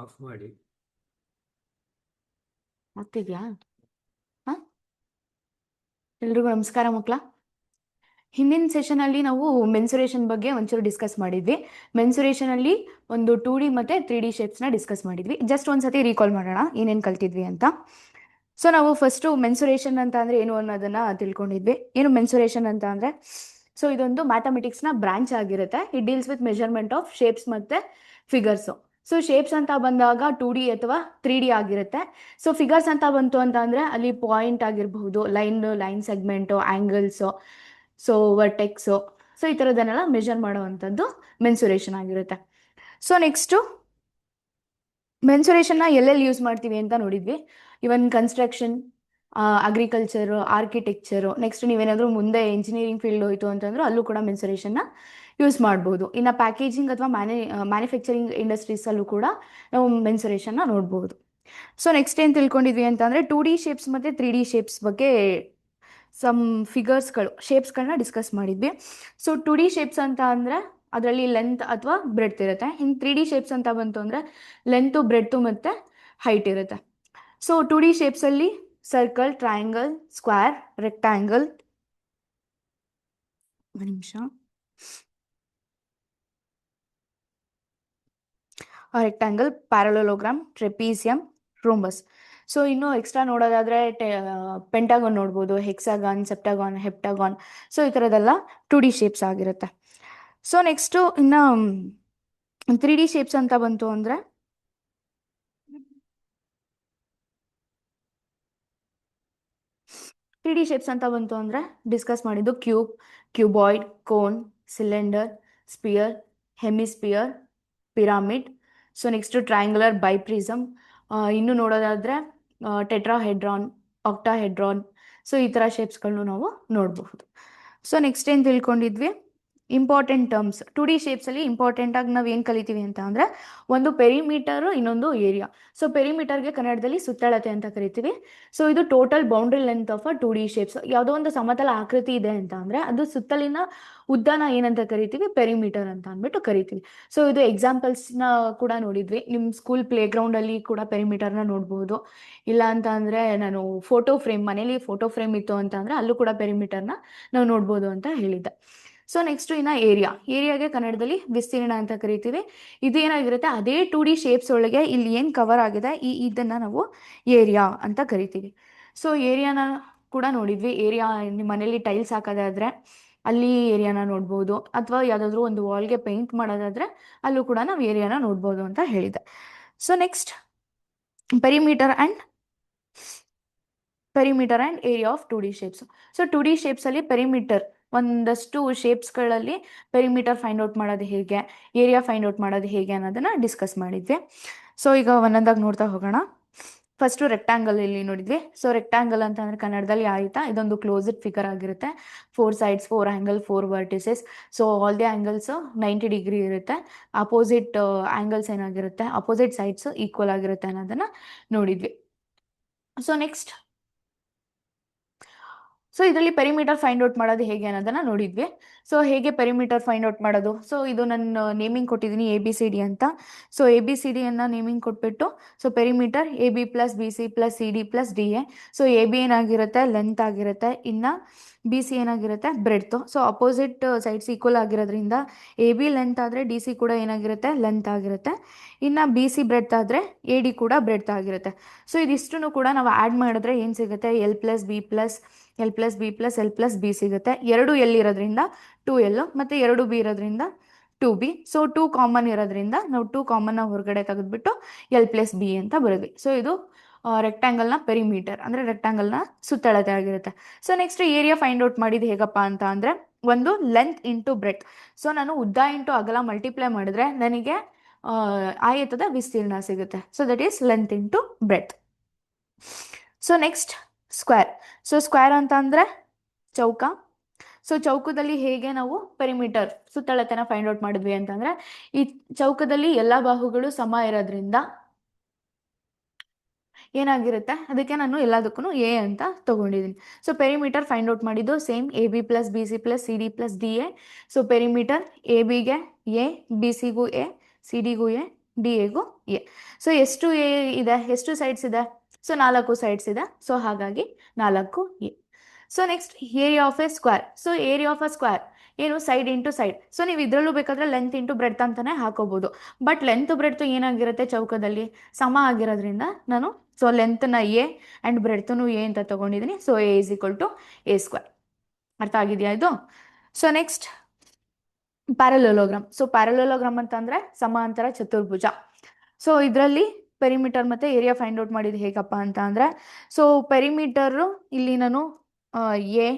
Of ಮಾಡಿ. ಆಗ್ತಿದ್ಯಾ? ಹಾ, ಎಲ್ರಿಗೂ ನಮಸ್ಕಾರ ಮಕ್ಕಳ. ಹಿಂದಿನ ಸೆಷನಲ್ಲಿ ನಾವು ಮೆನ್ಸುರೇಷನ್ ಬಗ್ಗೆ ಒಂಚೂರು ಡಿಸ್ಕಸ್ ಮಾಡಿದ್ವಿ. ಮೆನ್ಸುರೇಷನಲ್ಲಿ ಒಂದು 2D ಮತ್ತು 3D ಶೇಪ್ಸ್ನ ಡಿಸ್ಕಸ್ ಮಾಡಿದ್ವಿ. ಜಸ್ಟ್ ಒಂದ್ಸತಿ ರೀಕಾಲ್ ಮಾಡೋಣ ಏನೇನು ಕಲ್ತಿದ್ವಿ ಅಂತ. ಸೊ ನಾವು ಫಸ್ಟು ಮೆನ್ಸುರೇಷನ್ ಅಂತ ಅಂದರೆ ಏನು ಅನ್ನೋದನ್ನು ತಿಳ್ಕೊಂಡಿದ್ವಿ. ಏನು ಮೆನ್ಸುರೇಷನ್ ಅಂತ ಅಂದರೆ, ಸೊ ಇದೊಂದು ಮ್ಯಾಥಮೆಟಿಕ್ಸ್ನ ಬ್ರಾಂಚ್ ಆಗಿರುತ್ತೆ. It deals with measurement of shapes ಮತ್ತು ಫಿಗರ್ಸು. ಸೊ ಶೇಪ್ಸ್ ಅಂತ ಬಂದಾಗ 2D ಅಥವಾ 3D ಆಗಿರುತ್ತೆ. ಸೊ ಫಿಗರ್ಸ್ ಅಂತ ಬಂತು ಅಂತ ಅಂದರೆ ಅಲ್ಲಿ ಪಾಯಿಂಟ್ ಆಗಿರಬಹುದು, line segment, angles, so vertex, so ಈ ಥರದನ್ನೆಲ್ಲ ಮೆಜರ್ ಮಾಡುವಂಥದ್ದು ಮೆನ್ಸುರೇಷನ್ ಆಗಿರುತ್ತೆ. ಸೊ ನೆಕ್ಸ್ಟು ಮೆನ್ಸುರೇಷನ್ನ ಎಲ್ಲೆಲ್ಲಿ ಯೂಸ್ ಮಾಡ್ತೀವಿ ಅಂತ ನೋಡಿದ್ವಿ. Even construction, agriculture, architecture, next ನೀವೇನಾದರೂ ಮುಂದೆ ಇಂಜಿನಿಯರಿಂಗ್ ಫೀಲ್ಡ್ ಹೋಯಿತು ಅಂತಂದ್ರೆ ಅಲ್ಲೂ ಕೂಡ ಮೆನ್ಸುರೇಷನ್ನ ಯೂಸ್ ಮಾಡ್ಬೋದು. ಇನ್ನು ಪ್ಯಾಕೇಜಿಂಗ್ ಅಥವಾ ಮ್ಯಾನುಫ್ಯಾಕ್ಚರಿಂಗ್ ಇಂಡಸ್ಟ್ರೀಸಲ್ಲೂ ಕೂಡ ನಾವು ಮೆನ್ಸುರೇಷನ್ನ ನೋಡ್ಬೋದು. ಸೊ ನೆಕ್ಸ್ಟ್ ಏನು ತಿಳ್ಕೊಂಡಿದ್ವಿ ಅಂತಂದರೆ 2D ಶೇಪ್ಸ್ ಮತ್ತು 3D ಶೇಪ್ಸ್ ಬಗ್ಗೆ ಸಮ್ ಶೇಪ್ಸ್ಗಳನ್ನ ಡಿಸ್ಕಸ್ ಮಾಡಿದ್ವಿ. ಸೊ 2D ಶೇಪ್ಸ್ ಅಂತ ಅಂದರೆ ಅದರಲ್ಲಿ ಲೆಂತ್ ಅಥವಾ ಬ್ರೆಡ್ತ್ ಇರುತ್ತೆ. ಇನ್ನು 3D ಶೇಪ್ಸ್ ಅಂತ ಬಂತು ಅಂದರೆ ಲೆಂತು, ಬ್ರೆಡ್ತು ಮತ್ತು ಹೈಟ್ ಇರುತ್ತೆ. ಸೊ 2D ಶೇಪ್ಸಲ್ಲಿ ಸರ್ಕಲ್, ಟ್ರಯಾಂಗಲ್, ಸ್ಕ್ವೇರ್, ರೆಕ್ಟ್ಯಾಂಗಲ್, ಒಂದು ನಿಮಿಷ, rectangle, parallelogram, trapezium, rhombus. So ಇನ್ನು ಎಕ್ಸ್ಟ್ರಾ ನೋಡೋದಾದರೆ ಪೆಂಟಾಗಾನ್ ನೋಡ್ಬೋದು, ಹೆಕ್ಸಾಗಾನ್, ಸೆಪ್ಟಾಗಾನ್, ಹೆಪ್ಟಾಗಾನ್. ಸೊ ಈ ಥರದ್ದೆಲ್ಲ 2D ಶೇಪ್ಸ್ ಆಗಿರುತ್ತೆ. ಸೊ ನೆಕ್ಸ್ಟು ಇನ್ನು 3D ಶೇಪ್ಸ್ ಅಂತ ಬಂತು ಅಂದರೆ 3D ಶೇಪ್ಸ್ ಅಂತ ಬಂತು ಅಂದರೆ ಡಿಸ್ಕಸ್ ಮಾಡಿದ್ದು cube, cuboid, cone, cylinder, sphere, hemisphere, pyramid. So next triangular, biprism. ಇನ್ನು ನೋಡೋದಾದರೆ ಟೆಟ್ರಾಹೆಡ್ರಾನ್, ಆಕ್ಟಾಹೆಡ್ರಾನ್. ಸೊ ಈ ಥರ ಶೇಪ್ಸ್ಗಳನ್ನು ನಾವು ನೋಡಬಹುದು. ಸೊ ನೆಕ್ಸ್ಟ್ ಏನು ತಿಳ್ಕೊಂಡಿದ್ವಿ, ಇಂಪಾರ್ಟೆಂಟ್ ಟರ್ಮ್ಸ್ 2D ಶೇಪ್ಸಲ್ಲಿ ಇಂಪಾರ್ಟೆಂಟಾಗಿ ನಾವು ಏನು ಕಲಿತೀವಿ ಅಂತ ಅಂದರೆ ಒಂದು ಪೆರಿಮೀಟರು, ಇನ್ನೊಂದು ಏರಿಯಾ. ಸೊ ಪೆರಿಮೀಟರ್ಗೆ ಕನ್ನಡದಲ್ಲಿ ಸುತ್ತಳತೆ ಅಂತ ಕರಿತೀವಿ. ಸೊ ಇದು total boundary length of 2D shapes. ಯಾವುದೋ ಒಂದು ಸಮತಲ ಆಕೃತಿ ಇದೆ ಅಂತ ಅಂದರೆ ಅದು ಸುತ್ತಲಿನ ಉದ್ದನ ಏನಂತ ಕರಿತೀವಿ, ಪೆರಿಮೀಟರ್ ಅಂತ ಅಂದ್ಬಿಟ್ಟು ಕರಿತೀವಿ. ಸೊ ಇದು ಎಕ್ಸಾಂಪಲ್ಸ್ನ ಕೂಡ ನೋಡಿದ್ವಿ. ನಿಮ್ಮ ಸ್ಕೂಲ್ ಪ್ಲೇಗ್ರೌಂಡಲ್ಲಿ ಕೂಡ ಪೆರಿಮೀಟರ್ನ ನೋಡ್ಬೋದು. ಇಲ್ಲ ಅಂತ ಅಂದರೆ ನಾನು ಮನೇಲಿ ಫೋಟೋ ಫ್ರೇಮ್ ಇತ್ತು ಅಂತ ಅಂದರೆ ಅಲ್ಲೂ ಕೂಡ ಪೆರಿಮೀಟರ್ನ ನಾವು ನೋಡ್ಬೋದು ಅಂತ ಹೇಳಿದ್ದೆ. ಸೊ ನೆಕ್ಸ್ಟು ಇನ್ನು ಏರಿಯಾಗೆ ಕನ್ನಡದಲ್ಲಿ ವಿಸ್ತೀರ್ಣ ಅಂತ ಕರಿತೀವಿ. ಇದು ಏನಾಗಿರುತ್ತೆ, ಅದೇ 2D ಶೇಪ್ಸ್ ಒಳಗೆ ಇಲ್ಲಿ ಏನು ಕವರ್ ಆಗಿದೆ ಇದನ್ನು ನಾವು ಏರಿಯಾ ಅಂತ ಕರಿತೀವಿ. ಸೊ ಏರಿಯಾನ ಕೂಡ ನೋಡಿದ್ವಿ. ಏರಿಯಾ ನಿಮ್ಮ ಮನೇಲಿ ಟೈಲ್ಸ್ ಹಾಕೋದಾದರೆ ಅಲ್ಲಿ ಏರಿಯಾನ ನೋಡ್ಬೋದು, ಅಥವಾ ಯಾವುದಾದ್ರೂ ಒಂದು ವಾಲ್ಗೆ ಪೇಂಟ್ ಮಾಡೋದಾದರೆ ಅಲ್ಲೂ ಕೂಡ ನಾವು ಏರಿಯಾನ ನೋಡ್ಬೋದು ಅಂತ ಹೇಳಿದೆ. So next perimeter and area of 2D shapes. So 2D ಶೇಪ್ಸಲ್ಲಿ ಪೆರಿಮೀಟರ್, ಒಂದಷ್ಟು ಶೇಪ್ಸ್ಗಳಲ್ಲಿ ಪೆರಿಮೀಟರ್ ಫೈಂಡ್ ಔಟ್ ಮಾಡೋದು ಹೇಗೆ, ಏರಿಯಾ ಫೈಂಡ್ ಔಟ್ ಮಾಡೋದು ಹೇಗೆ ಅನ್ನೋದನ್ನು ಡಿಸ್ಕಸ್ ಮಾಡಿದ್ವಿ. ಸೊ ಈಗ ಒಂದೊಂದಾಗಿ ನೋಡ್ತಾ ಹೋಗೋಣ. ಫಸ್ಟು ರೆಕ್ಟ್ಯಾಂಗಲ್ ಇಲ್ಲಿ ನೋಡಿದ್ವಿ. ಸೊ ರೆಕ್ಟ್ಯಾಂಗಲ್ ಅಂತ ಅಂದರೆ ಕನ್ನಡದಲ್ಲಿ ಆಯಿತಾ, ಇದೊಂದು ಕ್ಲೋಸ್ಡ್ ಫಿಗರ್ ಆಗಿರುತ್ತೆ. 4 sides, 4 angle, 4 vertices. So all the angles 90 degree ಇರುತ್ತೆ. ಅಪೋಸಿಟ್ ಆ್ಯಂಗಲ್ಸ್ ಏನಾಗಿರುತ್ತೆ, ಅಪೋಸಿಟ್ ಸೈಡ್ಸು ಈಕ್ವಲ್ ಆಗಿರುತ್ತೆ ಅನ್ನೋದನ್ನು ನೋಡಿದ್ವಿ. ಸೊ ನೆಕ್ಸ್ಟ್, ಸೊ ಇದರಲ್ಲಿ ಪೆರಿಮೀಟರ್ ಫೈಂಡ್ ಔಟ್ ಮಾಡೋದು ಹೇಗೆ ಅನ್ನೋದನ್ನು ನೋಡಿದ್ವಿ. ಸೊ ಹೇಗೆ ಪೆರಿಮೀಟರ್ ಫೈಂಡ್ ಔಟ್ ಮಾಡೋದು, ಸೊ ಇದು ನಾನು ನೇಮಿಂಗ್ ಕೊಟ್ಟಿದ್ದೀನಿ ABCD ಅಂತ. ಸೊ ABCDಯನ್ನು ನೇಮಿಂಗ್ ಕೊಟ್ಬಿಟ್ಟು, so perimeter AB + BC + CD + DA. So AB ಏನಾಗಿರುತ್ತೆ, ಲೆಂತ್ ಆಗಿರುತ್ತೆ. ಇನ್ನು BC ಏನಾಗಿರುತ್ತೆ, breadth. So opposite sides equal ಆಗಿರೋದ್ರಿಂದ AB ಲೆಂತ್ ಆದರೆ DC ಕೂಡ ಏನಾಗಿರುತ್ತೆ, ಲೆಂತ್ ಆಗಿರುತ್ತೆ. ಇನ್ನು BC ಬ್ರೆಡ್ತ್ ಆದರೆ AD ಕೂಡ ಬ್ರೆಡ್ತ್ ಆಗಿರುತ್ತೆ. ಸೊ ಇದಿಷ್ಟನ್ನು ಕೂಡ ನಾವು ಆ್ಯಡ್ ಮಾಡಿದ್ರೆ ಏನು ಸಿಗುತ್ತೆ, L + B + L + B + L + B ಸಿಗುತ್ತೆ. 2 L ಇರೋದ್ರಿಂದ 2L, ಮತ್ತು 2 B ಇರೋದ್ರಿಂದ 2B. ಸೊ 2 ಕಾಮನ್ ಇರೋದ್ರಿಂದ ನಾವು 2 ಕಾಮನ್ನ ಹೊರಗಡೆ ತೆಗೆದುಬಿಟ್ಟು L + B ಅಂತ ಬರೆದ್ವಿ. ಸೊ ಇದು ರೆಕ್ಟ್ಯಾಂಗಲ್ನ ಪೆರಿಮೀಟರ್, ಅಂದರೆ ರೆಕ್ಟ್ಯಾಂಗಲ್ನ ಸುತ್ತಳತೆ ಆಗಿರುತ್ತೆ. So next area find out ಮಾಡಿದ್ದು ಹೇಗಪ್ಪ ಅಂತ ಅಂದರೆ, ಒಂದು ಲೆಂತ್ ಇಂಟು ಬ್ರೆಡ್ತ್. ಸೊ ನಾನು ಉದ್ದ ಇಂಟು ಅಗಲ ಮಲ್ಟಿಪ್ಲೈ ಮಾಡಿದ್ರೆ ನನಗೆ ಆಯತದ ವಿಸ್ತೀರ್ಣ ಸಿಗುತ್ತೆ. So that is length into breadth. So next square. So square ಅಂತ ಅಂದರೆ ಚೌಕ. ಸೊ ಚೌಕದಲ್ಲಿ ಹೇಗೆ ನಾವು ಪೆರಿಮೀಟರ್ ಸುತ್ತಳತೆನ ಫೈಂಡ್ ಔಟ್ ಮಾಡಿದ್ವಿ ಅಂತಂದರೆ, ಈ ಚೌಕದಲ್ಲಿ ಎಲ್ಲ ಬಾಹುಗಳು ಸಮ ಇರೋದ್ರಿಂದ ಏನಾಗಿರುತ್ತೆ, ಅದಕ್ಕೆ ನಾನು ಎಲ್ಲದಕ್ಕೂ A ಅಂತ ತೊಗೊಂಡಿದ್ದೀನಿ. ಸೊ ಪೆರಿಮೀಟರ್ ಫೈಂಡ್ ಔಟ್ ಮಾಡಿದ್ದು same AB + BC + CD + DA. So perimeter ABಗೆ A, BCಗೂ A, CDಗೂ A, ಡಿ ಎಗೂ ಎ. ಸೊ ಎಷ್ಟು ಎ ಇದೆ, ಎಷ್ಟು ಸೈಡ್ಸ್ ಇದೆ? ಸೊ 4 ಸೈಡ್ಸ್ ಇದೆ, ಸೊ ಹಾಗಾಗಿ 4 A. So next area of a square. So area of a square ಏನು, ಸೈಡ್ ಇಂಟು ಸೈಡ್. ಸೊ ನೀವು ಇದರಲ್ಲೂ ಬೇಕಾದ್ರೆ ಲೆಂತ್ ಇಂಟು ಬ್ರೆಡ್ತ್ ಅಂತಾನೆ ಹಾಕೋಬಹುದು. ಬಟ್ ಲೆಂತ್ ಬ್ರೆಡ್ತ್ ಏನಾಗಿರುತ್ತೆ ಚೌಕದಲ್ಲಿ ಸಮ ಆಗಿರೋದ್ರಿಂದ ನಾನು ಸೊ ಲೆಂತ್ನ ಎ ಆ್ಯಂಡ್ ಬ್ರೆಡ್ತನು ಎ ಅಂತ ತಗೊಂಡಿದ್ದೀನಿ. So A is equal to A square. ಅರ್ಥ ಆಗಿದೆಯಾ ಇದು? So next parallelogram. So parallelogram ಅಂತಂದ್ರೆ ಸಮಾಂತರ ಚತುರ್ಭುಜ. ಸೊ ಇದರಲ್ಲಿ ಪೆರಿಮೀಟರ್ ಮತ್ತೆ ಏರಿಯಾ ಫೈಂಡ್ ಔಟ್ ಮಾಡಿದ್ದು ಹೇಗಪ್ಪ ಅಂತ ಅಂದ್ರೆ, ಸೊ ಪೆರಿಮೀಟರ್ ಇಲ್ಲಿ ನಾನು A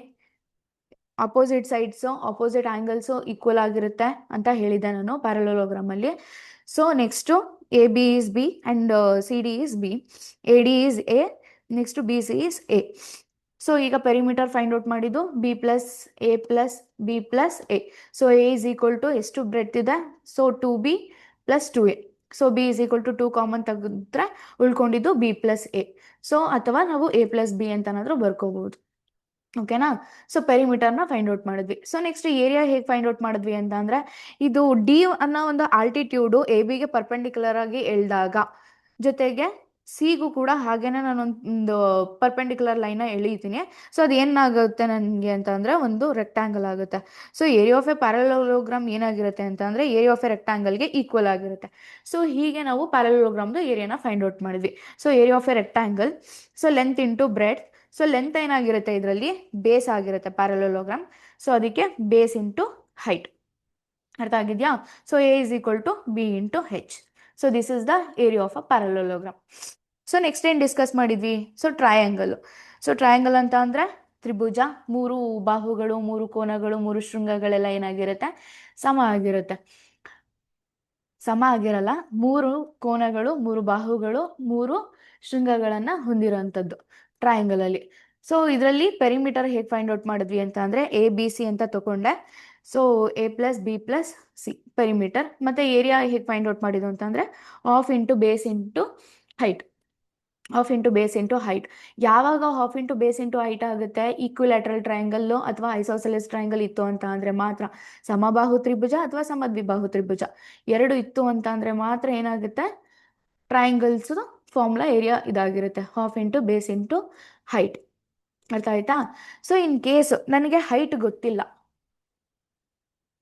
opposite sides opposite angles equal ಆಗಿರುತ್ತೆ ಅಂತ ಹೇಳಿದೆ ನಾನು ಪ್ಯಾರಲೋಗ್ರಾಮ್ ಅಲ್ಲಿ. So next A B is B and C D is B, A D is A, next B C is A. So ಈಗ ಪೆರಿಮೀಟರ್ ಫೈಂಡ್ ಔಟ್ ಮಾಡಿದ್ದು B plus A plus B plus A. So A is equal to ಎಷ್ಟು breadth ಇದೆ? So 2b plus 2a. So B is equal to 2 common ತೆಗೆದ್ರೆ ಉಳ್ಕೊಂಡಿದ್ದು B plus A. So ಅಥವಾ ನಾವು A plus B ಅಂತನಾದ್ರೂ ಬರ್ಕೋಬಹುದು. ಓಕೆನಾ? So ಪೆರಿಮೀಟರ್ನ find out ಮಾಡಿದ್ವಿ. So next area ಹೇಗೆ find out ಮಾಡಿದ್ವಿ ಅಂತ ಅಂದ್ರೆ, ಇದು ಡಿ ಅನ್ನೋ ಒಂದು ಆಲ್ಟಿಟ್ಯೂಡು ಎ ಬಿಗೆ ಪರ್ಪೆಂಡಿಕ್ಯುಲರ್ ಆಗಿ ಎಳ್ದಾಗ, ಜೊತೆಗೆ ಸಿಗೂ ಕೂಡ ಹಾಗೇನೆ ನಾನೊಂದು ಪರ್ಪೆಂಡಿಕ್ಯುಲರ್ ಲೈನ್ನ ಎಳೀತೀನಿ. ಸೊ ಅದು ಏನಾಗುತ್ತೆ ನನಗೆ ಅಂತ ಅಂದ್ರೆ ಒಂದು ರೆಕ್ಟಾಂಗಲ್ ಆಗುತ್ತೆ. So area of a parallelogram ಏನಾಗಿರುತ್ತೆ ಅಂತ ಅಂದ್ರೆ ಏರಿಯಾ ಆಫ್ ಎ ರೆಕ್ಟಾಂಗಲ್ಗೆ ಈಕ್ವಲ್ ಆಗಿರುತ್ತೆ. ಸೊ ಹೀಗೆ ನಾವು ಪ್ಯಾರಲೋಗ್ರಾಮ್ದು ಏರಿಯಾನ ಫೈಂಡ್ ಔಟ್ ಮಾಡಿದ್ವಿ. So area of a rectangle, so length into breadth. So length ಏನಾಗಿರುತ್ತೆ ಇದರಲ್ಲಿ ಬೇಸ್ ಆಗಿರುತ್ತೆ ಪ್ಯಾರಲೋಗ್ರಾಮ್. ಸೊ ಅದಕ್ಕೆ ಬೇಸ್ ಇಂಟು ಹೈಟ್. ಅರ್ಥ ಆಗಿದೆಯಾ? So A is equal to B into H. So this is the area of a parallelogram. So next ಏನು discuss ಮಾಡಿದ್ವಿ? So triangle. So triangle ಅಂತ ಅಂದ್ರೆ ತ್ರಿಭುಜ, 3 ಬಾಹುಗಳು, 3 ಕೋನಗಳು, 3 ಶೃಂಗಗಳೆಲ್ಲ ಏನಾಗಿರುತ್ತೆ ಸಮ ಆಗಿರುತ್ತೆ. ಸಮ ಆಗಿರಲ್ಲ, 3 ಕೋನಗಳು, 3 ಬಾಹುಗಳು, 3 ಶೃಂಗಗಳನ್ನ ಹೊಂದಿರುವಂಥದ್ದು ಟ್ರಯಾಂಗಲ್ ಅಲ್ಲಿ. ಸೊ ಇದರಲ್ಲಿ ಪೆರಿಮೀಟರ್ ಹೇಗೆ ಫೈಂಡ್ ಔಟ್ ಮಾಡಿದ್ವಿ ಅಂತ ಅಂದ್ರೆ ಎ ಬಿ ಸಿ ಅಂತ ತಗೊಂಡೆ. So A plus B plus C perimeter. ಮತ್ತೆ ಏರಿಯಾ ಹೇಗೆ ಫೈಂಡ್ ಔಟ್ ಮಾಡಿದ್ದು ಅಂತಂದ್ರೆ half into base into height. Half into base into height. ಯಾವಾಗ half into base into height ಆಗುತ್ತೆ? ಈಕ್ವಿಲ್ಯಾಟ್ರಲ್ ಟ್ರಯಾಂಗಲ್ ಅಥವಾ ಐಸೋಸೆಲೆಸ್ ಟ್ರಯಾಂಗಲ್ ಇತ್ತು ಅಂತ ಅಂದ್ರೆ ಮಾತ್ರ. ಸಮಬಾಹು ತ್ರಿಭುಜ ಅಥವಾ ಸಮದ್ವಿಬಾಹು ತ್ರಿಭುಜ ಎರಡು ಇತ್ತು ಅಂತ ಅಂದ್ರೆ ಮಾತ್ರ ಏನಾಗುತ್ತೆ, ಟ್ರಯಾಂಗಲ್ಸ್ ಫಾರ್ಮುಲಾ ಏರಿಯಾ ಇದಾಗಿರುತ್ತೆ, half into base into height. ಅರ್ಥ ಆಯ್ತಾ? ಸೊ ಇನ್ ಕೇಸ್ ನನಗೆ ಹೈಟ್ ಗೊತ್ತಿಲ್ಲ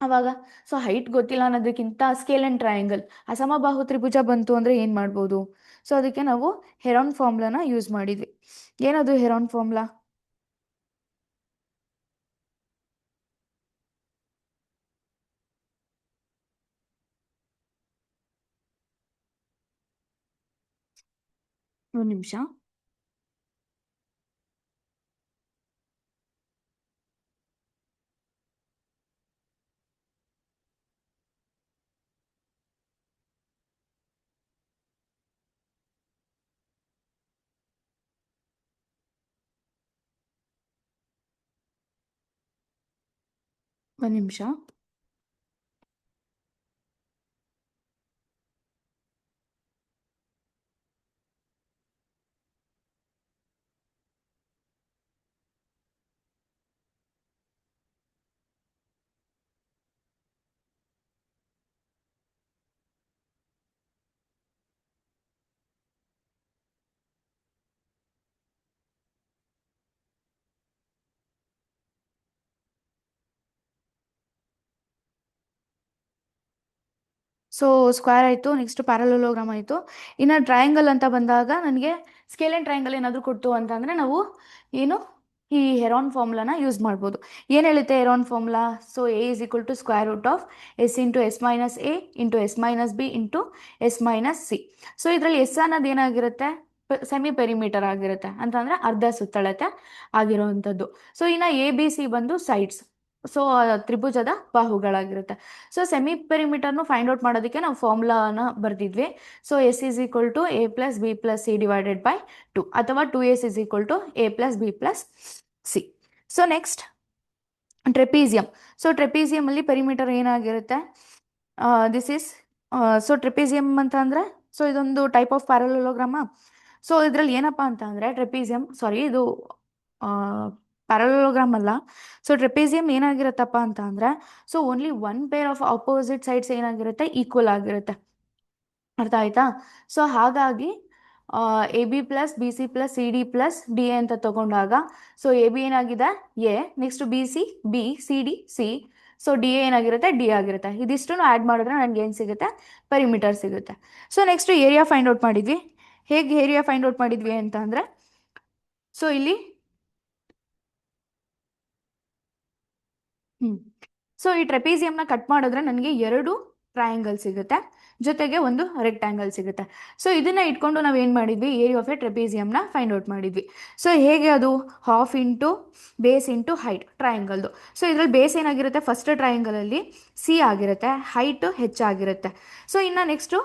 ಅವಾಗ, ಸೊ ಹೈಟ್ ಗೊತ್ತಿಲ್ಲ ಅನ್ನೋದಕ್ಕಿಂತ ಸ್ಕೇಲ್ ಅಂಡ್ ಟ್ರಯಾಂಗಲ್ ಅಸಮಬಾಹು ತ್ರಿಭುಜ ಬಂತು ಅಂದ್ರೆ ಏನ್ ಮಾಡ್ಬೋದು? ಸೊ ಅದಕ್ಕೆ ನಾವು ಹೆರಾನ್ ಫಾರ್ಮುಲಾನ ಯೂಸ್ ಮಾಡಿದ್ವಿ. ಏನದು ಹೆರಾನ್ ಫಾರ್ಮುಲಾ? ಒಂದು ನಿಮಿಷ. ಒಂದು ನಿಮಿಷ. ಸೊ ಸ್ಕ್ವೇರ್ ಆಯಿತು, ನೆಕ್ಸ್ಟ್ ಪ್ಯಾರಲೋಗ್ರಾಮ್ ಆಯಿತು. ಇನ್ನು ಟ್ರಯಾಂಗಲ್ ಅಂತ ಬಂದಾಗ ನನಗೆ ಸ್ಕೇಲ್ ಆ್ಯಂಡ್ ಟ್ರಯಾಂಗಲ್ ಏನಾದರೂ ಕೊಡ್ತು ಅಂತಂದರೆ ನಾವು ಏನು ಈ ಹೆರಾನ್ ಫಾರ್ಮುಲಾನ ಯೂಸ್ ಮಾಡ್ಬೋದು. ಏನು ಹೇಳುತ್ತೆ Heron formula? So A is equal to square root of S into S minus A into S minus B into S minus C. So ಇದರಲ್ಲಿ ಎಸ್ ಅನ್ನೋದು ಏನಾಗಿರುತ್ತೆ? ಸೆಮಿ ಪೆರಿಮೀಟರ್ ಆಗಿರುತ್ತೆ, ಅಂತಂದರೆ ಅರ್ಧ ಸುತ್ತಳತೆ ಆಗಿರುವಂಥದ್ದು. ಸೊ ಇನ್ನು ಎ ಬಿ ಸಿ ಬಂದು ಸೈಡ್ಸ್, ಸೊ ತ್ರಿಭುಜದ ಬಾಹುಗಳಾಗಿರುತ್ತೆ. ಸೊ ಸೆಮಿ ಪೆರಿಮೀಟರ್ನು ಫೈಂಡ್ ಔಟ್ ಮಾಡೋದಕ್ಕೆ ನಾವು ಫಾರ್ಮುಲಾನ ಬರ್ದಿದ್ವಿ. So S is equal to A plus B plus C divided by 2 ಅಥವಾ 2s is equal to A plus B plus C. So next trapezium. So trapezium ಅಲ್ಲಿ perimeter ಏನಾಗಿರುತ್ತೆ? This is so ಟ್ರೆಪೀಸಿಯಂ ಅಂತ ಅಂದ್ರೆ so ಇದೊಂದು type of ಪ್ಯಾರಲೋಗ್ರಾಮ. So ಇದ್ರಲ್ಲಿ ಏನಪ್ಪಾ ಅಂತ ಅಂದ್ರೆ ಟ್ರೆಪೀಸಿಯಂ, ಸಾರಿ ಇದು ಪ್ಯಾರಲೋಗ್ರಾಮ್ ಅಲ್ಲ. ಸೊ ಟ್ರೆಪೀಸಿಯಂ ಏನಾಗಿರುತ್ತಪ್ಪ ಅಂತ ಅಂದ್ರೆ so only one pair of opposite sides ಏನಾಗಿರುತ್ತೆ ಈಕ್ವಲ್ ಆಗಿರುತ್ತೆ. ಅರ್ಥ ಆಯ್ತಾ? ಸೊ ಹಾಗಾಗಿ A B plus B C plus C D plus D A ಅಂತ ತಗೊಂಡಾಗ, ಸೊ ಎ ಬಿ ಏನಾಗಿದೆ A, next B C B, C D C, so D A ಏನಾಗಿರುತ್ತೆ D ಆಗಿರುತ್ತೆ. ಇದಿಷ್ಟು ಆ್ಯಡ್ ಮಾಡಿದ್ರೆ ನನಗೆ ಏನು ಸಿಗುತ್ತೆ, ಪೆರಿಮೀಟರ್ ಸಿಗುತ್ತೆ. So next area find out ಮಾಡಿದ್ವಿ. ಹೇಗೆ ಏರಿಯಾ ಫೈಂಡ್ ಔಟ್ ಮಾಡಿದ್ವಿ ಅಂತ ಅಂದರೆ, ಸೊ ಇಲ್ಲಿ ಸೊ ಈ ಟ್ರೆಪೀಸಿಯಂನ ಕಟ್ ಮಾಡಿದ್ರೆ ನನಗೆ 2 ಟ್ರಯಾಂಗಲ್ ಸಿಗುತ್ತೆ, ಜೊತೆಗೆ ಒಂದು ರೆಕ್ಟ್ಯಾಂಗಲ್ ಸಿಗುತ್ತೆ. ಸೊ ಇದನ್ನ ಇಟ್ಕೊಂಡು ನಾವು ಏನು ಮಾಡಿದ್ವಿ, ಏರಿಯಾ ಆಫ್ ಎ ಟ್ರೆಪೀಸಿಯಂನ ಫೈಂಡ್ ಔಟ್ ಮಾಡಿದ್ವಿ. ಸೊ ಹೇಗೆ ಅದು, half into base into height ಟ್ರಯಾಂಗಲ್ದು. ಸೊ ಇದರಲ್ಲಿ ಬೇಸ್ ಏನಾಗಿರುತ್ತೆ, ಫಸ್ಟ್ ಟ್ರಯಾಂಗಲಲ್ಲಿ ಸಿ ಆಗಿರುತ್ತೆ, ಹೈಟು ಹೆಚ್ಚಾಗಿರುತ್ತೆ. ಸೊ ಇನ್ನು ನೆಕ್ಸ್ಟು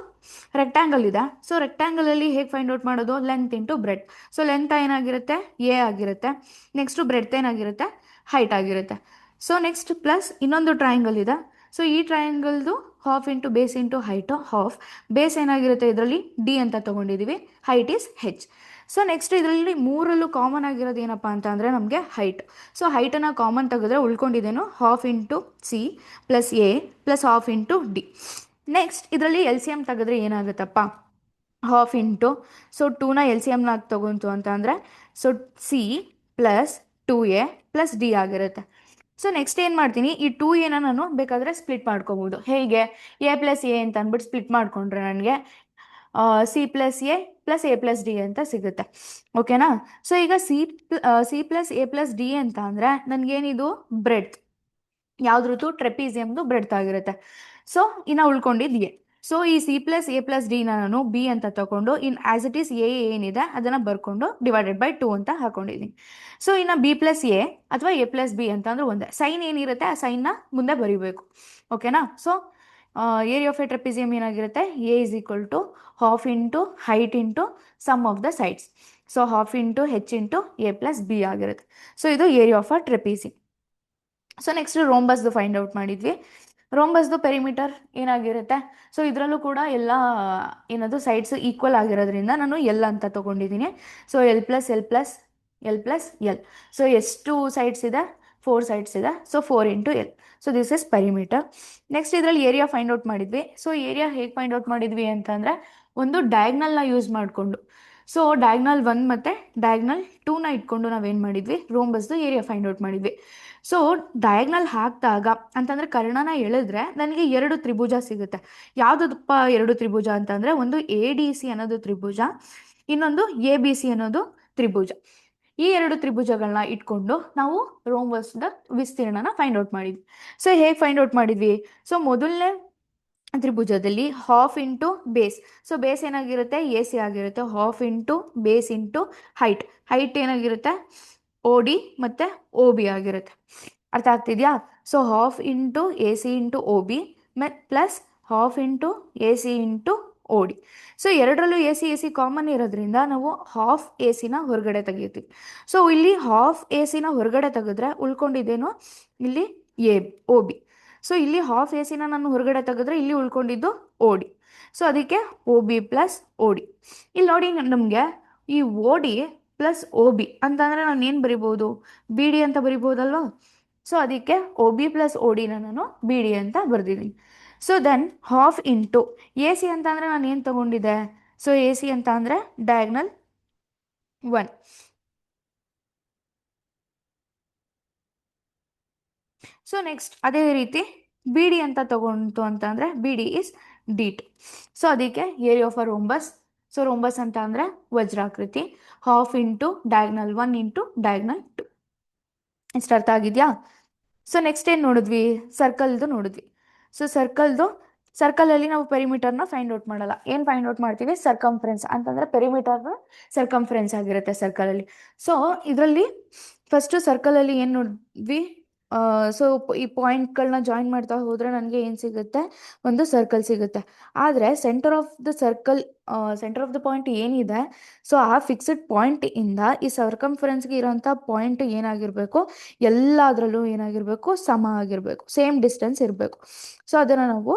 ರೆಕ್ಟ್ಯಾಂಗಲ್ ಇದೆ. ಸೊ ರೆಕ್ಟ್ಯಾಂಗಲಲ್ಲಿ ಹೇಗೆ ಫೈಂಡ್ ಔಟ್ ಮಾಡೋದು, length into breadth. So length ಏನಾಗಿರುತ್ತೆ ಎ ಆಗಿರುತ್ತೆ, ನೆಕ್ಸ್ಟು ಬ್ರೆಡ್ ಏನಾಗಿರುತ್ತೆ ಹೈಟ್ ಆಗಿರುತ್ತೆ. ಸೊ ನೆಕ್ಸ್ಟ್ ಪ್ಲಸ್ ಇನ್ನೊಂದು ಟ್ರಯಾಂಗಲ್ ಇದೆ. ಸೊ ಈ ಟ್ರಯಾಂಗಲ್ದು half into base into height half. Base ಏನಾಗಿರುತ್ತೆ ಇದರಲ್ಲಿ ಡಿ ಅಂತ ತೊಗೊಂಡಿದ್ದೀವಿ, height is H. So next ಇದರಲ್ಲಿ ಮೂರಲ್ಲೂ ಕಾಮನ್ ಆಗಿರೋದು ಏನಪ್ಪ ಅಂತ ಅಂದರೆ ನಮಗೆ ಹೈಟ್. ಸೊ ಹೈಟನ್ನು ಕಾಮನ್ ತೆಗೆದ್ರೆ ಉಳ್ಕೊಂಡಿದ್ದೇನು, half into C plus A plus half into D. Next ಇದರಲ್ಲಿ ಎಲ್ ಸಿ ಎಮ್ ತೆಗೆದ್ರೆ ಏನಾಗುತ್ತಪ್ಪ, ಹಾಫ್ ಇಂಟು, ಸೊ 2ನ ಎಲ್ ಸಿ ಎಮ್ನಾಗ ತಗೊಂತು ಅಂತ ಅಂದರೆ, so C plus 2a plus D ಆಗಿರುತ್ತೆ. ಸೊ ನೆಕ್ಸ್ಟ್ ಏನು ಮಾಡ್ತೀನಿ, ಈ 2a ನಾನು ಬೇಕಾದರೆ ಸ್ಪ್ಲಿಟ್ ಮಾಡ್ಕೋಬೋದು. ಹೇಗೆ, ಎ ಪ್ಲಸ್ ಎ ಅಂತ ಅಂದ್ಬಿಟ್ಟು ಸ್ಪ್ಲಿಟ್ ಮಾಡಿಕೊಂಡ್ರೆ ನನಗೆ C plus A plus A plus D ಅಂತ ಸಿಗುತ್ತೆ. ಓಕೆನಾ? ಸೊ ಈಗ C plus A plus D ಅಂತ ಅಂದರೆ ನನಗೇನಿದು ಬ್ರೆಡ್, ಯಾವುದ್ರದ್ದು ಟ್ರೆಪೀಸಿಯಮ್ದು ಬ್ರೆಡ್ ಆಗಿರುತ್ತೆ. ಸೊ ಇನ್ನು ಉಳ್ಕೊಂಡಿದ್ದು ಎ. ಸೊ ಈ ಸಿ ಪ್ಲಸ್ ಎ ಪ್ಲಸ್ ಡಿನ ನಾನು ಬಿ ಅಂತ ತಗೊಂಡು in as it is A ಏನಿದೆ ಅದನ್ನು ಬರ್ಕೊಂಡು ಡಿವೈಡೆಡ್ ಬೈ 2 ಅಂತ ಹಾಕೊಂಡಿದ್ದೀನಿ. ಸೊ ಇನ್ನು ಬಿ ಪ್ಲಸ್ ಎ ಅಥವಾ ಎ ಪ್ಲಸ್ ಬಿ ಅಂತ ಅಂದ್ರೆ ಒಂದೇ ಸೈನ್ ಏನಿರುತ್ತೆ ಆ ಸೈನ್ನ ಮುಂದೆ ಬರೀಬೇಕು. ಓಕೆನಾ? So area of a trapezium ಏನಾಗಿರುತ್ತೆ, A is equal to half into height into sum of the sides. So half into H into A plus B ಆಗಿರುತ್ತೆ. ಸೊ ಇದು area of a trapezium. So next ರೋಂಬಸ್ದು find out ಮಾಡಿದ್ವಿ. ರೋಂಬಸ್ದು perimeter ಏನಾಗಿರುತ್ತೆ, so ಇದರಲ್ಲೂ ಕೂಡ ಎಲ್ಲ ಏನದು ಸೈಡ್ಸ್ ಈಕ್ವಲ್ ಆಗಿರೋದ್ರಿಂದ ನಾನು ಎಲ್ ಅಂತ ತೊಗೊಂಡಿದ್ದೀನಿ. So L plus L plus L plus L. So ಎಷ್ಟು ಸೈಡ್ಸ್ ಇದೆ, 4 ಸೈಡ್ಸ್ ಇದೆ. So 4 into L. So this is perimeter. Next ಇದರಲ್ಲಿ ಏರಿಯಾ ಫೈಂಡ್ ಔಟ್ ಮಾಡಿದ್ವಿ. ಸೊ ಏರಿಯಾ ಹೇಗೆ ಫೈಂಡ್ ಔಟ್ ಮಾಡಿದ್ವಿ ಅಂತಂದರೆ, ಒಂದು ಡಯಾಗ್ನಲ್ನ ಯೂಸ್ ಮಾಡಿಕೊಂಡು, ಸೊ ಡಯಾಗ್ನಲ್ 1 ಮತ್ತು ಡಯಾಗ್ನಲ್ 2ನ ಇಟ್ಕೊಂಡು ನಾವೇನು ಮಾಡಿದ್ವಿ, ರೋಂಬಸ್ದು ಏರಿಯಾ ಫೈಂಡ್ ಔಟ್ ಮಾಡಿದ್ವಿ. ಸೊ ಡಯಾಗ್ನಲ್ ಹಾಕಿದಾಗ ಅಂತಂದರೆ ಕರ್ಣನ ಎಳೆದ್ರೆ ನನಗೆ 2 ತ್ರಿಭುಜ ಸಿಗುತ್ತೆ. ಯಾವುದಪ್ಪ 2 ತ್ರಿಭುಜ ಅಂತಂದರೆ, ಒಂದು ಎ ಡಿ ಸಿ ಅನ್ನೋದು ತ್ರಿಭುಜ, ಇನ್ನೊಂದು ಎ ಬಿ ಸಿ ಅನ್ನೋದು ತ್ರಿಭುಜ. ಈ 2 ತ್ರಿಭುಜಗಳನ್ನ ಇಟ್ಕೊಂಡು ನಾವು ರೋಂಬಸ್ದ ವಿಸ್ತೀರ್ಣನ ಫೈಂಡ್ ಔಟ್ ಮಾಡಿದ್ವಿ. ಸೊ ಹೇಗೆ ಫೈಂಡ್ ಔಟ್ ಮಾಡಿದ್ವಿ, ಸೊ ಮೊದಲನೇ ತ್ರಿಭುಜದಲ್ಲಿ half into base. So base ಏನಾಗಿರುತ್ತೆ ಎ ಸಿ ಆಗಿರುತ್ತೆ, half into base into height. Height ಏನಾಗಿರುತ್ತೆ ಒ ಡಿ ಮತ್ತು ಒ ಬಿ ಆಗಿರುತ್ತೆ. ಅರ್ಥ ಆಗ್ತಿದೆಯಾ? So half into A C into O B plus half into A C into O D. So ಎರಡರಲ್ಲೂ A C common ಇರೋದ್ರಿಂದ ನಾವು half A ಸಿನ ಹೊರಗಡೆ ತೆಗಿತೀವಿ. ಸೊ ಇಲ್ಲಿ ಹಾಫ್ ಎ ಸಿನ ಹೊರಗಡೆ ತೆಗೆದ್ರೆ ಉಳ್ಕೊಂಡಿದ್ದೇನು, ಇಲ್ಲಿ ಎ ಒ ಬಿ. ಸೊ ಇಲ್ಲಿ ಹಾಫ್ ಎ ಸಿನ ನಾನು ಹೊರಗಡೆ ತೆಗೆದ್ರೆ ಇಲ್ಲಿ ಉಳ್ಕೊಂಡಿದ್ದು ಒ ಡಿ. ಸೊ ಅದಕ್ಕೆ ಒ ಬಿ ಪ್ಲಸ್ ಒ ಡಿ. ಇಲ್ಲಿ ನೋಡಿ ನಮಗೆ ಈ O D plus O B ಅಂತಂದರೆ ನಾನು ಏನು ಬರಿಬೋದು, ಬಿ ಡಿ ಅಂತ ಬರಿಬೋದಲ್ವ. ಸೊ ಅದಕ್ಕೆ ಒ ಬಿ ಪ್ಲಸ್ ಒ ಡಿನ ನಾನು ಬಿ ಡಿ ಅಂತ ಬರೆದಿದ್ದೀನಿ. So then half into A C ಅಂತ ಅಂದರೆ ನಾನು ಏನು ತೊಗೊಂಡಿದ್ದೆ, ಸೊ ಎ ಸಿ ಅಂತ ಅಂದರೆ ಡಯಾಗ್ನಲ್ 1. ಸೊ ನೆಕ್ಸ್ಟ್ ಅದೇ ರೀತಿ ಬಿ ಡಿ ಅಂತ ತಗೊಂತು ಅಂತ ಅಂದರೆ B D is D two. So ಅದಕ್ಕೆ area of a rhombus. So rhombus ಅಂತ ಅಂದರೆ ವಜ್ರಾಕೃತಿ, half into diagonal 1 into diagonal 2. ಇಷ್ಟು ಅರ್ಥ ಆಗಿದೆಯಾ? ಸೊ ನೆಕ್ಸ್ಟ್ ಏನು ನೋಡಿದ್ವಿ, ಸರ್ಕಲ್ದು ನೋಡಿದ್ವಿ. ಸೊ ಸರ್ಕಲಲ್ಲಿ ನಾವು ಪೆರಿಮೀಟರ್ನ ಫೈಂಡ್ ಔಟ್ ಮಾಡಲ್ಲ. ಏನು ಫೈಂಡ್ ಔಟ್ ಮಾಡ್ತೀವಿ, ಸರ್ಕಂಫರೆನ್ಸ್ ಅಂತಂದರೆ ಪೆರಿಮೀಟರ್ನ ಸರ್ಕಂಫರೆನ್ಸ್ ಆಗಿರುತ್ತೆ ಸರ್ಕಲಲ್ಲಿ. ಸೊ ಇದರಲ್ಲಿ ಫಸ್ಟು ಸರ್ಕಲಲ್ಲಿ ಏನು ನೋಡಿದ್ವಿ, ಸೊ ಈ ಪಾಯಿಂಟ್ಗಳನ್ನ ಜಾಯಿನ್ ಮಾಡ್ತಾ ಹೋದರೆ ನನಗೆ ಏನು ಸಿಗುತ್ತೆ, ಒಂದು ಸರ್ಕಲ್ ಸಿಗುತ್ತೆ. ಆದರೆ ಸೆಂಟರ್ ಆಫ್ ದ ಪಾಯಿಂಟ್ ಏನಿದೆ, ಸೊ ಆ ಫಿಕ್ಸ್ಡ್ ಪಾಯಿಂಟಿಂದ ಈ ಸರ್ಕಂಫರೆನ್ಸ್ಗೆ ಇರೋಂಥ ಪಾಯಿಂಟ್ ಏನಾಗಿರಬೇಕು, ಎಲ್ಲದರಲ್ಲೂ ಏನಾಗಿರಬೇಕು, ಸಮ ಆಗಿರಬೇಕು, ಸೇಮ್ ಡಿಸ್ಟೆನ್ಸ್ ಇರಬೇಕು. ಸೊ ಅದನ್ನು ನಾವು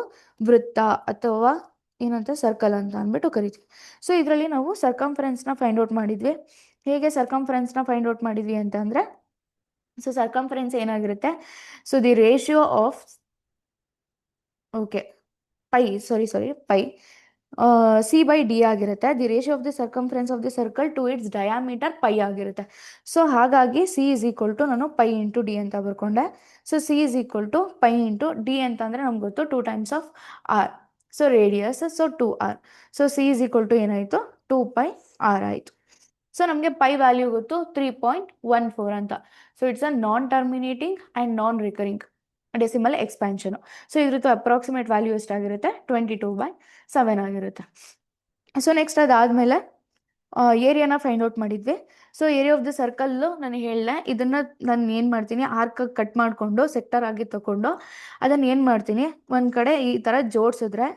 ವೃತ್ತ ಅಥವಾ ಏನಂತ ಸರ್ಕಲ್ ಅಂತ ಅಂದ್ಬಿಟ್ಟು ಕರಿತೀವಿ. ಸೊ ಇದರಲ್ಲಿ ನಾವು ಸರ್ಕಂಫರೆನ್ಸ್ನ ಫೈಂಡ್ ಔಟ್ ಮಾಡಿದ್ವಿ. ಹೇಗೆ ಸರ್ಕಂಫರೆನ್ಸ್ನ ಫೈಂಡ್ ಔಟ್ ಮಾಡಿದ್ವಿ ಅಂತಂದರೆ, ಸೊ ಸರ್ಕಂಫರೆನ್ಸ್ ಏನಾಗಿರುತ್ತೆ, so the ratio of pi C by D ಆಗಿರುತ್ತೆ. The ratio of the circumference of the circle to its diameter pi ಆಗಿರುತ್ತೆ. ಸೊ ಹಾಗಾಗಿ ಸಿ ಇಸ್ ಈಕ್ವಲ್ ಟು ನಾನು pi into D ಅಂತ ಬರ್ಕೊಂಡೆ. So C is equal to pi into D ಅಂತಂದರೆ ನಮ್ಗೆ ಗೊತ್ತು 2 times of R. So radius, so 2r. So C is equal to ಏನಾಯಿತು, 2πr ಆಯಿತು. ಸೊ ನಮಗೆ ಪೈ ವ್ಯಾಲ್ಯೂ ಗೊತ್ತು 3.14 ಅಂತ. So it's a non terminating and non recurring decimal expansion. So ಇದ್ರದ್ದು approximate value ಎಷ್ಟಾಗಿರುತ್ತೆ, 22/7 ಆಗಿರುತ್ತೆ. ಸೊ ನೆಕ್ಸ್ಟ್ ಅದಾದಮೇಲೆ ಏರಿಯಾನ ಫೈಂಡ್ ಔಟ್ ಮಾಡಿದ್ವಿ. So area of the circle ನಾನು ಹೇಳಿದೆ, ಇದನ್ನು ನಾನು ಏನು ಮಾಡ್ತೀನಿ, ಆರ್ಕಾಗಿ ಕಟ್ ಮಾಡಿಕೊಂಡು ಸೆಕ್ಟರ್ ಆಗಿ ತಗೊಂಡು ಅದನ್ನು ಏನು ಮಾಡ್ತೀನಿ, ಒಂದು ಕಡೆ ಈ ಥರ ಜೋಡಿಸಿದ್ರೆ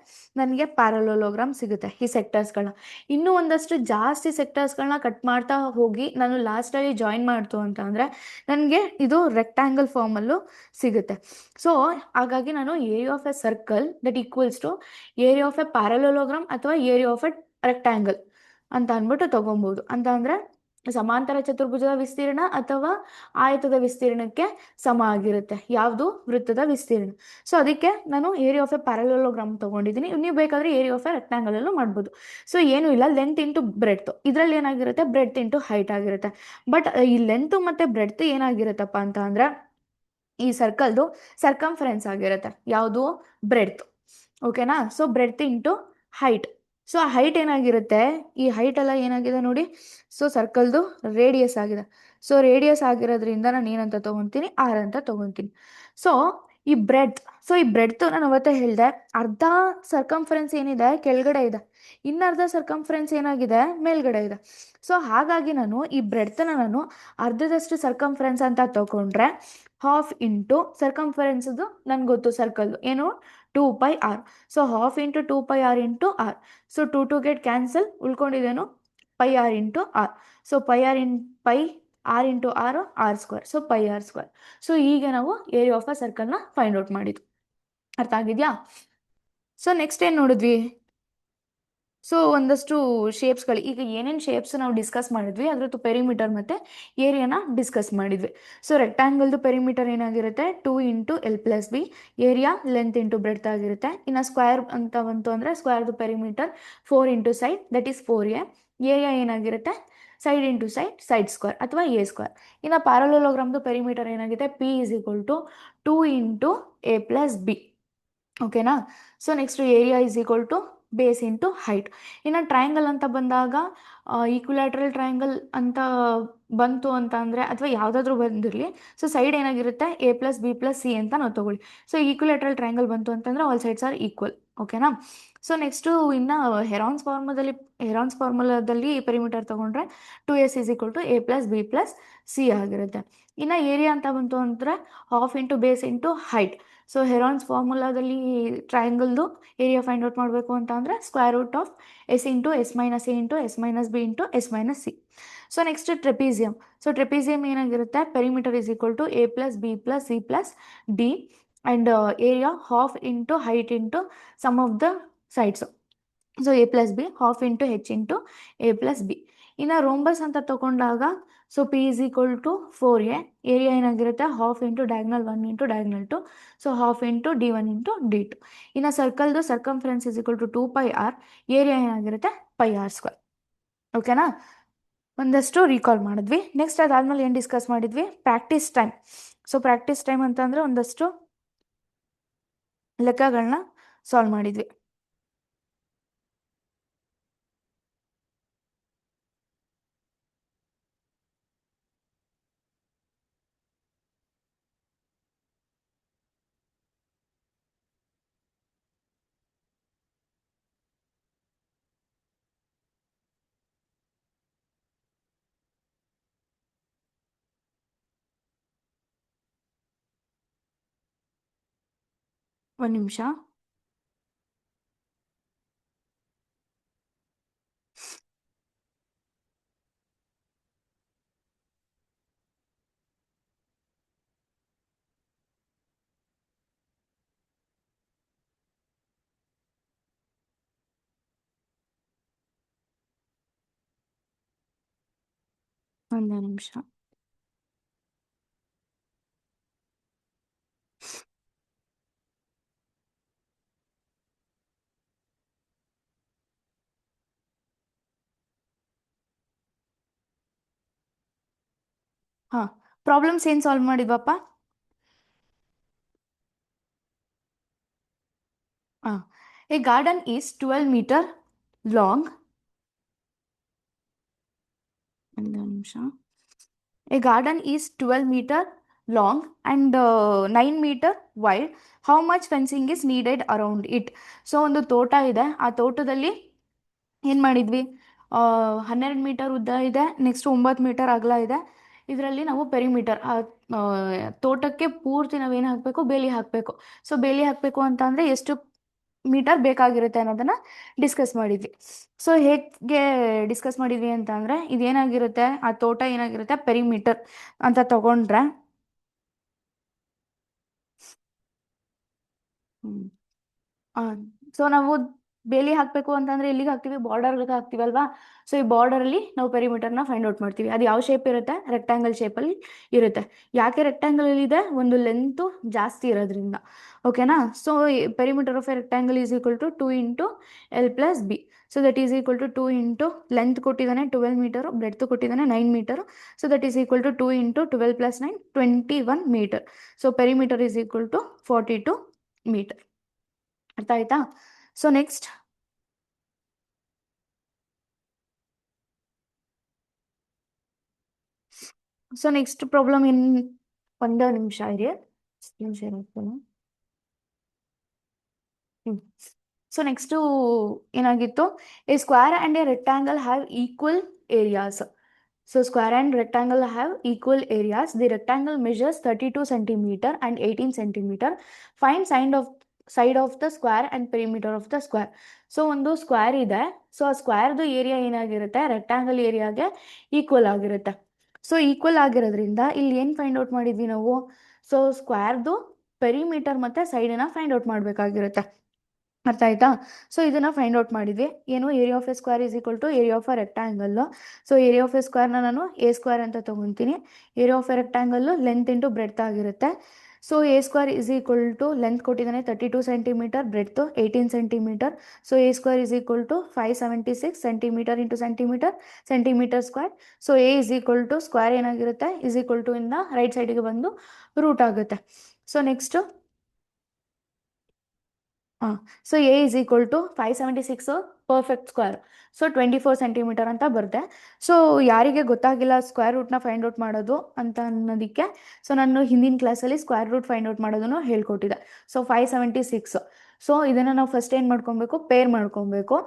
ನನಗೆ ಪ್ಯಾರಲೋಗ್ರಾಮ್ ಸಿಗುತ್ತೆ ಈ ಸೆಕ್ಟರ್ಸ್ಗಳನ್ನ. ಇನ್ನೂ ಒಂದಷ್ಟು ಜಾಸ್ತಿ ಸೆಕ್ಟರ್ಸ್ಗಳನ್ನ ಕಟ್ ಮಾಡ್ತಾ ಹೋಗಿ ನಾನು ಲಾಸ್ಟಲ್ಲಿ ಜಾಯಿನ್ ಮಾಡ್ತು ಅಂತ ಅಂದರೆ ನನಗೆ ಇದು ರೆಕ್ಟ್ಯಾಂಗಲ್ ಫಾರ್ಮಲ್ಲೂ ಸಿಗುತ್ತೆ. ಸೊ ಹಾಗಾಗಿ ನಾನು area of a circle that equals to area of a parallelogram ಅಥವಾ ಏರಿಯಾ ಆಫ್ ಎ ರೆಕ್ಟ್ಯಾಂಗಲ್ ಅಂತ ಅಂದ್ಬಿಟ್ಟು ತಗೊಬೋದು. ಅಂತ ಅಂದರೆ ಸಮಾಂತರ ಚತುರ್ಭುಜದ ವಿಸ್ತೀರ್ಣ ಅಥವಾ ಆಯತದ ವಿಸ್ತೀರ್ಣಕ್ಕೆ ಸಮ ಆಗಿರುತ್ತೆ ಯಾವುದು, ವೃತ್ತದ ವಿಸ್ತೀರ್ಣ. ಸೊ ಅದಕ್ಕೆ ನಾನು ಏರಿಯಾ ಆಫ್ ಎ ಪ್ಯಾರಲೋಗ್ರಾಮ್ ತೊಗೊಂಡಿದ್ದೀನಿ. ನೀವು ಬೇಕಾದರೆ ಏರಿಯಾ ಆಫ್ ಎ ರೆಕ್ಟ್ಯಾಂಗಲಲ್ಲೂ ಮಾಡ್ಬೋದು. ಸೊ ಏನೂ ಇಲ್ಲ, ಲೆಂತ್ ಇಂಟು ಬ್ರೆಡ್ತು, ಇದರಲ್ಲಿ ಏನಾಗಿರುತ್ತೆ, ಬ್ರೆಡ್ತ್ ಇಂಟು ಹೈಟ್ ಆಗಿರುತ್ತೆ. ಬಟ್ ಈ ಲೆಂತು ಮತ್ತು ಬ್ರೆಡ್ತ್ ಏನಾಗಿರುತ್ತಪ್ಪ ಅಂತ ಅಂದರೆ ಈ ಸರ್ಕಲ್ದು ಸರ್ಕಂಫರೆನ್ಸ್ ಆಗಿರುತ್ತೆ ಯಾವುದು, ಬ್ರೆಡ್ತ್. ಓಕೆನಾ. So breadth into height. So ಆ ಹೈಟ್ ಏನಾಗಿರುತ್ತೆ, ಈ ಹೈಟ್ ಎಲ್ಲ ಏನಾಗಿದೆ ನೋಡಿ, ಸೊ ಸರ್ಕಲ್ದು ರೇಡಿಯಸ್ ಆಗಿದೆ. ಸೊ ರೇಡಿಯಸ್ ಆಗಿರೋದ್ರಿಂದ ನಾನು ಏನಂತ ತೊಗೊತೀನಿ, ಆರ್ ಅಂತ ತೊಗೊತೀನಿ. ಸೊ ಈ ಬ್ರೆಡ್ತ್, ಸೊ ಈ ಬ್ರೆಡ್ತು ನಾನು ಅವತ್ತೇ ಹೇಳಿದೆ, ಅರ್ಧ ಸರ್ಕಂಫರೆನ್ಸ್ ಏನಿದೆ ಕೆಳಗಡೆ ಇದೆ, ಇನ್ನರ್ಧ ಸರ್ಕಂಫರೆನ್ಸ್ ಏನಾಗಿದೆ ಮೇಲ್ಗಡೆ ಇದೆ. ಸೊ ಹಾಗಾಗಿ ನಾನು ಈ ಬ್ರೆಡ್ತನ್ನ ನಾನು ಅರ್ಧದಷ್ಟು ಸರ್ಕಂಫರೆನ್ಸ್ ಅಂತ ತಗೊಂಡ್ರೆ ಹಾಫ್ ಇಂಟು ಸರ್ಕಂಫರೆನ್ಸ್ದು ನನಗೆ ಗೊತ್ತು ಸರ್ಕಲ್ದು ಏನು, 2πr. So half into 2πr into R. So 2 get cancel, ಉಳ್ಕೊಂಡಿದ್ದೇನು, πr into R. So pi R into R square. So πr². So ಈಗ ನಾವು ಏರಿಯಾ ಆಫ್ ಅ ಸರ್ಕಲ್ನ ಫೈಂಡ್ ಔಟ್ ಮಾಡಿದ್ವಿ. ಅರ್ಥ ಆಗಿದೆಯಾ. ಸೊ ನೆಕ್ಸ್ಟ್ ಏನು ನೋಡಿದ್ವಿ, ಸೊ ಒಂದಷ್ಟು ಶೇಪ್ಸ್ಗಳು, ಈಗ ಏನೇನು ಶೇಪ್ಸ್ ನಾವು ಡಿಸ್ಕಸ್ ಮಾಡಿದ್ವಿ ಅದರದ್ದು ಪೆರಿಮೀಟರ್ ಮತ್ತು ಏರಿಯಾನ ಡಿಸ್ಕಸ್ ಮಾಡಿದ್ವಿ. ಸೊ ರೆಕ್ಟ್ಯಾಂಗಲ್ದು ಪೆರಿಮೀಟರ್ ಏನಾಗಿರುತ್ತೆ, 2 into L+B, area length into breadth ಆಗಿರುತ್ತೆ. ಇನ್ನು ಸ್ಕ್ವೇರ್ ಅಂತ ಬಂತು ಅಂದರೆ ಸ್ಕ್ವೇರ್ದು perimeter 4 into side, that is 4a. Area ಏನಾಗಿರುತ್ತೆ, ಸೈಡ್ ಇಂಟು ಸೈಡ್ ಸ್ಕ್ವೇರ್ ಅಥವಾ a². ಇನ್ನು ಪ್ಯಾರಲೋಗ್ರಾಮ್ದು ಪೆರಿಮೀಟರ್ ಏನಾಗಿದೆ, P is equal to 2 into A+B. ಓಕೆನಾ. So next area is equal to base into height. ಇನ್ನು ಟ್ರಯಾಂಗಲ್ ಅಂತ ಬಂದಾಗ ಈಕ್ವಿಲ್ಯಾಟ್ರಲ್ ಟ್ರಯಾಂಗಲ್ ಅಂತ ಬಂತು ಅಂತ ಅಂದರೆ ಅಥವಾ ಯಾವುದಾದ್ರೂ ಬಂದಿರಲಿ, ಸೊ ಸೈಡ್ ಏನಾಗಿರುತ್ತೆ, A+B+C ಅಂತ ನಾವು ತೊಗೊಳ್ಳಿ. ಸೊ ಈಕ್ವಿಲ್ಯಾಟ್ರಲ್ ಟ್ರಯಾಂಗಲ್ ಬಂತು ಅಂತಂದರೆ ಆಲ್ ಸೈಡ್ಸ್ ಆರ್ ಈಕ್ವಲ್. ಓಕೆನಾ. ಸೊ ನೆಕ್ಸ್ಟು ಇನ್ನು ಹೆರಾನ್ಸ್ ಫಾರ್ಮುಲಾದಲ್ಲಿ ಪೆರಿಮೀಟರ್ ತೊಗೊಂಡ್ರೆ 2s is equal to A+B+C ಆಗಿರುತ್ತೆ. ಇನ್ನು ಏರಿಯಾ ಅಂತ ಬಂತು ಅಂದರೆ half into base into height. So Heron's ಫಾರ್ಮುಲಾದಲ್ಲಿ ಟ್ರಯಾಂಗಲ್ದು ಏರಿಯಾ ಫೈಂಡ್ ಔಟ್ ಮಾಡಬೇಕು ಅಂತ ಅಂದರೆ square root of S into S-A into S-B into S-C. So next trapezium. So trapezium ಏನಾಗಿರುತ್ತೆ, perimeter is equal to A+B+C+D and area half into height into sum of the sides. So A+B half into H into A+B. ಇನ್ನು rhombus ಅಂತ ತಗೊಂಡಾಗ so P is equal to 4a, area ಏನಾಗಿರುತ್ತೆ, half into diagonal 1 into diagonal 2, so half into D1 into D2. ಇನ್ನು ಸರ್ಕಲ್ದು circumference is equal to 2πr, area ಏನಾಗಿರುತ್ತೆ, πr². ಓಕೆನಾ. ಒಂದಷ್ಟು recall ಮಾಡಿದ್ವಿ. ನೆಕ್ಸ್ಟ್ ಅದಾದಮೇಲೆ ಏನು ಡಿಸ್ಕಸ್ ಮಾಡಿದ್ವಿ, practice time. So practice time ಅಂತಂದರೆ ಒಂದಷ್ಟು ಲೆಕ್ಕಗಳನ್ನ ಸಾಲ್ವ್ ಮಾಡಿದ್ವಿ. ಒಂದು ನಿಮಿಷ. ಒಂದೇ ನಿಮಿಷ. ಹಾಂ, ಪ್ರಾಬ್ಲಮ್ಸ್ ಏನು ಸಾಲ್ವ್ ಮಾಡಿದ್ವಪ್ಪ? ಹಾಂ, a garden is 12 metre long. ಒಂದು ನಿಮಿಷ. A garden is 12 metre long and 9 metre wide. How much fencing is needed around it? So ಒಂದು ತೋಟ ಇದೆ, ಆ ತೋಟದಲ್ಲಿ ಏನು ಮಾಡಿದ್ವಿ, 12 ಮೀಟರ್ ಉದ್ದ ಇದೆ, ನೆಕ್ಸ್ಟ್ 9 ಮೀಟರ್ ಅಗಲ ಇದೆ. ಇದರಲ್ಲಿ ನಾವು ಪೆರಿಮೀಟರ್, ತೋಟಕ್ಕೆ ಪೂರ್ತಿ ನಾವೇನು ಹಾಕಬೇಕು, ಬೇಲಿ ಹಾಕಬೇಕು. ಸೊ ಬೇಲಿ ಹಾಕಬೇಕು ಅಂತ ಅಂದರೆ ಎಷ್ಟು ಮೀಟರ್ ಬೇಕಾಗಿರುತ್ತೆ ಅನ್ನೋದನ್ನ ಡಿಸ್ಕಸ್ ಮಾಡಿದ್ವಿ. ಸೊ ಹೇಗೆ ಡಿಸ್ಕಸ್ ಮಾಡಿದ್ವಿ ಅಂತ ಅಂದರೆ, ಇದೇನಾಗಿರುತ್ತೆ, ಆ ತೋಟ ಏನಾಗಿರುತ್ತೆ ಪೆರಿಮೀಟರ್ ಅಂತ ತಗೊಂಡ್ರೆ, ಸೊ ನಾವು ಬೇಲಿ ಹಾಕಬೇಕು ಅಂತಂದ್ರೆ ಎಲ್ಲಿಗೆ ಹಾಕ್ತೀವಿ, ಬಾರ್ಡರ್ಗೆ ಹಾಕ್ತೀವಲ್ವಾ. ಸೊ ಈ ಬಾರ್ಡರಲ್ಲಿ ನಾವು ಪೆರಿಮೀಟರ್ನ ಫೈಂಡ್ ಔಟ್ ಮಾಡ್ತೀವಿ. ಅದು ಯಾವ ಶೇಪ್ ಇರುತ್ತೆ, ರೆಕ್ಟ್ಯಾಂಗಲ್ ಶೇಪಲ್ಲಿ ಇರುತ್ತೆ. ಯಾಕೆ ರೆಕ್ಟ್ಯಾಂಗಲ್ ಇದೆ, ಒಂದು ಲೆಂತು ಜಾಸ್ತಿ ಇರೋದ್ರಿಂದ. ಓಕೆನಾ. So perimeter of a rectangle is equal to 2 × L + B. So that is equal to 2 into length ಕೊಟ್ಟಿದ್ದಾನೆ 12 ಮೀಟರು, ಬ್ರೆಡ್ತ್ ಕೊಟ್ಟಿದ್ದಾನೆ 9 metre. So that is equal to 2 × 12 + 9 21 metre. So perimeter is equal to 42 metre. ಅರ್ಥ ಆಯ್ತಾ? So next, problem in, ಒಂದು ನಿಮಿಷ ಇರಿ, ನಿಮಿಷ ಇರುತ್ತಲ್ಲ. So next ಏನಾಗಿತ್ತು, A square and A rectangle have equal areas. So square and rectangle have equal areas. The rectangle measures 32 centimetre and 18 centimetre. Find side of the square and perimeter of the square. So ಒಂದು square ಇದೆ, so ಆ ಸ್ಕ್ವೇರ್ದು area ಏನಾಗಿರುತ್ತೆ, rectangle ಏರಿಯಾಗೆ equal ಆಗಿರುತ್ತೆ. So equal ಆಗಿರೋದ್ರಿಂದ ಇಲ್ಲಿ ಏನು find out ಮಾಡಿದ್ವಿ ನಾವು, ಸೊ ಸ್ಕ್ವೇರ್ದು ಪೆರಿಮೀಟರ್ ಮತ್ತು ಸೈಡನ್ನ ಫೈಂಡ್ ಔಟ್ ಮಾಡಬೇಕಾಗಿರುತ್ತೆ. ಅರ್ಥ ಆಯ್ತಾ? ಸೊ ಇದನ್ನ ಫೈಂಡ್ ಔಟ್ ಮಾಡಿದ್ವಿ. ಏನು, area of a square is equal to area of a rectangle. So area of a ಸ್ಕ್ವೇರ್ನ ನಾನು ಎ ಸ್ಕ್ವೇರ್ ಅಂತ ತೊಗೊತೀನಿ. Area of a rectangle length into breadth ಆಗಿರುತ್ತೆ. So A square is equal to, length ಕೊಟ್ಟಿದ್ದಾನೆ 32 centimetre, breadth 18 centimetre. So A square is equal to 576 centimetre into centimetre, centimetre square. So A is equal to square ಏನಾಗಿರುತ್ತೆ, is equal to ಇಂದ right ಸೈಡಿಗೆ ಬಂದು root ಆಗುತ್ತೆ. So next, ಹಾಂ, so A is equal to 576 perfect square. So 24 centimetre ಅಂತ ಬರುತ್ತೆ. So ಯಾರಿಗೆ ಗೊತ್ತಾಗಿಲ್ಲ ಸ್ಕ್ವೇರ್ ರೂಟ್ನ ಫೈಂಡ್ ಔಟ್ ಮಾಡೋದು ಅಂತ ಅನ್ನೋದಕ್ಕೆ, ಸೊ ನಾನು ಹಿಂದಿನ ಕ್ಲಾಸಲ್ಲಿ ಸ್ಕ್ವೇರ್ ರೂಟ್ ಫೈಂಡ್ ಔಟ್ ಮಾಡೋದನ್ನು ಹೇಳ್ಕೊಟ್ಟಿದ್ದೆ. ಸೊ 576. ಸೊ ಇದನ್ನು ನಾವು ಫಸ್ಟ್ ಏನು ಮಾಡ್ಕೊಬೇಕು, ಪೇರ್ ಮಾಡ್ಕೊಬೇಕು.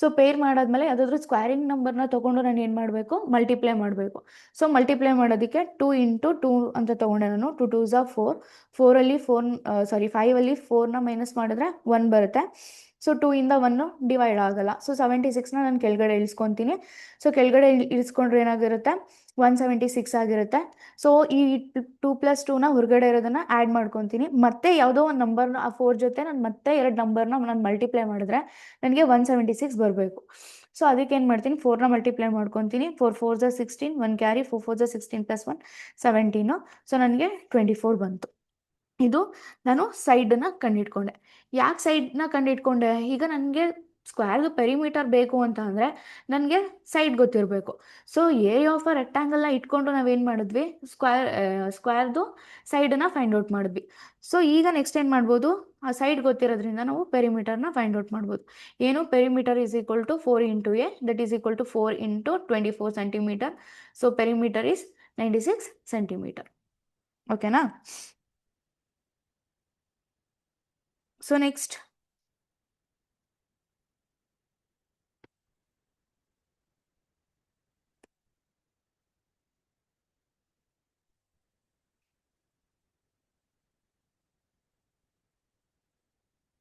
ಸೊ ಪೇರ್ ಮಾಡಾದ್ಮೇಲೆ ಯಾವುದಾದ್ರೂ ಸ್ಕ್ವೇರಿಂಗ್ ನಂಬರ್ನ ತೊಗೊಂಡು ನಾನು ಏನು ಮಾಡಬೇಕು, ಮಲ್ಟಿಪ್ಲೈ ಮಾಡಬೇಕು. ಸೊ ಮಲ್ಟಿಪ್ಲೈ ಮಾಡೋದಕ್ಕೆ 2 × 2 ಅಂತ ತೊಗೊಂಡೆ ನಾನು. 2 2 ಝ 4. 4ಅಲ್ಲಿ 5ಅಲ್ಲಿ 4ನ ಮೈನಸ್ ಮಾಡಿದ್ರೆ 1 ಬರುತ್ತೆ. ಸೊ 2 ಇಂದ 1 ಡಿವೈಡ್ ಆಗಲ್ಲ. ಸೊ 76ನ ನಾನು ಕೆಳಗಡೆ ಇಳಿಸ್ಕೊತೀನಿ. ಸೊ ಕೆಳಗಡೆ ಇಳಿಸ್ಕೊಂಡ್ರೆ ಏನಾಗಿರುತ್ತೆ, 176 ಆಗಿರುತ್ತೆ. ಸೊ ಈ 2 + 2ನ ಹೊರಗಡೆ ಇರೋದನ್ನ ಆ್ಯಡ್ ಮಾಡ್ಕೊತೀನಿ. ಮತ್ತೆ ಯಾವುದೋ ಒಂದು ನಂಬರ್ನ, ಆ 4 ಜೊತೆ ನಾನು ಮತ್ತೆ 2 ನಂಬರ್ನ ನಾನು ಮಲ್ಟಿಪ್ಲೈ ಮಾಡಿದ್ರೆ ನನಗೆ 176 ಬರಬೇಕು. ಸೊ ಅದಕ್ಕೆ ಏನು ಮಾಡ್ತೀನಿ, 4ನ ಮಲ್ಟಿಪ್ಲೈ ಮಾಡ್ಕೊತೀನಿ. 4 4 ಝ 16, 1 ಕ್ಯಾರಿ, 4 4 ಝ 16 + 1 17. ಸೊ ನನಗೆ 24 ಬಂತು. ಇದು ನಾನು ಸೈಡನ್ನ ಕಂಡಿಡ್ಕೊಂಡೆ. ಯಾಕೆ ಸೈಡ್ನ ಕಂಡಿಡ್ಕೊಂಡೆ, ಈಗ ನನಗೆ ಸ್ಕ್ವೇರ್ದು ಪೆರಿಮೀಟರ್ ಬೇಕು ಅಂತ ಅಂದರೆ ನನಗೆ ಸೈಡ್ ಗೊತ್ತಿರಬೇಕು. ಸೊ ಏರಿಯಾ ಆಫ್ ಅ ರೆಕ್ಟ್ಯಾಂಗಲ್ನ ಇಟ್ಕೊಂಡು ನಾವೇನು ಮಾಡಿದ್ವಿ, ಸ್ಕ್ವೇರ್ದು ಸೈಡನ್ನು ಫೈಂಡ್ ಔಟ್ ಮಾಡಿದ್ವಿ. ಸೊ ಈಗ ನೆಕ್ಸ್ಟ್ ಏನು ಮಾಡ್ಬೋದು, ಆ ಸೈಡ್ ಗೊತ್ತಿರೋದ್ರಿಂದ ನಾವು ಪೆರಿಮೀಟರ್ನ ಫೈಂಡ್ ಔಟ್ ಮಾಡ್ಬೋದು. ಏನು, perimeter is equal to 4 × A, that is equal to 4 × 24 centimetre. So perimeter is 96 centimetre. ಓಕೆನಾ? ಸೊ ನೆಕ್ಸ್ಟ್,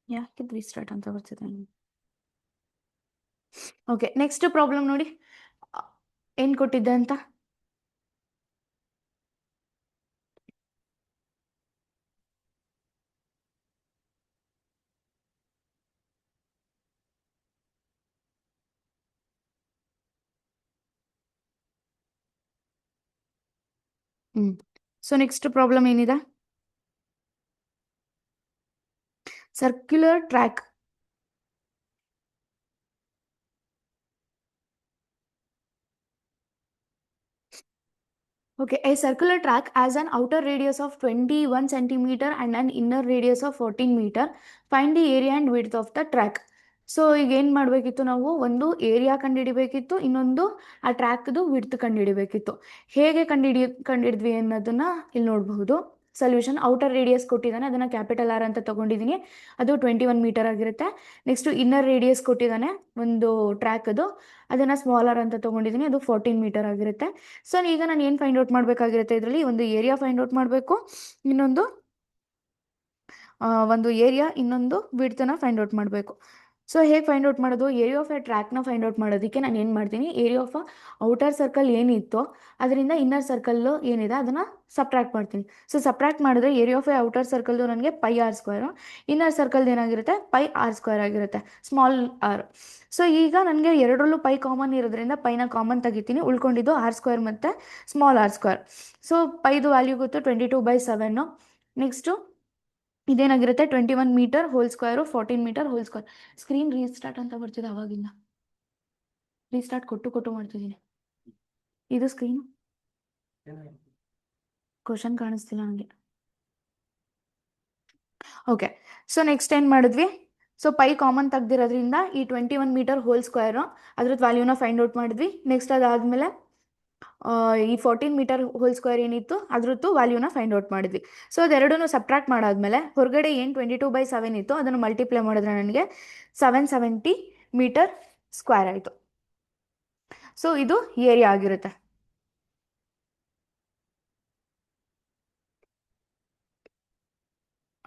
ಯಾಕಿದ್ ರೀಸ್ಟಾರ್ಟ್ ಅಂತ ಬರ್ತಿದೆ. ಓಕೆ, ನೆಕ್ಸ್ಟ್ ಪ್ರಾಬ್ಲಮ್ ನೋಡಿ, ಏನು ಕೊಟ್ಟಿದ್ದೆ ಅಂತ. ಸೊ ನೆಕ್ಸ್ಟ್ ಪ್ರಾಬ್ಲಮ್ ಏನಿದೆ, circular track. Okay, a circular track has an outer radius of 21 centimeter and an inner radius of 14 meter. Find the area and width of the track. So ಈಗ ಏನು ಮಾಡಬೇಕಿತ್ತು, ನಾವು ಒಂದು ಏರಿಯಾ ಕಂಡುಹಿಡಿಬೇಕಿತ್ತು, ಇನ್ನೊಂದು ಆ ಟ್ರ್ಯಾಕ್ದು width ಕಂಡುಹಿಡಿಬೇಕಿತ್ತು. ಹೇಗೆ ಕಂಡುಹಿಡಿದ್ವಿ ಅನ್ನೋದನ್ನ ಇಲ್ಲಿ ನೋಡಬಹುದು. ಸೊಲ್ಯೂಷನ್: ಔಟರ್ ರೇಡಿಯಸ್ ಕೊಟ್ಟಿದ್ದಾನೆ, ಅದನ್ನು ಕ್ಯಾಪಿಟಲ್ ಆರ್ ಅಂತ ತಗೊಂಡಿದ್ದೀನಿ, ಅದು 21 ಮೀಟರ್ ಆಗಿರುತ್ತೆ. ನೆಕ್ಸ್ಟು ಇನ್ನರ್ ರೇಡಿಯಸ್ ಕೊಟ್ಟಿದ್ದಾನೆ ಒಂದು ಟ್ರ್ಯಾಕದು, ಅದನ್ನು ಸ್ಮಾಲರ್ ಅಂತ ತಗೊಂಡಿದ್ದೀನಿ, ಅದು 14 ಮೀಟರ್ ಆಗಿರುತ್ತೆ. ಸೊ ಈಗ ನಾನು ಏನು ಫೈಂಡ್ ಔಟ್ ಮಾಡಬೇಕಾಗಿರುತ್ತೆ, ಇದರಲ್ಲಿ ಒಂದು ಏರಿಯಾ ಫೈಂಡ್ ಔಟ್ ಮಾಡಬೇಕು, ಇನ್ನೊಂದು ಏರಿಯಾ, ಇನ್ನೊಂದು ವಿಡ್ತನ್ನ ಫೈಂಡ್ ಔಟ್ ಮಾಡಬೇಕು. ಸೊ ಹೇಗೆ ಫೈಂಡ್ ಔಟ್ ಮಾಡೋದು? ಏರಿಯಾ ಆಫ್ ಎ ಟ್ರ್ಯಾಕ್ನ ಫೈಂಡ್ ಔಟ್ ಮಾಡೋದಕ್ಕೆ ನಾನು ಏನು ಮಾಡ್ತೀನಿ, ಏರಿಯಾ ಆಫ್ ಔಟರ್ ಸರ್ಕಲ್ ಏನಿತ್ತು ಅದರಿಂದ ಇನ್ನರ್ ಸರ್ಕಲ್ಲು ಏನಿದೆ ಅದನ್ನು ಸಬ್ಟ್ರಾಕ್ಟ್ ಮಾಡ್ತೀನಿ. ಸೊ ಸಬ್ಟ್ರಾಕ್ಟ್ ಮಾಡಿದ್ರೆ ಏರಿಯಾ ಆಫ್ ಎ ಔಟರ್ ಸರ್ಕಲ್ದು ನನಗೆ ಪೈ ಆರ್ ಸ್ಕ್ವೇರು, ಇನ್ನರ್ ಸರ್ಕಲ್ದು ಏನಾಗಿರುತ್ತೆ ಪೈ ಆರ್ ಸ್ಕ್ವೇರ್ ಆಗಿರುತ್ತೆ, ಸ್ಮಾಲ್ ಆರ್. ಸೊ ಈಗ ನನಗೆ ಎರಡರಲ್ಲೂ ಪೈ ಕಾಮನ್ ಇರೋದ್ರಿಂದ ಪೈನ ಕಾಮನ್ ತೆಗಿತೀನಿ, ಉಳ್ಕೊಂಡಿದ್ದು ಆರ್ ಸ್ಕ್ವೇರ್ ಮತ್ತು ಸ್ಮಾಲ್ ಆರ್ ಸ್ಕ್ವೇರ್. ಸೊ ಪೈದು ವ್ಯಾಲ್ಯೂ ಗೊತ್ತು 22/7. ನೆಕ್ಸ್ಟು ಇದೇನಾಗಿರುತ್ತೆ 21 metre whole square, 14 metre whole square. Screen restart ಅಂತ ಬರ್ತಿದೆ, ಅವಾಗಿಂದ ರೀಸ್ಟಾರ್ಟ್ ಕೊಟ್ಟು ಮಾಡ್ತಿದ್ದೀನಿ. ಇದು ಸ್ಕ್ರೀನು ಕ್ವಶನ್ ಕಾಣಿಸ್ತಿಲ್ಲ ನನಗೆ. ಓಕೆ, ಸೊ ನೆಕ್ಸ್ಟ್ ಏನು ಮಾಡಿದ್ವಿ, ಸೊ ಪೈ ಕಾಮನ್ ತೆಗ್ದಿರೋದ್ರಿಂದ ಈ 21 ಮೀಟರ್ ಹೋಲ್ ಸ್ಕ್ವೇರು ಅದ್ರದ್ದು ವ್ಯಾಲ್ಯೂನ ಫೈಂಡ್ ಔಟ್ ಮಾಡಿದ್ವಿ. ನೆಕ್ಸ್ಟ್ ಅದಾದಮೇಲೆ ಈ 14 ಮೀಟರ್ ಹೋಲ್ ಸ್ಕ್ವೇರ್ ಏನಿತ್ತು ಅದ್ರದ್ದು ವ್ಯಾಲ್ಯೂನ ಫೈಂಡ್ ಔಟ್ ಮಾಡಿದ್ವಿ. ಸೊ ಅದೆರಡೂ ಸಬ್ಟ್ರಾಕ್ಟ್ ಮಾಡಾದ್ಮೇಲೆ ಹೊರಗಡೆ ಏನು 22/7 ಇತ್ತು ಅದನ್ನು ಮಲ್ಟಿಪ್ಲೈ ಮಾಡಿದ್ರೆ ನನಗೆ 770 ಮೀಟರ್ ಸ್ಕ್ವೇರ್ ಆಯಿತು. ಸೊ ಇದು ಏರಿಯಾ ಆಗಿರುತ್ತೆ.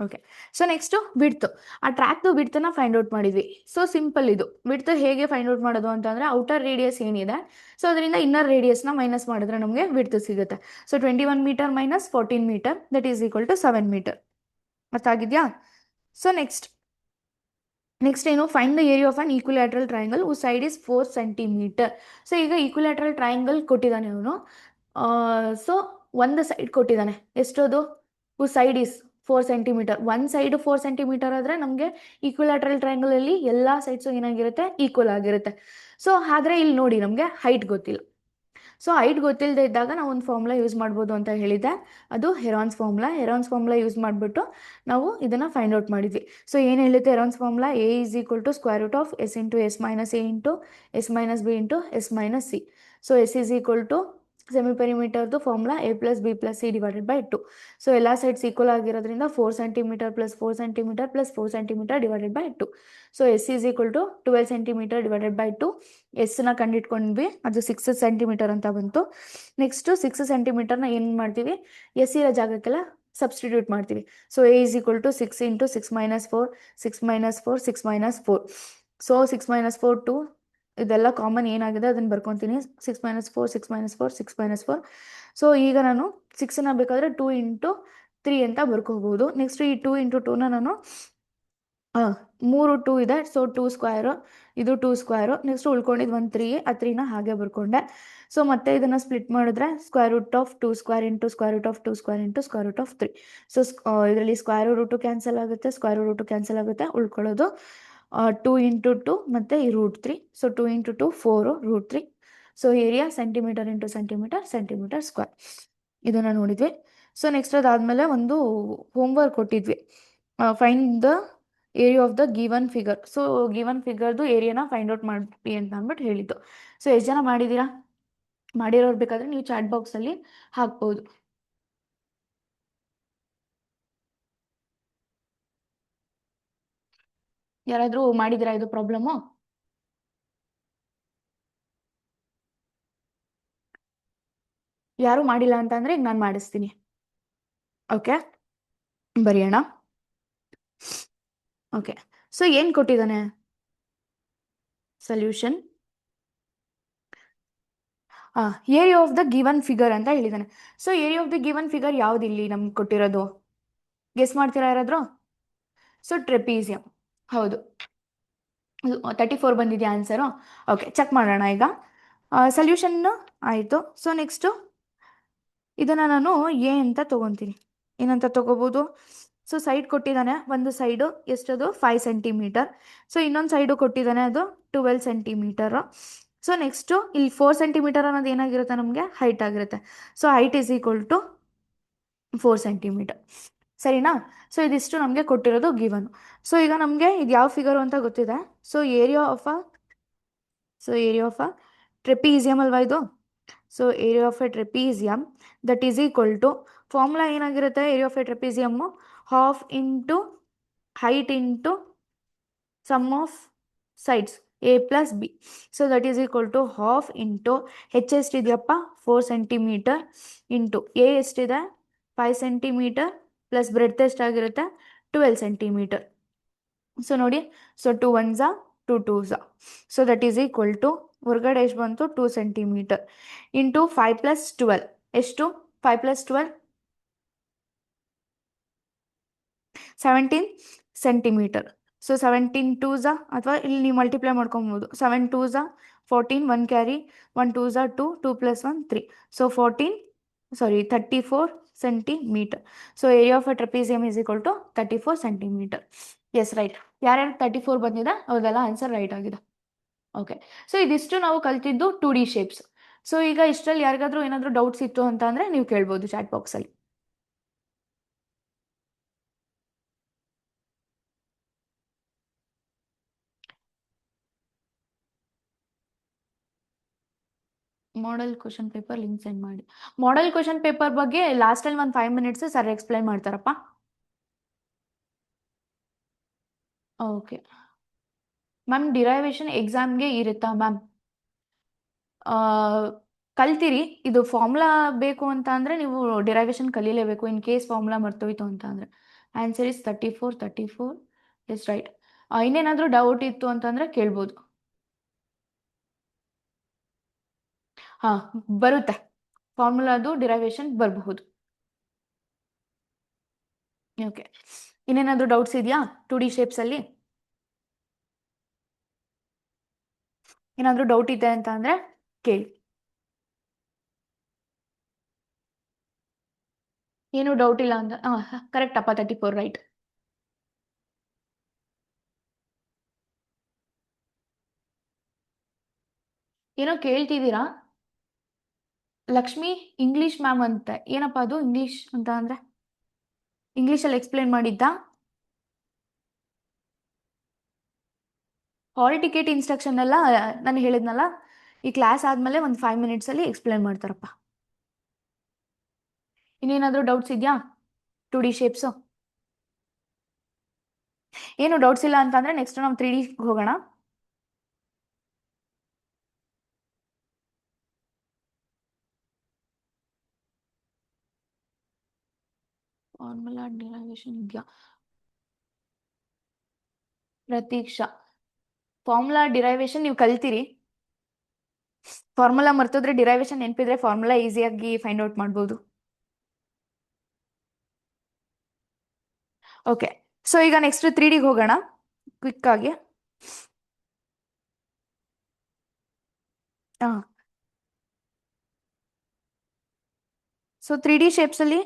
Okay, so next width. ಆ ಟ್ರ್ಯಾಕ್ದು ವಿಡ್ತನ್ನ ಫೈಂಡ್ ಔಟ್ ಮಾಡಿದ್ವಿ. ಸೊ ಸಿಂಪಲ್ ಇದು ವಿಡ್ತ್ ಹೇಗೆ ಫೈಂಡ್ ಔಟ್ ಮಾಡೋದು ಅಂತಂದರೆ, ಔಟರ್ ರೇಡಿಯಸ್ ಏನಿದೆ ಸೊ ಅದರಿಂದ ಇನ್ನರ್ ರೇಡಿಯಸ್ನ ಮೈನಸ್ ಮಾಡಿದ್ರೆ ನಮಗೆ ವಿಡ್ತ್ ಸಿಗುತ್ತೆ. So 21 metre minus 14 metre that is equal to 7 metre. ಅರ್ಥ ಆಗಿದೆಯಾ? ಸೊ ನೆಕ್ಸ್ಟ್ ಏನು, find the area of an equilateral triangle whose side is 4 centimetre. So ಈಗ ಈಕ್ವಿಲ್ಯಾಟ್ರಲ್ ಟ್ರಯಾಂಗಲ್ ಕೊಟ್ಟಿದ್ದಾನೆ ಅವನು. ಸೊ ಒಂದು ಸೈಡ್ ಕೊಟ್ಟಿದ್ದಾನೆ, ಎಷ್ಟದು, ಹೂ ಸೈಡ್ ಇಸ್ 4 ಸೆಂಟಿಮೀಟರ್. ಒಂದು ಸೈಡ್ 4 ಸೆಂಟಿಮೀಟರ್ ಆದರೆ ನಮಗೆ ಈಕ್ವಿಲ್ಯಾಟ್ರಲ್ ಟ್ರಯಾಂಗಲಲ್ಲಿ ಎಲ್ಲ ಸೈಡ್ಸು ಏನಾಗಿರುತ್ತೆ, ಈಕ್ವಲ್ ಆಗಿರುತ್ತೆ. ಸೊ ಆದರೆ ಇಲ್ಲಿ ನೋಡಿ ನಮಗೆ ಹೈಟ್ ಗೊತ್ತಿಲ್ಲ. ಸೊ ಹೈಟ್ ಗೊತ್ತಿಲ್ಲದೆ ಇದ್ದಾಗ ನಾವು ಒಂದು ಫಾರ್ಮುಲಾ ಯೂಸ್ ಮಾಡ್ಬೋದು ಅಂತ ಹೇಳಿದ್ದೆ, ಅದು ಹೆರಾನ್ಸ್ ಫಾರ್ಮುಲಾ ಯೂಸ್ ಮಾಡಿಬಿಟ್ಟು ನಾವು ಇದನ್ನು ಫೈಂಡ್ ಔಟ್ ಮಾಡಿದ್ವಿ. ಸೊ ಏನು ಹೇಳುತ್ತೆ Heron's formula, A is equal to square root of S into S minus A into S minus B into S minus C. So S is equal to semi ಪೆರಿಮೀಟರ್ದು formula A plus B plus C divided by 2. So ಎಲ್ಲ sides equal ಆಗಿರೋದ್ರಿಂದ 4 centimetre plus 4 centimetre plus 4 centimetre divided by 2. So S is equal to 12 centimetre divided by 2. ಎಸ್ನ ಕಂಡಿಟ್ಕೊಂಡ್ವಿ, ಅದು 6 centimetre ಅಂತ ಬಂತು. Next 6 ಸೆಂಟಿಮೀಟರ್ನ ಏನು ಮಾಡ್ತೀವಿ, S ಇರೋ ಜಾಗಕ್ಕೆಲ್ಲ ಸಬ್ಸ್ಟಿಟ್ಯೂಟ್ ಮಾಡ್ತೀವಿ. So A is equal to 6 into 6 minus 4, 6 minus 4, 6 minus 4. So 6 minus 4 2, ಇದೆಲ್ಲ ಕಾಮನ್ ಏನಾಗಿದೆ ಅದನ್ನು ಬರ್ಕೊತೀನಿ. 6 ಮೈನಸ್ 4, 6 ಮೈನಸ್ 4, 6 ಮೈನಸ್ 4. ಸೊ ಈಗ ನಾನು 6ನ ಬೇಕಾದರೆ 2 ಇಂಟು 3 ಅಂತ ಬರ್ಕೋಬೋದು. ನೆಕ್ಸ್ಟ್ ಈ 2 ಇಂಟು 2ನ ನಾನು 3 2 ಇದೆ, ಸೊ 2 ಸ್ಕ್ವೇರು, ಇದು 2 ಸ್ಕ್ವೇರು. ನೆಕ್ಸ್ಟ್ ಉಳ್ಕೊಂಡಿದ್ದು 1 3, ಆ 3ನ ಹಾಗೆ ಬರ್ಕೊಂಡೆ. ಸೊ ಮತ್ತೆ ಇದನ್ನು ಸ್ಪ್ಲಿಟ್ ಮಾಡಿದ್ರೆ square root of 2 square into square root of 2 square into square root of 3. So ಇದರಲ್ಲಿ ಸ್ಕ್ವೇರ್ ರೂಟು ಕ್ಯಾನ್ಸಲ್ ಆಗುತ್ತೆ, ಸ್ಕ್ವೇರ್ ರೂಟು ಕ್ಯಾನ್ಸಲ್ ಆಗುತ್ತೆ, ಉಳ್ಕೊಳ್ಳೋದು 2 ಇಂಟು 2 ಮತ್ತು ಈ root 3. So 2 into 2 4 root 3. So area centimetre into centimetre, centimetre square. ಇದನ್ನು ನೋಡಿದ್ವಿ. So next ಅದಾದಮೇಲೆ ಒಂದು ಹೋಮ್ವರ್ಕ್ ಕೊಟ್ಟಿದ್ವಿ, find the area of the given figure. So given ಫಿಗರ್ದು ಏರಿಯಾನ find out ಮಾಡಿ ಅಂತ ಅಂದ್ಬಿಟ್ಟು ಹೇಳಿದ್ದು. ಸೊ ಎಷ್ಟು ಜನ ಮಾಡಿದ್ದೀರಾ? ಮಾಡಿರೋರು ಬೇಕಾದರೆ ನೀವು ಚಾಟ್ ಬಾಕ್ಸಲ್ಲಿ ಹಾಕ್ಬೋದು. ಯಾರಾದರೂ ಮಾಡಿದ್ದೀರಾ ಇದು ಪ್ರಾಬ್ಲಮ್ಮು? ಯಾರು ಮಾಡಿಲ್ಲ ಅಂತ ಅಂದರೆ ಈಗ ನಾನು ಮಾಡಿಸ್ತೀನಿ. ಓಕೆ, ಬರೆಯೋಣ. ಓಕೆ, ಸೊ ಏನು ಕೊಟ್ಟಿದ್ದಾನೆ solution, area of the given figure ಅಂತ ಹೇಳಿದ್ದಾನೆ. So area of the given figure ಯಾವ್ದು ಇಲ್ಲಿ ನಮ್ಗೆ ಕೊಟ್ಟಿರೋದು, ಗೆಸ್ ಮಾಡ್ತೀರಾ ಯಾರಾದರೂ? ಸೊ ಟ್ರೆಪೀಸಿಯಂ, ಹೌದು. 34 ಬಂದಿದೆಯಾ ಆನ್ಸರು? ಓಕೆ, ಚೆಕ್ ಮಾಡೋಣ ಈಗ. ಸೊಲ್ಯೂಷನ್ನು ಆಯಿತು. ಸೊ ನೆಕ್ಸ್ಟು ಇದನ್ನು ನಾನು ಎ ಅಂತ ತೊಗೊತೀನಿ. ಏನಂತ ತೊಗೋಬೋದು? ಸೊ ಸೈಡ್ ಕೊಟ್ಟಿದ್ದಾನೆ, ಒಂದು ಸೈಡು ಎಷ್ಟದು 5 ಸೆಂಟಿಮೀಟರ್. ಸೊ ಇನ್ನೊಂದು ಸೈಡು ಕೊಟ್ಟಿದ್ದಾನೆ, ಅದು 12 ಸೆಂಟಿಮೀಟರು. ಸೊ ನೆಕ್ಸ್ಟು ಇಲ್ಲಿ 4 ಸೆಂಟಿಮೀಟರ್ ಅನ್ನೋದು ಏನಾಗಿರುತ್ತೆ ನಮಗೆ ಹೈಟ್ ಆಗಿರುತ್ತೆ. So height is equal to 4 centimetre. ಸರಿನಾ? ಸೊ ಇದಿಷ್ಟು ನಮಗೆ ಕೊಟ್ಟಿರೋದು ಗಿವನ್. ಸೊ ಈಗ ನಮಗೆ ಇದು ಯಾವ ಫಿಗರು ಅಂತ ಗೊತ್ತಿದೆ. So area of a trapezium ಅಲ್ವಾ ಇದು. So area of a trapezium that is equal to formula ಏನಾಗಿರುತ್ತೆ area of a trapezium half into height into sum of sides A plus B. So that is equal to half into H ಎಷ್ಟಿದೆಯಪ್ಪ 4 centimetre into A ಎಷ್ಟಿದೆ 5 centimetre plus breadth ಎಷ್ಟಾಗಿರುತ್ತೆ 12 centimetre. So ನೋಡಿ, so 2 1s 2 2s. So that is equal to ಹೊರಗಡೆ ಎಷ್ಟು ಬಂತು 2 centimetre into 5 + 12 ಎಷ್ಟು 5 + 12 17 centimetre. So 17 2s ಅಥವಾ ಇಲ್ಲಿ ನೀವು ಮಲ್ಟಿಪ್ಲೈ ಮಾಡ್ಕೊಬೋದು. 7 2s 14, 1 carry 1 2s 2, 2 + 1 3. So 34 centimetre. So area of a trapezium is equal to 34 centimetre. Yes right. ಯಾರ್ಯಾರು 34 ಬಂದಿದೆ ಅವ್ರದೆಲ್ಲ ಆನ್ಸರ್ ರೈಟ್ ಆಗಿದೆ. ಓಕೆ, ಸೊ ಇದಿಷ್ಟು ನಾವು ಕಲ್ತಿದ್ದು 2D ಶೇಪ್ಸ್. ಸೊ ಈಗ ಇಷ್ಟರಲ್ಲಿ ಯಾರಿಗಾದ್ರೂ ಏನಾದರೂ ಡೌಟ್ಸ್ ಇತ್ತು ಅಂತ ಅಂದರೆ ನೀವು ಕೇಳ್ಬೋದು ಚಾಟ್ ಬಾಕ್ಸಲ್ಲಿ. Model question paper link send ಮಾಡಿ. ಮಾಡೆಲ್ ಕ್ವಶನ್ ಪೇಪರ್ ಬಗ್ಗೆ ಲಾಸ್ಟಲ್ಲಿ ಒಂದು 5 ಮಿನಿಟ್ಸ್ ಸರ್ ಎಕ್ಸ್ಪ್ಲೈನ್ ಮಾಡ್ತಾರಪ್ಪ. ಓಕೆ ಮ್ಯಾಮ್, ಡಿರೈವೇಶನ್ ಎಕ್ಸಾಮ್ಗೆ ಇರುತ್ತಾ ಮ್ಯಾಮ್? ಕಲ್ತೀರಿ. ಇದು ಫಾರ್ಮುಲಾ ಬೇಕು ಅಂತ ಅಂದರೆ ನೀವು ಡಿರೈವೇಶನ್ ಕಲೀಲೇಬೇಕು. ಇನ್ ಕೇಸ್ ಫಾರ್ಮುಲಾ ಮರ್ತೋಯ್ತು ಅಂತ ಅಂದರೆ ಆನ್ಸರ್ ಇಸ್ 34 ಎಸ್ ರೈಟ್. ಇನ್ನೇನಾದರೂ ಡೌಟ್ ಇತ್ತು ಅಂತಂದರೆ ಕೇಳ್ಬೋದು. ಹಾಂ, ಬರುತ್ತೆ. ಫಾರ್ಮುಲಾದು ಡಿರೈವೇಶನ್ ಬರಬಹುದು. ಓಕೆ, ಇನ್ನೇನಾದರೂ ಡೌಟ್ಸ್ ಇದೆಯಾ 2D ಶೇಪ್ಸಲ್ಲಿ? ಏನಾದರೂ ಡೌಟ್ ಇದೆ ಅಂತ ಅಂದರೆ ಕೇಳಿ. ಏನು ಡೌಟ್ ಇಲ್ಲ ಅಂತ ಕರೆಕ್ಟ್ ಅಪ್ಪ, 34 ರೈಟ್. ಏನೋ ಕೇಳ್ತಿದ್ದೀರಾ ಲಕ್ಷ್ಮಿ? ಇಂಗ್ಲಿಷ್ ಮ್ಯಾಮ್ ಅಂತೆ. ಏನಪ್ಪ ಅದು ಇಂಗ್ಲಿಷ್ ಅಂತ ಅಂದರೆ? ಇಂಗ್ಲೀಷಲ್ಲಿ ಎಕ್ಸ್ಪ್ಲೇನ್ ಮಾಡಿದ್ದಾ? ಹಾಲ್ ಟಿಕೆಟ್ ಇನ್ಸ್ಟ್ರಕ್ಷನ್ ಎಲ್ಲ ನಾನು ಹೇಳಿದ್ನಲ್ಲ, ಈ ಕ್ಲಾಸ್ ಆದಮೇಲೆ ಒಂದು 5 ಮಿನಿಟ್ಸಲ್ಲಿ ಎಕ್ಸ್ಪ್ಲೇನ್ ಮಾಡ್ತಾರಪ್ಪ. ಇನ್ನೇನಾದರೂ ಡೌಟ್ಸ್ ಇದೆಯಾ 2D ಶೇಪ್ಸು? ಏನು ಡೌಟ್ಸ್ ಇಲ್ಲ ಅಂತಂದರೆ ನೆಕ್ಸ್ಟ್ ನಾವು 3D ಹೋಗೋಣ. ಫಾರ್ಮುಲಾ ಡಿರೈವೇಶನ್ ಇದೆಯಾ ಪ್ರತೀಕ್ಷಾ? ಫಾರ್ಮುಲಾ ಡಿರೈವೇಶನ್ ನೀವು ಕಲ್ತೀರಿ. ಫಾರ್ಮುಲಾ ಮರ್ತೋದ್ರೆ ಡಿರೈವೇಶನ್ ನೆನಪಿದ್ರೆ ಫಾರ್ಮುಲಾ ಈಸಿಯಾಗಿ ಫೈಂಡ್ ಔಟ್ ಮಾಡ್ಬೋದು. ಓಕೆ, ಸೊ ಈಗ ನೆಕ್ಸ್ಟ್ 3Dಗೆ ಹೋಗೋಣ ಕ್ವಿಕ್ ಆಗಿ. ಹಾಂ, ಸೊ 3D ಶೇಪ್ಸಲ್ಲಿ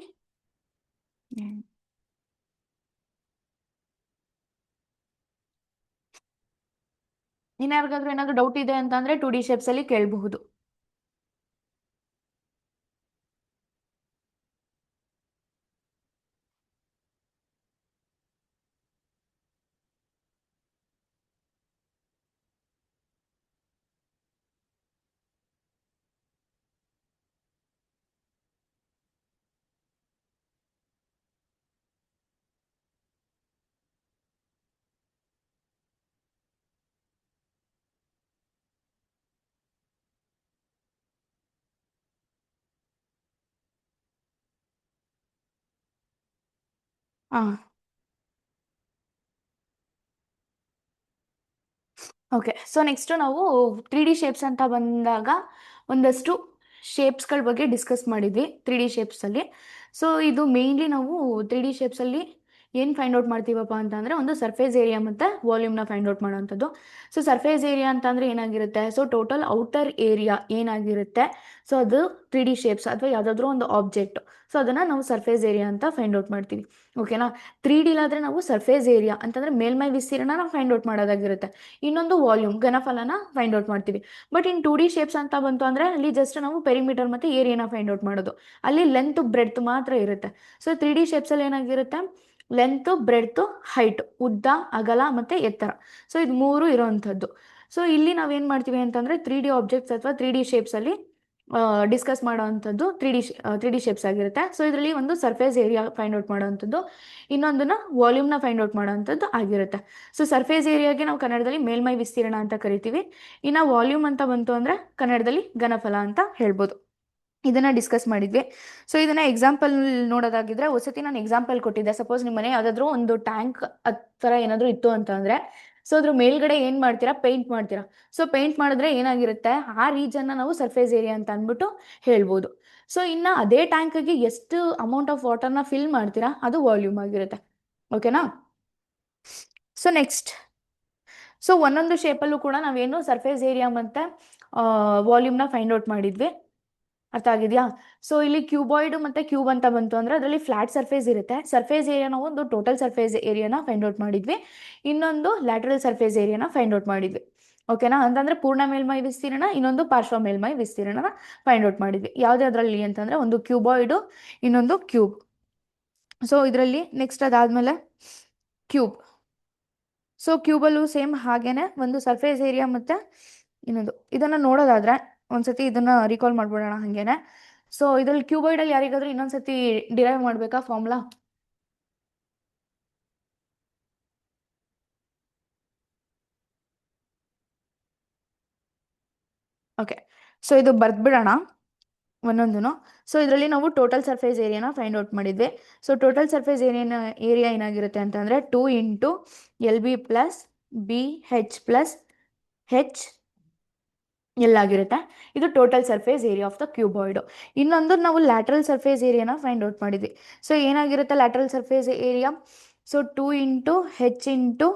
ಇನ್ಯಾರಿಗಾದ್ರೂ ಏನಾದರೂ ಡೌಟ್ ಇದೆ ಅಂತಂದರೆ 2D ಶೇಪ್ಸಲ್ಲಿ ಕೇಳಬಹುದು. ಹಾಂ, ಓಕೆ, ಸೊ ನೆಕ್ಸ್ಟ್ ನಾವು 3D ಶೇಪ್ಸ್ ಅಂತ ಬಂದಾಗ ಒಂದಷ್ಟು ಶೇಪ್ಸ್ಗಳ ಬಗ್ಗೆ ಡಿಸ್ಕಸ್ ಮಾಡಿದ್ವಿ 3D ಶೇಪ್ಸಲ್ಲಿ. ಸೊ ಇದು ಮೇಯ್ನ್ಲಿ ನಾವು 3D ಶೇಪ್ಸಲ್ಲಿ ಏನು ಫೈಂಡ್ ಔಟ್ ಮಾಡ್ತೀವಪ್ಪ ಅಂತಂದರೆ ಒಂದು ಸರ್ಫೇಸ್ ಏರಿಯಾ ಮತ್ತು ವಾಲ್ಯೂಮ್ನ ಫೈಂಡ್ ಔಟ್ ಮಾಡೋವಂಥದ್ದು. ಸೊ ಸರ್ಫೇಸ್ ಏರಿಯಾ ಅಂತಂದರೆ ಏನಾಗಿರುತ್ತೆ, ಸೊ ಟೋಟಲ್ ಔಟರ್ ಏರಿಯಾ ಏನಾಗಿರುತ್ತೆ, ಸೊ ಅದು 3D ಶೇಪ್ಸ್ ಅಥವಾ ಯಾವುದಾದ್ರೂ ಒಂದು ಆಬ್ಜೆಕ್ಟ್, ಸೊ ಅದನ್ನು ನಾವು ಸರ್ಫೇಸ್ ಏರಿಯಾ ಅಂತ ಫೈಂಡ್ ಔಟ್ ಮಾಡ್ತೀವಿ. ಓಕೆನಾ. 3Dಲಾದರೆ ನಾವು ಸರ್ಫೇಸ್ ಏರಿಯಾ ಅಂತಂದರೆ ಮೇಲ್ಮೈ ವಿಸ್ತೀರ್ಣ ನಾವು ಫೈಂಡ್ ಔಟ್ ಮಾಡೋದಾಗಿರುತ್ತೆ. ಇನ್ನೊಂದು ವಾಲ್ಯೂಮ್ ಘನಫಲನ ಫೈಂಡ್ ಔಟ್ ಮಾಡ್ತೀವಿ. ಬಟ್ ಇನ್ 2D ಶೇಪ್ಸ್ ಅಂತ ಬಂತು ಅಂದರೆ ಅಲ್ಲಿ ಜಸ್ಟ್ ನಾವು ಪೆರಿಮೀಟರ್ ಮತ್ತು ಏರಿಯಾನ ಫೈಂಡ್ ಔಟ್ ಮಾಡೋದು. ಅಲ್ಲಿ ಲೆಂತ್ ಬ್ರೆಡ್ತ್ ಮಾತ್ರ ಇರುತ್ತೆ. ಸೊ 3D ಶೇಪ್ಸಲ್ಲಿ ಏನಾಗಿರುತ್ತೆ, ಲೆಂತ್ ಬ್ರೆಡ್ತ್ ಹೈಟ್, ಉದ್ದ ಅಗಲ ಮತ್ತು ಎತ್ತರ, ಸೊ ಇದು 3 ಇರೋವಂಥದ್ದು. ಸೊ ಇಲ್ಲಿ ನಾವೇನು ಮಾಡ್ತೀವಿ ಅಂತಂದರೆ 3D ಆಬ್ಜೆಕ್ಟ್ಸ್ ಅಥವಾ 3D ಶೇಪ್ಸಲ್ಲಿ ಡಿಸ್ಕಸ್ ಮಾಡೋವಂಥದ್ದು 3D ಶೇಪ್ಸ್ ಆಗಿರುತ್ತೆ. ಸೊ ಇದರಲ್ಲಿ ಒಂದು ಸರ್ಫೇಸ್ ಏರಿಯಾ ಫೈಂಡ್ ಔಟ್ ಮಾಡೋವಂಥದ್ದು, ಇನ್ನೊಂದನ್ನ ವಾಲ್ಯೂಮ್ನ ಫೈಂಡ್ ಔಟ್ ಮಾಡೋವಂಥದ್ದು ಆಗಿರುತ್ತೆ. ಸೊ ಸರ್ಫೇಸ್ ಏರಿಯಾಗೆ ನಾವು ಕನ್ನಡದಲ್ಲಿ ಮೇಲ್ಮೈ ವಿಸ್ತೀರ್ಣ ಅಂತ ಕರಿತೀವಿ. ಇನ್ನು ವಾಲ್ಯೂಮ್ ಅಂತ ಬಂತು ಅಂದರೆ ಕನ್ನಡದಲ್ಲಿ ಘನಫಲ ಅಂತ ಹೇಳ್ಬೋದು. ಇದನ್ನು ಡಿಸ್ಕಸ್ ಮಾಡಿದ್ವಿ. ಸೊ ಇದನ್ನು ಎಕ್ಸಾಂಪಲ್ ನೋಡೋದಾಗಿದ್ರೆ ವಸತಿ ನಾನು ಎಕ್ಸಾಂಪಲ್ ಕೊಟ್ಟಿದ್ದೆ. ಸಪೋಸ್ ನಿಮ್ಮ ಮನೆ ಯಾವುದಾದ್ರೂ ಒಂದು ಟ್ಯಾಂಕ್ ಆ ಥರ ಏನಾದರೂ ಇತ್ತು ಅಂತಂದರೆ, ಸೊ ಅದ್ರ ಮೇಲ್ಗಡೆ ಏನು ಮಾಡ್ತೀರಾ, ಪೇಂಟ್ ಮಾಡ್ತೀರಾ. ಸೊ ಪೇಂಟ್ ಮಾಡಿದ್ರೆ ಏನಾಗಿರುತ್ತೆ, ಆ ರೀಜನ್ನ ನಾವು ಸರ್ಫೇಸ್ ಏರಿಯಾ ಅಂತ ಅಂದ್ಬಿಟ್ಟು ಹೇಳ್ಬೋದು. ಸೊ ಇನ್ನು ಅದೇ ಟ್ಯಾಂಕಿಗೆ ಎಷ್ಟು ಅಮೌಂಟ್ ಆಫ್ ವಾಟರ್ನ ಫಿಲ್ ಮಾಡ್ತೀರಾ ಅದು ವಾಲ್ಯೂಮ್ ಆಗಿರುತ್ತೆ. ಓಕೆನಾ. ಸೊ ನೆಕ್ಸ್ಟ್, ಸೊ ಒಂದೊಂದು ಶೇಪಲ್ಲೂ ಕೂಡ ನಾವೇನು ಸರ್ಫೇಸ್ ಏರಿಯಾ ಮತ್ತು ವಾಲ್ಯೂಮ್ನ ಫೈಂಡ್ ಔಟ್ ಮಾಡಿದ್ವಿ. ಅರ್ಥ ಆಗಿದೆಯಾ. ಸೊ ಇಲ್ಲಿ ಕ್ಯೂಬಾಯ್ಡ್ ಮತ್ತು ಕ್ಯೂಬ್ ಅಂತ ಬಂತು ಅಂದರೆ ಅದರಲ್ಲಿ ಫ್ಲಾಟ್ ಸರ್ಫೇಸ್ ಇರುತ್ತೆ. ಸರ್ಫೇಸ್ ಏರಿಯಾ ನಾವು ಒಂದು ಟೋಟಲ್ ಸರ್ಫೇಸ್ ಏರಿಯಾನ ಫೈಂಡ್ ಔಟ್ ಮಾಡಿದ್ವಿ, ಇನ್ನೊಂದು ಲ್ಯಾಟ್ರಲ್ ಸರ್ಫೇಸ್ ಏರಿಯಾನ ಫೈಂಡ್ ಔಟ್ ಮಾಡಿದ್ವಿ. ಓಕೆನಾ. ಅಂತಂದರೆ ಪೂರ್ಣ ಮೇಲ್ಮೈ ವಿಸ್ತೀರ್ಣ, ಇನ್ನೊಂದು ಪಾರ್ಶ್ವ ಮೇಲ್ಮೈ ವಿಸ್ತೀರ್ಣನ ಫೈಂಡ್ ಔಟ್ ಮಾಡಿದ್ವಿ. ಯಾವುದ್ರಲ್ಲಿ ಅಂತಂದರೆ ಒಂದು ಕ್ಯೂಬಾಯ್ಡು, ಇನ್ನೊಂದು ಕ್ಯೂಬ್. ಸೊ ಇದರಲ್ಲಿ ನೆಕ್ಸ್ಟ್ ಅದಾದಮೇಲೆ ಕ್ಯೂಬ್. ಸೊ ಕ್ಯೂಬಲ್ಲೂ ಸೇಮ್ ಹಾಗೇನೆ ಒಂದು ಸರ್ಫೇಸ್ ಏರಿಯಾ ಮತ್ತು ಇನ್ನೊಂದು. ಇದನ್ನು ನೋಡೋದಾದರೆ ಒಂದ್ಸತಿ ಇದನ್ನು ರೀಕಾಲ್ ಮಾಡ್ಬಿಡೋಣ ಹಾಗೇನೆ. ಸೊ ಇದರಲ್ಲಿ ಕ್ಯೂಬಾಯ್ಡಲ್ಲಿ ಯಾರಿಗಾದ್ರೂ ಇನ್ನೊಂದ್ಸತಿ ಡಿರೈವ್ ಮಾಡಬೇಕಾ ಫಾರ್ಮುಲಾ? ಓಕೆ. ಸೊ ಇದು ಬರ್ದ್ಬಿಡೋಣ ಒಂದೊಂದು. ಸೊ ಇದರಲ್ಲಿ ನಾವು ಟೋಟಲ್ ಸರ್ಫೇಸ್ ಏರಿಯಾನ ಫೈಂಡ್ ಔಟ್ ಮಾಡಿದ್ವಿ. ಸೊ ಟೋಟಲ್ ಸರ್ಫೇಸ್ ಏರಿಯಾ ಏನಾಗಿರುತ್ತೆ ಅಂತಂದರೆ 2 into LB plus BH plus HL ಆಗಿರುತ್ತೆ. ಇದು total surface area of the cuboid. ಇನ್ನೊಂದು ನಾವು ಲ್ಯಾಟ್ರಲ್ ಸರ್ಫೇಸ್ ಏರಿಯಾನ ಫೈಂಡ್ ಔಟ್ ಮಾಡಿದ್ವಿ. ಸೊ ಏನಾಗಿರುತ್ತೆ lateral surface area, so 2 into H into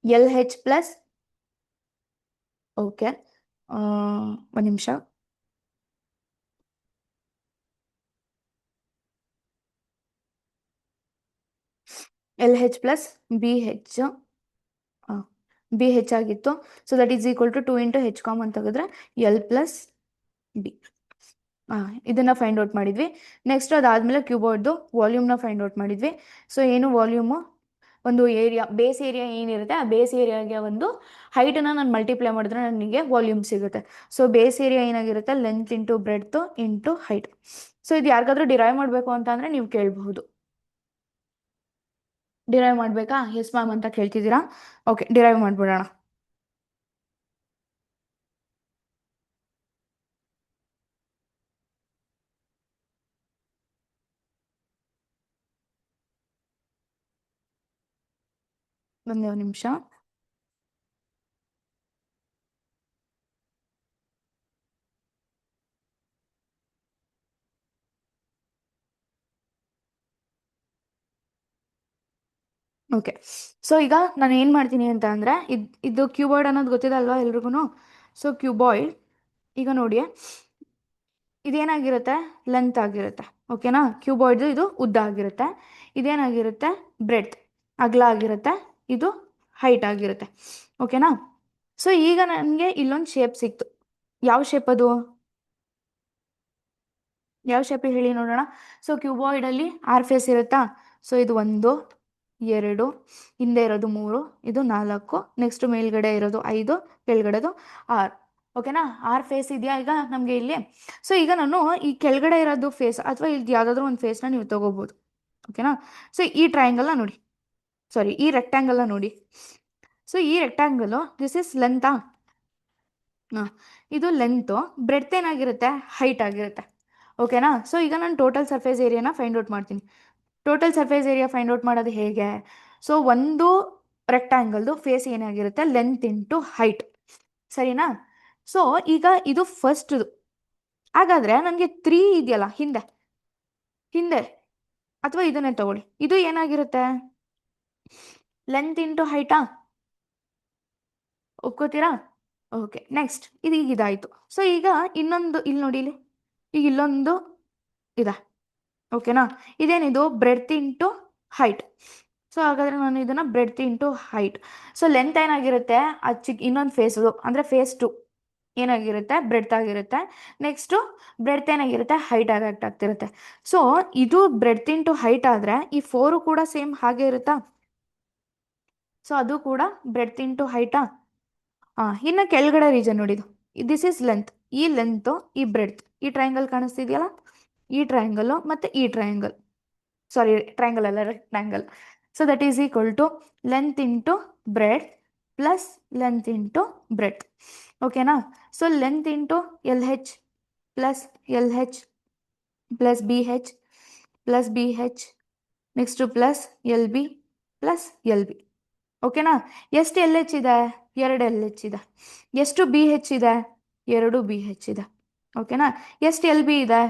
LH plus, okay ಒಂದು ನಿಮಿಷ, LH ಪ್ಲಸ್ BH ಆಗಿತ್ತು. So that is equal to 2 into H common ತೆಗೆದ್ರೆ L plus B. ಇದನ್ನು ಫೈಂಡ್ ಔಟ್ ಮಾಡಿದ್ವಿ. Next ಅದಾದಮೇಲೆ ಕ್ಯೂಬಾಯ್ಡ್ದು ವಾಲ್ಯೂಮ್ನ ಫೈಂಡ್ ಔಟ್ ಮಾಡಿದ್ವಿ. ಸೊ ಏನು ವಾಲ್ಯೂಮು, ಒಂದು ಏರಿಯಾ ಬೇಸ್ ಏರಿಯಾ ಏನಿರುತ್ತೆ ಆ ಬೇಸ್ ಏರಿಯಾಗೆ ಒಂದು ಹೈಟನ್ನು ನಾನು ಮಲ್ಟಿಪ್ಲೈ ಮಾಡಿದ್ರೆ ನನಗೆ ವಾಲ್ಯೂಮ್ ಸಿಗುತ್ತೆ. ಸೊ ಬೇಸ್ ಏರಿಯಾ ಏನಾಗಿರುತ್ತೆ, length into breadth into height. So ಇದು ಯಾರಿಗಾದ್ರೂ ಡಿರೈವ್ ಮಾಡಬೇಕು ಅಂತ ಅಂದರೆ ನೀವು ಕೇಳಬಹುದು. ಡಿರೈವ್ ಮಾಡಬೇಕಾ, ಎಸ್ ಮ್ಯಾಮ್ ಅಂತ ಕೇಳ್ತಿದ್ದೀರಾ. ಓಕೆ, ಡಿರೈವ್ ಮಾಡಿಬಿಡೋಣ. ಒಂದೇ ಒಂದು ನಿಮಿಷ. ಓಕೆ. ಸೊ ಈಗ ನಾನು ಏನು ಮಾಡ್ತೀನಿ ಅಂತ ಅಂದರೆ ಇದು ಕ್ಯೂಬಾಯ್ಡ್ ಅನ್ನೋದು ಗೊತ್ತಿದೆ ಅಲ್ವಾ ಎಲ್ರಿಗೂ. ಸೊ ಕ್ಯೂಬಾಯ್ಡ್ ಈಗ ನೋಡಿ ಇದೇನಾಗಿರುತ್ತೆ, ಲೆಂತ್ ಆಗಿರುತ್ತೆ. ಓಕೆನಾ. ಕ್ಯೂಬಾಯ್ಡ್ದು ಇದು ಉದ್ದ ಆಗಿರುತ್ತೆ. ಇದೇನಾಗಿರುತ್ತೆ, ಬ್ರೆಡ್ತ್ ಅಗಲ ಆಗಿರುತ್ತೆ. ಇದು ಹೈಟ್ ಆಗಿರುತ್ತೆ. ಓಕೆನಾ. ಸೊ ಈಗ ನನಗೆ ಇಲ್ಲೊಂದು ಶೇಪ್ ಸಿಕ್ತು. ಯಾವ ಶೇಪ್ ಅದು, ಯಾವ ಶೇಪ್ ಹೇಳಿ ನೋಡೋಣ. ಸೊ ಕ್ಯೂಬಾಯ್ಡಲ್ಲಿ 6 ಫೇಸ್ ಇರುತ್ತಾ. ಸೊ ಇದು 1 2, ಹಿಂದೆ ಇರೋದು 3, ಇದು 4, ನೆಕ್ಸ್ಟ್ ಮೇಲ್ಗಡೆ ಇರೋದು 5, ಕೆಳಗಡೆದು 6. ಓಕೆನಾ. 6 ಫೇಸ್ ಇದೆಯಾ ಈಗ ನಮಗೆ ಇಲ್ಲಿ. ಸೊ ಈಗ ನಾನು ಈ ಕೆಳಗಡೆ ಇರೋದು ಫೇಸ್ ಅಥವಾ ಇಲ್ಲಿ ಯಾವುದಾದ್ರೂ ಒಂದು ಫೇಸ್ನ ನೀವು ತಗೋಬೋದು. ಓಕೆನಾ. ಸೊ ಈ ಟ್ರಯಾಂಗಲ್ನ ನೋಡಿ, ಸಾರಿ ಈ ರೆಕ್ಟ್ಯಾಂಗಲ್ನ ನೋಡಿ. ಸೊ ಈ ರೆಕ್ಟ್ಯಾಂಗಲು ದಿಸ್ ಇಸ್ ಲೆಂತಾ. ಇದು ಲೆಂತು, ಬ್ರೆಡ್ತ್ ಏನಾಗಿರುತ್ತೆ, ಹೈಟ್ ಆಗಿರುತ್ತೆ. ಓಕೆನಾ. ಸೊ ಈಗ ನಾನು ಟೋಟಲ್ ಸರ್ಫೇಸ್ ಏರಿಯಾನ ಫೈಂಡ್ ಔಟ್ ಮಾಡ್ತೀನಿ. Total surface area find out ಮಾಡೋದು ಹೇಗೆ, ಸೊ ಒಂದು ರೆಕ್ಟ್ಯಾಂಗಲ್ದು ಫೇಸ್ ಏನಾಗಿರುತ್ತೆ, ಲೆಂತ್ ಇಂಟು ಹೈಟ್, ಸರಿನಾ. ಸೊ ಈಗ ಇದು ಫಸ್ಟ್ದು. ಹಾಗಾದರೆ ನನಗೆ 3 ಇದೆಯಲ್ಲ ಹಿಂದೆ ಹಿಂದೆ ಅಥವಾ ಇದನ್ನೇ ತಗೊಳ್ಳಿ, ಇದು ಏನಾಗಿರುತ್ತೆ, ಲೆಂತ್ ಇಂಟು ಹೈಟಾ, ಒಪ್ಕೋತೀರಾ? ಓಕೆ, ನೆಕ್ಸ್ಟ್ ಇದು ಈಗ ಇದಾಯಿತು. ಸೊ ಈಗ ಇನ್ನೊಂದು ಇಲ್ಲಿ ನೋಡಿ, ಇಲ್ಲಿ ಈಗ ಇಲ್ಲೊಂದು ಇದೆ, ಓಕೆನಾ? ಇದೇನಿದು ಬ್ರೆಡ್ತ್ ಇಂಟು ಹೈಟ್. ಸೊ ಹಾಗಾದ್ರೆ ನಾನು ಇದನ್ನ breadth into height. So length ಏನಾಗಿರುತ್ತೆ, ಇನ್ನೊಂದು ಫೇಸು ಅಂದರೆ ಫೇಸ್ 2 ಏನಾಗಿರುತ್ತೆ, ಬ್ರೆಡ್ತ್ ಆಗಿರುತ್ತೆ. ನೆಕ್ಸ್ಟು ಬ್ರೆಡ್ತ್ ಏನಾಗಿರುತ್ತೆ, ಹೈಟ್ ಆಗಿ ಆಕ್ಟ್ ಆಗ್ತಿರುತ್ತೆ. ಸೊ ಇದು ಬ್ರೆಡ್ತ್ ಇಂಟು ಹೈಟ್ ಆದರೆ ಈ 4 ಕೂಡ ಸೇಮ್ ಹಾಗೆ ಇರುತ್ತಾ? ಸೊ ಅದು ಕೂಡ ಬ್ರೆಡ್ತ್ ಇಂಟು ಹೈಟಾ? ಇನ್ನು ಕೆಳಗಡೆ ರೀಜನ್ ನೋಡಿದು, ದಿಸ್ ಈಸ್ ಲೆಂತ್. ಈ ಲೆಂತ್, ಈ ಬ್ರೆಡ್ತ್, ಈ ಟ್ರಯಾಂಗಲ್ ಕಾಣಿಸ್ತಿದೆಯಲ್ಲ, ಈ ಟ್ರಯಾಂಗಲ್ ಮತ್ತು ಈ ಟ್ರಯಾಂಗಲ್, ಸಾರಿ ಟ್ರಯಾಂಗಲ್ ಅಲ್ಲ, rectangle. So that is equal to length into breadth plus length into breadth, ಓಕೆನಾ? So length into L H plus L H plus B H plus B H, next plus L B plus L B, ಓಕೆನಾ? ಎಷ್ಟು L ಹೆಚ್ ಇದೆ, 2 L ಹೆಚ್ ಇದೆ. ಎಷ್ಟು B H ಇದೆ, 2 B H ಇದೆ, ಓಕೆನಾ? ಎಷ್ಟು ಎಲ್ ಬಿ ಇದೆ,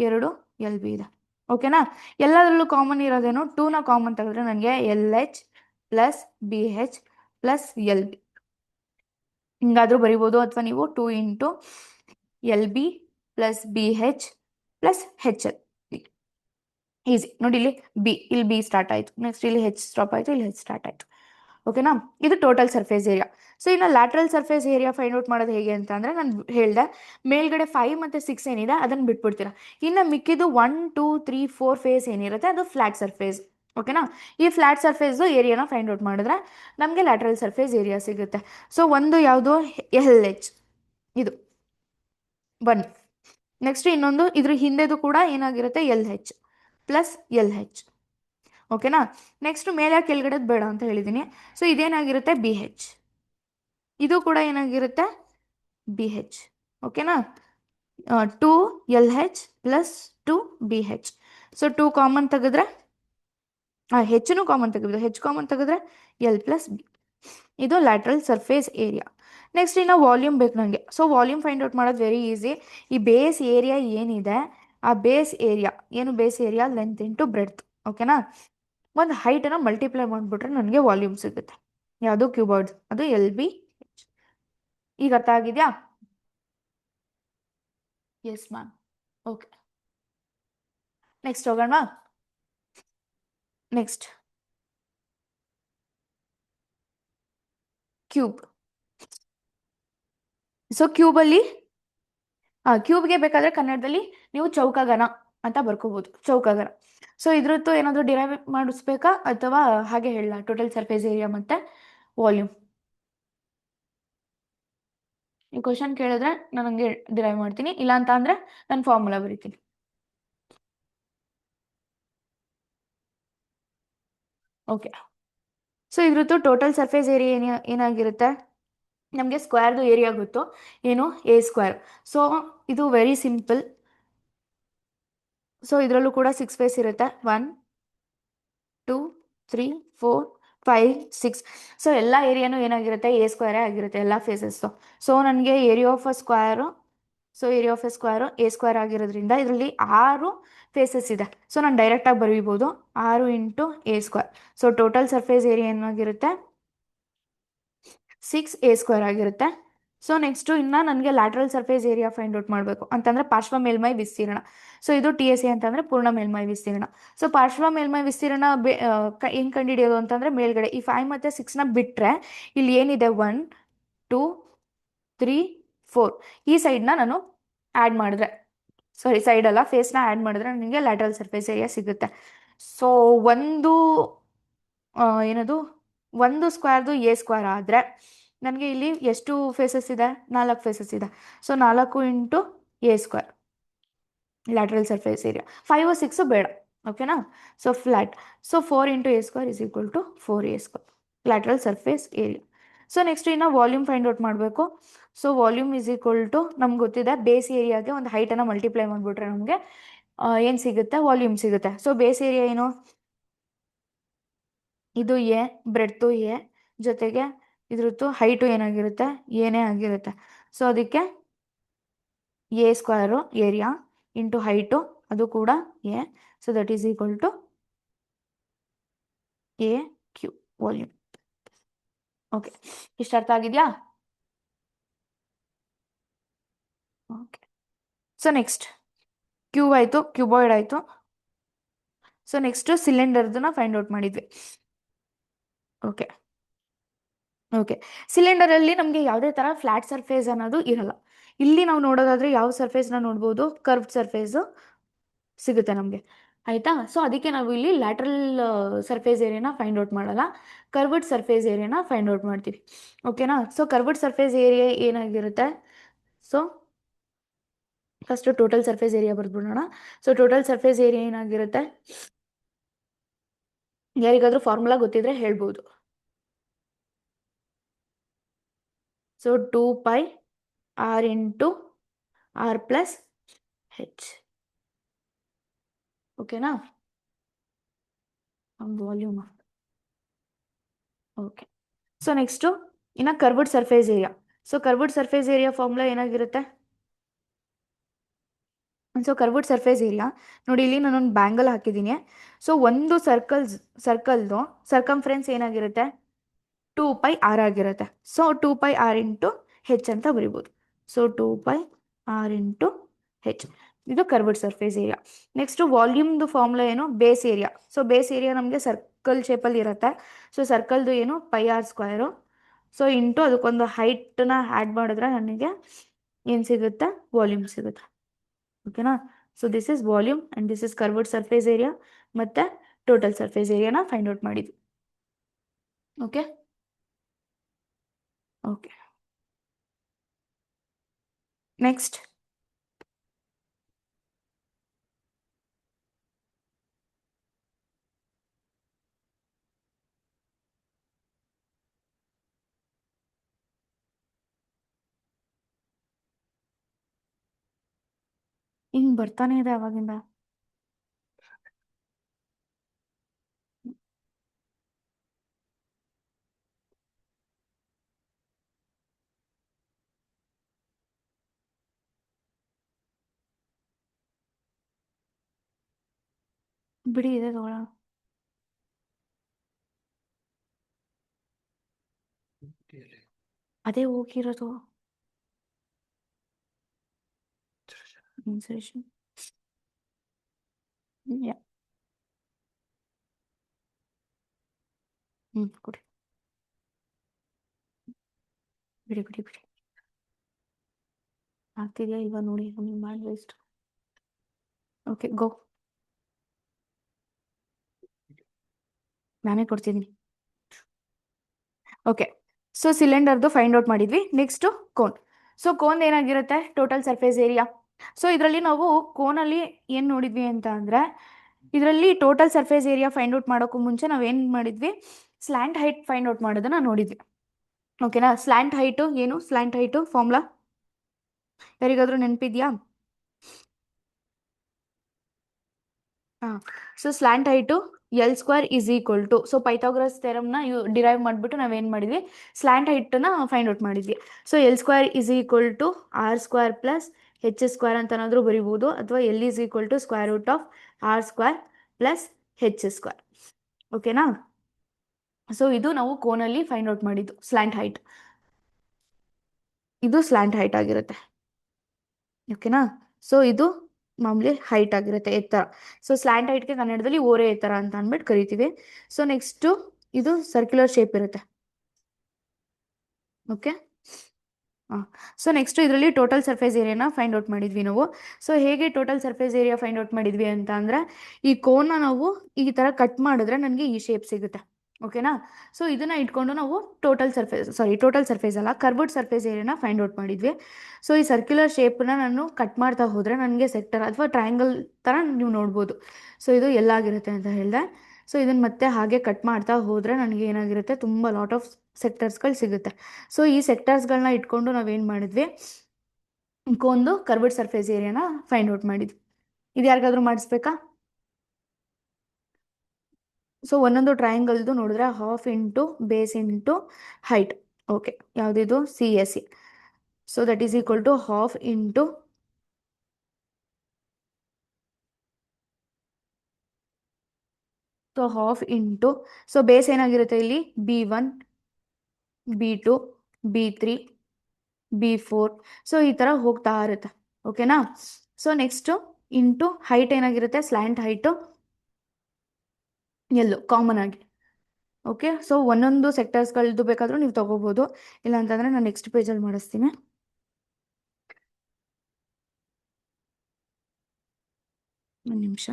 2 ಎಲ್ ಬಿ ಇದೆ, ಓಕೆನಾ? ಎಲ್ಲದರಲ್ಲೂ ಕಾಮನ್ ಇರೋದೇನು, 2ನ ಕಾಮನ್ ತೆಗೆದ್ರೆ ನನಗೆ L H plus B H plus L B ಹಿಂಗಾದ್ರೂ ಬರಿಬೋದು, ಅಥವಾ ನೀವು 2 into L B plus B H plus H L B. Easy ನೋಡಿ, ಇಲ್ಲಿ ಬಿ ಸ್ಟಾರ್ಟ್ ಆಯಿತು, ನೆಕ್ಸ್ಟ್ ಇಲ್ಲಿ ಹೆಚ್ ಸ್ಟಾಪ್ ಆಯಿತು, ಇಲ್ಲಿ ಹೆಚ್ ಸ್ಟಾರ್ಟ್ ಆಯಿತು, ಓಕೆನಾ? ಇದು ಟೋಟಲ್ ಸರ್ಫೇಸ್ ಏರಿಯಾ. ಸೊ ಇನ್ನು lateral surface area find out ಮಾಡೋದು ಹೇಗೆ ಅಂತ ಅಂದರೆ, ನಾನು ಹೇಳಿದೆ ಮೇಲ್ಗಡೆ 5 ಮತ್ತು 6 ಏನಿದೆ ಅದನ್ನು ಬಿಟ್ಬಿಡ್ತೀರಾ. ಇನ್ನು ಮಿಕ್ಕಿದ್ದು 1 2 3 4 ಫೇಸ್ ಏನಿರುತ್ತೆ ಅದು ಫ್ಲಾಟ್ ಸರ್ಫೇಸ್, ಓಕೆನಾ? ಈ ಫ್ಲಾಟ್ ಸರ್ಫೇಸು ಏರಿಯಾನ ಫೈಂಡ್ ಔಟ್ ಮಾಡಿದ್ರೆ ನಮಗೆ ಲ್ಯಾಟ್ರಲ್ ಸರ್ಫೇಸ್ ಏರಿಯಾ ಸಿಗುತ್ತೆ. ಸೊ ಒಂದು ಯಾವುದು, ಎಲ್ ಎಚ್, ಇದು 1. ನೆಕ್ಸ್ಟ್ ಇನ್ನೊಂದು ಇದ್ರ ಹಿಂದೆದು ಕೂಡ ಏನಾಗಿರುತ್ತೆ, ಎಲ್ ಹೆಚ್ ಪ್ಲಸ್ ಎಲ್ ಹೆಚ್, ಓಕೆನಾ? ನೆಕ್ಸ್ಟ್ ಮೇಲೆ ಕೆಳಗಡೆ ಬೇಡ ಅಂತ ಹೇಳಿದ್ದೀನಿ. ಸೊ ಇದೇನಾಗಿರುತ್ತೆ, ಬಿ ಹೆಚ್, ಇದು ಕೂಡ ಏನಾಗಿರುತ್ತೆ, ಬಿ ಹೆಚ್, ಓಕೆನಾ? 2 L H plus 2 B H. So 2 common ತೆಗೆದ್ರೆ, ಹೆಚ್ಚು ಕಾಮನ್ ತೆಗೆದು, ಹೆಚ್ ಕಾಮನ್ ತೆಗೆದ್ರೆ ಎಲ್ ಪ್ಲಸ್ ಬಿ. ಇದು ಲ್ಯಾಟ್ರಲ್ ಸರ್ಫೇಸ್ ಏರಿಯಾ. ನೆಕ್ಸ್ಟ್ ಇನ್ನು ವಾಲ್ಯೂಮ್ ಬೇಕು ನನಗೆ. ಸೊ ವಾಲ್ಯೂಮ್ ಫೈಂಡ್ ಔಟ್ ಮಾಡೋದು ವೆರಿ ಈಸಿ. ಈ ಬೇಸ್ ಏರಿಯಾ ಏನಿದೆ, ಆ ಬೇಸ್ ಏರಿಯಾ ಏನು, base area length into breadth, ಓಕೆನಾ? ಒಂದು ಹೈಟನ್ನು ಮಲ್ಟಿಪ್ಲೈ ಮಾಡಿಬಿಟ್ರೆ ನನಗೆ ವಾಲ್ಯೂಮ್ ಸಿಗುತ್ತೆ. ಯಾವುದು, ಕ್ಯೂಬಾಯ್ಡ್, ಅದು ಎಲ್ ಬಿ ಹೆಚ್. ಈಗ ಅರ್ಥ ಆಗಿದೆಯಾ? Yes ma'am. ಓಕೆ, ನೆಕ್ಸ್ಟ್ ಹೋಗೋಣ. Next cube. ಸೊ ಕ್ಯೂಬಲ್ಲಿ, ಕ್ಯೂಬ್ಗೆ ಬೇಕಾದರೆ ಕನ್ನಡದಲ್ಲಿ ನೀವು ಚೌಕಗನ ಅಂತ ಬರ್ಕೋಬೋದು, ಚೌಕಗನ. ಸೊ ಇದ್ರದ್ದು ಏನಾದರೂ ಡಿರೈವ್ ಮಾಡಿಸ್ಬೇಕಾ, ಅಥವಾ ಹಾಗೆ ಹೇಳಲ್ಲ, ಟೋಟಲ್ ಸರ್ಫೇಸ್ ಏರಿಯಾ ಮತ್ತು ವಾಲ್ಯೂಮ್? ಈ ಕ್ವಶನ್ ಕೇಳಿದ್ರೆ ನಾನು ಹಂಗೆ ಡಿರೈವ್ ಮಾಡ್ತೀನಿ, ಇಲ್ಲ ಅಂತ ಅಂದರೆ ನಾನು ಫಾರ್ಮುಲಾ ಬರಿತೀನಿ. ಓಕೆ, ಸೊ ಇದ್ರದ್ದು ಟೋಟಲ್ ಸರ್ಫೇಸ್ ಏರಿಯಾ ಏನಾಗಿರುತ್ತೆ, ನಮಗೆ ಸ್ಕ್ವೇರ್ದು ಏರಿಯಾ ಗೊತ್ತು, ಏನು, ಎ ಸ್ಕ್ವೇರ್. ಸೊ ಇದು ವೆರಿ ಸಿಂಪಲ್. ಸೊ ಇದರಲ್ಲೂ ಕೂಡ 6 ಫೇಸ್ ಇರುತ್ತೆ, 1 2 3 4 5 6. ಸೊ ಎಲ್ಲ ಏರಿಯಾನು ಏನಾಗಿರುತ್ತೆ, ಎ ಸ್ಕ್ವೇರೇ ಆಗಿರುತ್ತೆ ಎಲ್ಲ ಫೇಸಸ್ಸು. ಸೊ ನನಗೆ area of a square, so area of A square A square ಆಗಿರೋದ್ರಿಂದ ಇದರಲ್ಲಿ 6 ಫೇಸಸ್ ಇದೆ. ಸೊ ನಾನು ಡೈರೆಕ್ಟಾಗಿ ಬರೀಬೋದು, 6 into A square. So total surface area ಏನಾಗಿರುತ್ತೆ, 6 ಎ ಸ್ಕ್ವೇರ್ ಆಗಿರುತ್ತೆ. ಸೊ ನೆಕ್ಸ್ಟು ಇನ್ನು ನನಗೆ lateral surface area find out ಮಾಡಬೇಕು ಅಂತಂದರೆ ಪಾರ್ಶ್ವ ಮೇಲ್ಮೈ ವಿಸ್ತೀರ್ಣ. ಸೊ ಇದು ಟಿ ಎಸ್ ಎ ಅಂತಂದರೆ ಪೂರ್ಣ ಮೇಲ್ಮೈ ವಿಸ್ತೀರ್ಣ. ಸೊ ಪಾರ್ಶ್ವ ಮೇಲ್ಮೈ ವಿಸ್ತೀರ್ಣ ಹೆಂಗೆ ಕಂಡುಹಿಡಿಯೋದು ಅಂತಂದರೆ, ಮೇಲ್ಗಡೆ ಈ 5 ಮತ್ತು 6ನ ಬಿಟ್ಟರೆ ಇಲ್ಲಿ ಏನಿದೆ, 1 2 3 4 ಈ ಸೈಡ್ನ ನಾನು ಆ್ಯಡ್ ಮಾಡಿದ್ರೆ, ಸಾರಿ ಸೈಡಲ್ಲ, ಫೇಸ್ನ ಆ್ಯಡ್ ಮಾಡಿದ್ರೆ ನನಗೆ ಲ್ಯಾಟ್ರಲ್ ಸರ್ಫೇಸ್ ಏರಿಯಾ ಸಿಗುತ್ತೆ. ಸೊ ಏನದು, ಒಂದು ಸ್ಕ್ವೇರ್ದು ಎ ಸ್ಕ್ವೇರ್ ಆದರೆ ನನಗೆ ಇಲ್ಲಿ ಎಷ್ಟು ಫೇಸಸ್ ಇದೆ, 4 ಫೇಸಸ್ ಇದೆ. So 4 into A square lateral surface area. 5 6 ಬೇಡ, ಓಕೆನಾ? So flat. So 4 into A square is equal to 4 A square lateral surface area. So next ಇನ್ನು ವಾಲ್ಯೂಮ್ ಫೈಂಡ್ ಔಟ್ ಮಾಡಬೇಕು. So volume is equal to, ನಮ್ಗೆ ಗೊತ್ತಿದೆ base ಏರಿಯಾಗೆ ಒಂದು ಹೈಟನ್ನು multiply ಮಾಡಿಬಿಟ್ರೆ ನಮಗೆ ಏನು ಸಿಗುತ್ತೆ, ವಾಲ್ಯೂಮ್ ಸಿಗುತ್ತೆ. ಸೊ ಬೇಸ್ ಏರಿಯಾ ಏನು, ಇದು ಎ, ಬ್ರೆಡ್ತು ಎ, ಜೊತೆಗೆ ಇದ್ರದ್ದು ಹೈಟು ಏನಾಗಿರುತ್ತೆ, ಏನೇ ಆಗಿರುತ್ತೆ. ಸೊ ಅದಕ್ಕೆ A square area into height, ಅದು ಕೂಡ A. So that is equal to A cube volume. Okay, ಇಷ್ಟು ಅರ್ಥ ಆಗಿದೆಯಾ? ಓಕೆ, ಸೊ ನೆಕ್ಸ್ಟ್ ಕ್ಯೂಬ್ ಆಯಿತು, ಕ್ಯೂಬಾಯ್ಡ್ ಆಯಿತು. ಸೊ ನೆಕ್ಸ್ಟ್ ಸಿಲಿಂಡರ್ದನ್ನ ಫೈಂಡ್ ಔಟ್ ಮಾಡಿದ್ವಿ. ಓಕೆ ಓಕೆ, ಸಿಲಿಂಡರಲ್ಲಿ ನಮಗೆ ಯಾವುದೇ ಥರ ಫ್ಲಾಟ್ ಸರ್ಫೇಸ್ ಅನ್ನೋದು ಇರಲ್ಲ. ಇಲ್ಲಿ ನಾವು ನೋಡೋದಾದ್ರೆ ಯಾವ ಸರ್ಫೇಸ್ನ ನೋಡ್ಬೋದು, ಕರ್ವ್ಡ್ ಸರ್ಫೇಸು ಸಿಗುತ್ತೆ ನಮಗೆ, ಆಯಿತಾ? ಸೊ ಅದಕ್ಕೆ ನಾವು ಇಲ್ಲಿ ಲ್ಯಾಟ್ರಲ್ ಸರ್ಫೇಸ್ ಏರಿಯಾನ ಫೈಂಡ್ ಔಟ್ ಮಾಡಲ್ಲ, ಕರ್ವ್ಡ್ ಸರ್ಫೇಸ್ ಏರಿಯಾನ ಫೈಂಡ್ ಔಟ್ ಮಾಡ್ತೀವಿ. ಓಕೆನಾ? ಸೊ ಕರ್ವ್ಡ್ ಸರ್ಫೇಸ್ ಏರಿಯಾ ಏನಾಗಿರುತ್ತೆ? So first total surface area ಬರ್ದ್ಬಿಡೋಣ. ಸೊ ಟೋಟಲ್ ಸರ್ಫೇಸ್ ಏರಿಯಾ ಏನಾಗಿರುತ್ತೆ? ಯಾರಿಗಾದ್ರೂ ಫಾರ್ಮುಲಾ ಗೊತ್ತಿದ್ರೆ ಹೇಳ್ಬೋದು. So 2π r into r plus H. ಓಕೆನಾ? ವಾಲ್ಯೂಮ್. ಓಕೆ, ಸೊ ನೆಕ್ಸ್ಟು ಇನ್ನು curved surface area. So curved surface area formula ಏನಾಗಿರುತ್ತೆ? So curved surface area ನೋಡಿ, ಇಲ್ಲಿ ನಾನೊಂದು ಬ್ಯಾಂಗಲ್ ಹಾಕಿದ್ದೀನಿ. ಸೊ ಒಂದು ಸರ್ಕಲ್ದು ಸರ್ಕಂಫರೆನ್ಸ್ ಏನಾಗಿರುತ್ತೆ? 2πr ಆಗಿರುತ್ತೆ. ಸೊ 2πr ಇಂಟು ಹೆಚ್ ಅಂತ ಬರಿಬೋದು. ಸೊ 2πr ಇಂಟು ಹೆಚ್, ಇದು ಕರ್ವ್ಡ್ ಸರ್ಫೇಸ್ ಏರಿಯಾ. ನೆಕ್ಸ್ಟ್ ವಾಲ್ಯೂಮ್ದು ಫಾರ್ಮುಲಾ ಏನು? Base area. So base area ನಮಗೆ ಸರ್ಕಲ್ ಶೇಪಲ್ಲಿ ಇರುತ್ತೆ. ಸೊ ಸರ್ಕಲ್ದು ಏನು? πr². ಸೊ ಇಂಟು ಅದಕ್ಕೊಂದು ಹೈಟ್ನ ಆ್ಯಡ್ ಮಾಡಿದ್ರೆ ನನಗೆ ಏನು ಸಿಗುತ್ತೆ? ವಾಲ್ಯೂಮ್ ಸಿಗುತ್ತೆ. ಓಕೆನಾ? So this is volume and this is curved surface area ಮತ್ತು ಟೋಟಲ್ ಸರ್ಫೇಸ್ ಏರಿಯಾನ ಫೈಂಡ್ ಔಟ್ ಮಾಡಿದ್ವಿ. ಓಕೆ ಓಕೆ, ನೆಕ್ಸ್ಟ್ ಹಿಂಗೆ ಬರ್ತಾನೆ ಇದೆ ಅವಾಗಿಂದ. ಬಿಡಿ, ಇದೆ ತಗೊಳ್ಳೋಣ. ಅದೇ ಹೋಗಿರೋದು ಇನ್ಸರ್ಷನ್. ಕೊಡಿ, ಬಿಡಿ ಬಿಡಿ ಬಿಡಿ, ಆಗ್ತಿದೆಯಾ ಇವಾಗ ನೋಡಿ, ನೀವು ಮಾಡಿ ವೇಸ್ಟ್. ಓಕೆ ಗೋ, ನಾನೇ ಕೊಡ್ತಿದ್ದೀನಿ. ಓಕೆ, ಸೊ ಸಿಲಿಂಡರ್ದು ಫೈಂಡ್ ಔಟ್ ಮಾಡಿದ್ವಿ. Next cone. ಸೊ ಕೋನ್ ಏನಾಗಿರುತ್ತೆ? Total surface area. ಸೊ ಇದರಲ್ಲಿ ನಾವು ಕೋನಲ್ಲಿ ಏನು ನೋಡಿದ್ವಿ ಅಂತ ಅಂದರೆ, ಇದರಲ್ಲಿ total surface area find out ಮಾಡೋಕ್ಕೂ ಮುಂಚೆ ನಾವೇನು ಮಾಡಿದ್ವಿ? ಸ್ಲ್ಯಾಂಟ್ ಹೈಟ್ ಫೈಂಡ್ ಔಟ್ ಮಾಡೋದನ್ನ ನೋಡಿದ್ವಿ. ಓಕೆನಾ? ಸ್ಲ್ಯಾಂಟ್ ಹೈಟು ಏನು? ಸ್ಲ್ಯಾಂಟ್ ಹೈಟು ಫಾರ್ಮುಲಾ ಯಾರಿಗಾದ್ರೂ ನೆನಪಿದ್ಯಾ? ಹಾಂ, so slant height L² is equal to, so Pythagoras ಥೆರಮ್ನ ಡಿರೈವ್ ಮಾಡಿಬಿಟ್ಟು ನಾವೇನು ಮಾಡಿದ್ವಿ? ಸ್ಲ್ಯಾಂಟ್ ಹೈಟನ್ನ ಫೈಂಡ್ ಔಟ್ ಮಾಡಿದ್ವಿ. So L² is equal to r² plus h² ಅಂತನಾದರೂ ಬರಿಬೋದು, ಅಥವಾ L is equal to square root of r² plus h². ಓಕೆನಾ? ಸೊ ಇದು ನಾವು ಕೋನಲ್ಲಿ ಫೈಂಡ್ ಔಟ್ ಮಾಡಿದ್ದು ಸ್ಲ್ಯಾಂಟ್ ಹೈಟ್. ಇದು ಸ್ಲ್ಯಾಂಟ್ ಹೈಟ್ ಆಗಿರುತ್ತೆ. ಓಕೆನಾ? ಸೊ ಇದು ಮಾಮೂಲಿ ಹೈಟ್ ಆಗಿರುತ್ತೆ, ಎತ್ತರ. ಸೊ ಸ್ಲ್ಯಾಂಟ್ ಹೈಟ್ಗೆ ಕನ್ನಡದಲ್ಲಿ ಓರೆ ಎತ್ತರ ಅಂತ ಅಂದ್ಬಿಟ್ಟು ಕರಿತೀವಿ. ಸೊ ನೆಕ್ಸ್ಟು ಇದು ಸರ್ಕ್ಯುಲರ್ ಶೇಪ್ ಇರುತ್ತೆ. ಓಕೆ, ಹಾಂ. ಸೊ ನೆಕ್ಸ್ಟು ಇದರಲ್ಲಿ ಟೋಟಲ್ ಸರ್ಫೇಸ್ ಏರಿಯಾನ ಫೈಂಡ್ ಔಟ್ ಮಾಡಿದ್ವಿ ನಾವು. ಸೊ ಹೇಗೆ total surface area find out ಮಾಡಿದ್ವಿ ಅಂತ ಅಂದರೆ, ಈ ಕೋನ್ನ ನಾವು ಈ ಥರ ಕಟ್ ಮಾಡಿದ್ರೆ ನನಗೆ ಈ ಶೇಪ್ ಸಿಗುತ್ತೆ. ಓಕೆನಾ? ಸೊ ಇದನ್ನು ಇಟ್ಕೊಂಡು ನಾವು ಟೋಟಲ್ ಸರ್ಫೇಸ್ ಅಲ್ಲ, ಕರ್ವ್ಡ್ ಸರ್ಫೇಸ್ ಏರಿಯಾನ ಫೈಂಡ್ ಔಟ್ ಮಾಡಿದ್ವಿ. ಸೊ ಈ ಸರ್ಕ್ಯುಲರ್ ಶೇಪ್ನ ನಾನು ಕಟ್ ಮಾಡ್ತಾ ಹೋದರೆ ನನಗೆ ಸೆಕ್ಟರ್ ಅಥವಾ ಟ್ರಯಾಂಗಲ್ ಥರ ನೀವು ನೋಡ್ಬೋದು. ಸೊ ಇದು ಎಲ್ಲಾಗಿರುತ್ತೆ ಅಂತ ಹೇಳಿದೆ. ಸೊ ಇದನ್ನು ಮತ್ತೆ ಹಾಗೆ ಕಟ್ ಮಾಡ್ತಾ ಹೋದರೆ ನನಗೆ ಏನಾಗಿರುತ್ತೆ? ತುಂಬ ಲಾಟ್ ಆಫ್ ಸೆಕ್ಟರ್ಸ್ಗಳು ಸಿಗುತ್ತೆ. ಸೊ ಈ ಸೆಕ್ಟರ್ಸ್ಗಳನ್ನ ಇಟ್ಕೊಂಡು ನಾವೇನು ಮಾಡಿದ್ವಿ? ಒಂದು ಕರ್ವ್ಡ್ ಸರ್ಫೇಸ್ ಏರಿಯಾನ ಫೈಂಡ್ ಔಟ್ ಮಾಡಿದ್ವಿ. ಇದು ಯಾರಿಗಾದ್ರೂ ಮಾಡಿಸ್ಬೇಕಾ? ಸೊ ಒಂದೊಂದು ಟ್ರಯಾಂಗಲ್ದು ನೋಡಿದ್ರೆ half into base into height. Okay, ಯಾವುದಿದು? CSE. So that is equal to half into so half into, so base ಏನಾಗಿರುತ್ತೆ ಇಲ್ಲಿ B1, B2, B3, B4. So ಈ ಥರ ಹೋಗ್ತಾ ಇರುತ್ತೆ. ಓಕೆನಾ. ಸೊ ನೆಕ್ಸ್ಟು ಇಂಟು ಹೈಟ್ ಏನಾಗಿರುತ್ತೆ, ಸ್ಲ್ಯಾಂಟ್ ಹೈಟು ಎಲ್ಲು ಕಾಮನ್ ಆಗಿ. ಓಕೆ, ಸೊ ಒಂದೊಂದು ಸೆಕ್ಟರ್ಸ್ಗಳದ್ದು ಬೇಕಾದರೂ ನೀವು ತಗೋಬೋದು, ಇಲ್ಲ ಅಂತಂದರೆ ನಾನು ನೆಕ್ಸ್ಟ್ ಪೇಜಲ್ಲಿ ಮಾಡಿಸ್ತೀನಿ. ಒಂದು ನಿಮಿಷ.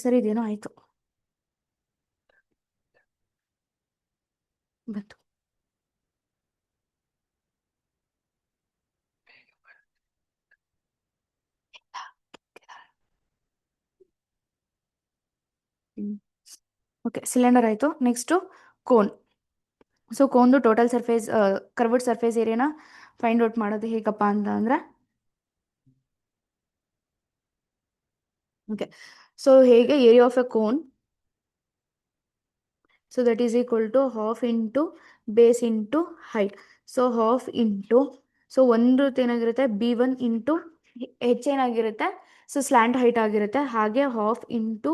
ಸರಿ, ಇದೇನೋ ಆಯಿತು ಬಂತು. ಓಕೆ, ಸಿಲಿಂಡರ್ ಆಯಿತು. Next cone. ಸೊ ಕೋನ್ದು ಟೋಟಲ್ ಸರ್ಫೇಸ್, ಕರ್ವ್ಡ್ ಸರ್ಫೇಸ್ ಏರಿಯಾನ ಫೈಂಡ್ ಔಟ್ ಮಾಡೋದು ಹೇಗಪ್ಪ ಅಂತ ಅಂದರೆ, ಓಕೆ, ಸೊ ಹೇಗೆ area of a cone, so that is equal to half into base into height. So half into, so ಒಂದು ಏನಾಗಿರುತ್ತೆ B1 ಇಂಟು H ಏನಾಗಿರುತ್ತೆ, ಸೊ ಸ್ಲ್ಯಾಂಟ್ ಹೈಟ್ ಆಗಿರುತ್ತೆ. ಹಾಗೆ half into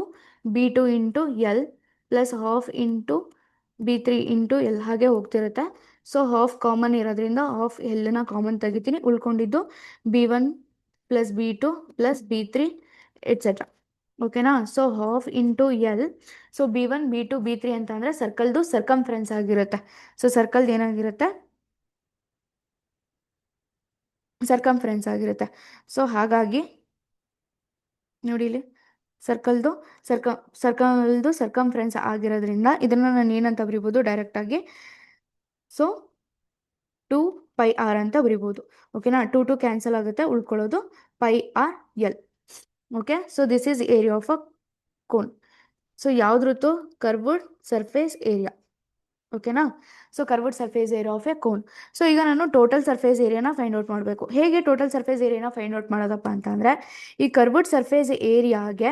B2 into L plus half into B3 into L ಹಾಗೆ ಹೋಗ್ತಿರುತ್ತೆ. So half common ಇರೋದ್ರಿಂದ half Lನ common ತೆಗಿತೀನಿ, ಉಳ್ಕೊಂಡಿದ್ದು B1 plus B2 plus B3 etcetera. ಓಕೆನಾ. So half into L, so B1, B2, B3 ಅಂತ ಅಂದರೆ ಸರ್ಕಲ್ದು ಸರ್ಕಂಫರೆನ್ಸ್ ಆಗಿರುತ್ತೆ. ಸೊ ಸರ್ಕಲ್ದು ಏನಾಗಿರುತ್ತೆ, ಸರ್ಕಂಫರೆನ್ಸ್ ಆಗಿರುತ್ತೆ. ಸೊ ಹಾಗಾಗಿ ನೋಡಿ ಇಲ್ಲಿ ಸರ್ಕಲ್ದು ಸರ್ಕಂಫರೆನ್ಸ್ ಆಗಿರೋದ್ರಿಂದ ಇದನ್ನು ನಾನು ಏನಂತ ಬರಿಬೋದು ಡೈರೆಕ್ಟಾಗಿ, ಸೊ 2πr ಅಂತ ಬರಿಬೋದು. ಓಕೆನಾ. 2 ಕ್ಯಾನ್ಸಲ್ ಆಗುತ್ತೆ, ಉಳ್ಕೊಳ್ಳೋದು πr/L. Okay, so this is area of a cone. So ಯಾವ್ದ್ರದ್ದು, ಕರ್ವ್ಡ್ ಸರ್ಫೇಸ್ ಏರಿಯಾ. ಓಕೆನಾ. So curved surface area of a cone. So ಈಗ ನಾನು ಟೋಟಲ್ ಸರ್ಫೇಸ್ ಏರಿಯಾನ ಫೈಂಡ್ ಔಟ್ ಮಾಡಬೇಕು. ಹೇಗೆ ಟೋಟಲ್ ಸರ್ಫೇಸ್ ಏರಿಯಾನ ಫೈಂಡ್ ಔಟ್ ಮಾಡೋದಪ್ಪ ಅಂತಂದರೆ, ಈ ಕರ್ವ್ಡ್ ಸರ್ಫೇಸ್ ಏರಿಯಾಗೆ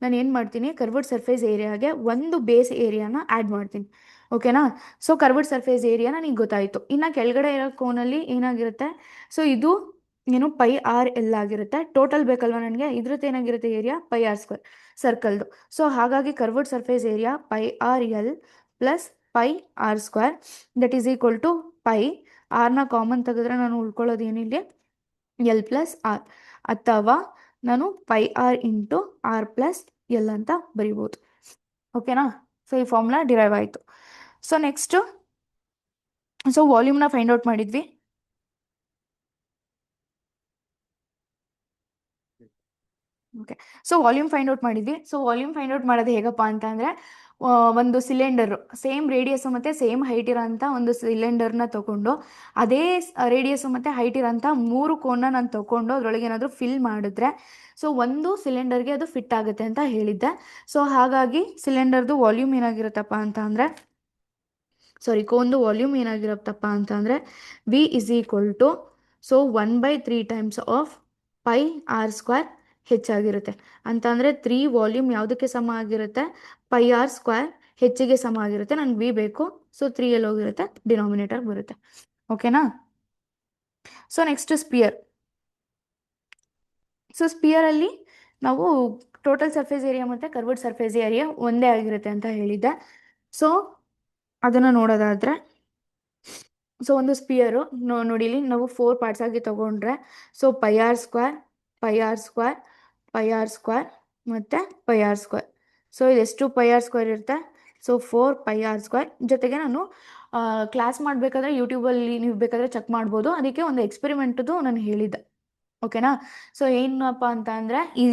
ನಾನು ಏನು ಮಾಡ್ತೀನಿ, ಕರ್ವ್ಡ್ ಸರ್ಫೇಸ್ ಏರಿಯಾಗೆ ಒಂದು ಬೇಸ್ ಏರಿಯಾನ ಆ್ಯಡ್ ಮಾಡ್ತೀನಿ. ಓಕೆನಾ. ಸೊ ಕರ್ವ್ಡ್ ಸರ್ಫೇಸ್ ಏರಿಯಾ ನನಗೆ ಗೊತ್ತಾಯಿತು. ಇನ್ನು ಕೆಳಗಡೆ ಇರೋ ಕೋನಲ್ಲಿ ಏನಾಗಿರುತ್ತೆ, ಸೊ ಇದು ಏನು πr/L ಆಗಿರುತ್ತೆ. ಟೋಟಲ್ ಬೇಕಲ್ವ ನನಗೆ, ಇದ್ರದ್ದು ಏನಾಗಿರುತ್ತೆ ಏರಿಯಾ πr² ಸರ್ಕಲ್ದು. ಸೊ ಹಾಗಾಗಿ curved surface area πr/L plus πr² that is equal to pi. ಆರ್ನ ಕಾಮನ್ ತೆಗೆದ್ರೆ ನಾನು ಉಳ್ಕೊಳ್ಳೋದು ಏನಿಲ್ಲ L ಪ್ಲಸ್ ಆರ್, ಅಥವಾ ನಾನು πr into R plus L ಅಂತ ಬರಿಬೋದು. ಓಕೆನಾ. ಸೊ ಈ ಫಾರ್ಮುಲಾ ಡಿರೈವ್ ಆಯಿತು. ಸೊ ನೆಕ್ಸ್ಟು, ಸೊ ವಾಲ್ಯೂಮ್ನ ಫೈಂಡ್ ಔಟ್ ಮಾಡಿದ್ವಿ. Okay, so volume find out ಮಾಡಿದ್ವಿ. ಸೊ ವಾಲ್ಯೂಮ್ ಫೈಂಡ್ ಔಟ್ ಮಾಡೋದು ಹೇಗಪ್ಪ ಅಂತ ಅಂದರೆ, ಒಂದು ಸಿಲಿಂಡರು ಸೇಮ್ ರೇಡಿಯಸ್ಸು ಮತ್ತು ಸೇಮ್ ಹೈಟ್ ಇರೋಂಥ ಒಂದು ಸಿಲಿಂಡರ್ನ ತೊಗೊಂಡು, ಅದೇ ರೇಡಿಯಸ್ಸು ಮತ್ತು ಹೈಟ್ ಇರೋಂಥ 3 ಕೋನ್ನ ನಾನು ತೊಗೊಂಡು ಅದರೊಳಗೆ ಏನಾದರೂ ಫಿಲ್ ಮಾಡಿದ್ರೆ, ಸೊ ಒಂದು ಸಿಲಿಂಡರ್ಗೆ ಅದು ಫಿಟ್ ಆಗುತ್ತೆ ಅಂತ ಹೇಳಿದ್ದೆ. ಸೊ ಹಾಗಾಗಿ ಸಿಲಿಂಡರ್ದು ವಾಲ್ಯೂಮ್ ಏನಾಗಿರುತ್ತಪ್ಪ ಅಂತ ಅಂದರೆ, ಸಾರಿ, ಕೋನ್ದು ವಾಲ್ಯೂಮ್ ಏನಾಗಿರುತ್ತಪ್ಪ ಅಂತ ಅಂದರೆ V is equal to, so 1/3 times of πr² ಹೆಚ್ಚಾಗಿರುತ್ತೆ. ಅಂತ ಅಂದರೆ 3 ವಾಲ್ಯೂಮ್ ಯಾವುದಕ್ಕೆ ಸಮ ಆಗಿರುತ್ತೆ, πr² ಹೆಚ್ಚಿಗೆ ಸಮ ಆಗಿರುತ್ತೆ. ನನಗೆ V ಬೇಕು, ಸೊ 3 ಎಲ್ಲಿ ಹೋಗಿರುತ್ತೆ, ಡಿನಾಮಿನೇಟರ್ ಬರುತ್ತೆ. ಓಕೆನಾ. So next sphere. ಸೊ ಸ್ಪಿಯರಲ್ಲಿ ನಾವು ಟೋಟಲ್ ಸರ್ಫೇಸ್ ಏರಿಯಾ ಮತ್ತು ಕರ್ವ್ಡ್ ಸರ್ಫೇಸ್ ಏರಿಯಾ ಒಂದೇ ಆಗಿರುತ್ತೆ ಅಂತ ಹೇಳಿದ್ದೆ. ಸೊ ಅದನ್ನು ನೋಡೋದಾದರೆ, ಸೊ ಒಂದು ಸ್ಪಿಯರು ನೋಡಿ ಇಲ್ಲಿ ನಾವು 4 ಪಾರ್ಟ್ಸ್ ಆಗಿ ತೊಗೊಂಡ್ರೆ, ಸೊ πr², πr² πr² ಮತ್ತು πr². ಸೊ ಇದೆಷ್ಟು πr² ಇರುತ್ತೆ, ಸೊ 4πr². ಜೊತೆಗೆ ನಾನು ಕ್ಲಾಸ್ ಮಾಡಬೇಕಾದ್ರೆ ಯೂಟ್ಯೂಬಲ್ಲಿ ನೀವು ಬೇಕಾದರೆ ಚೆಕ್ ಮಾಡ್ಬೋದು. ಅದಕ್ಕೆ ಒಂದು ಎಕ್ಸ್ಪೆರಿಮೆಂಟ್ದು ನಾನು ಹೇಳಿದ್ದೆ. ಓಕೆನಾ. ಸೊ ಏನಪ್ಪ ಅಂತ ಅಂದರೆ, ಈ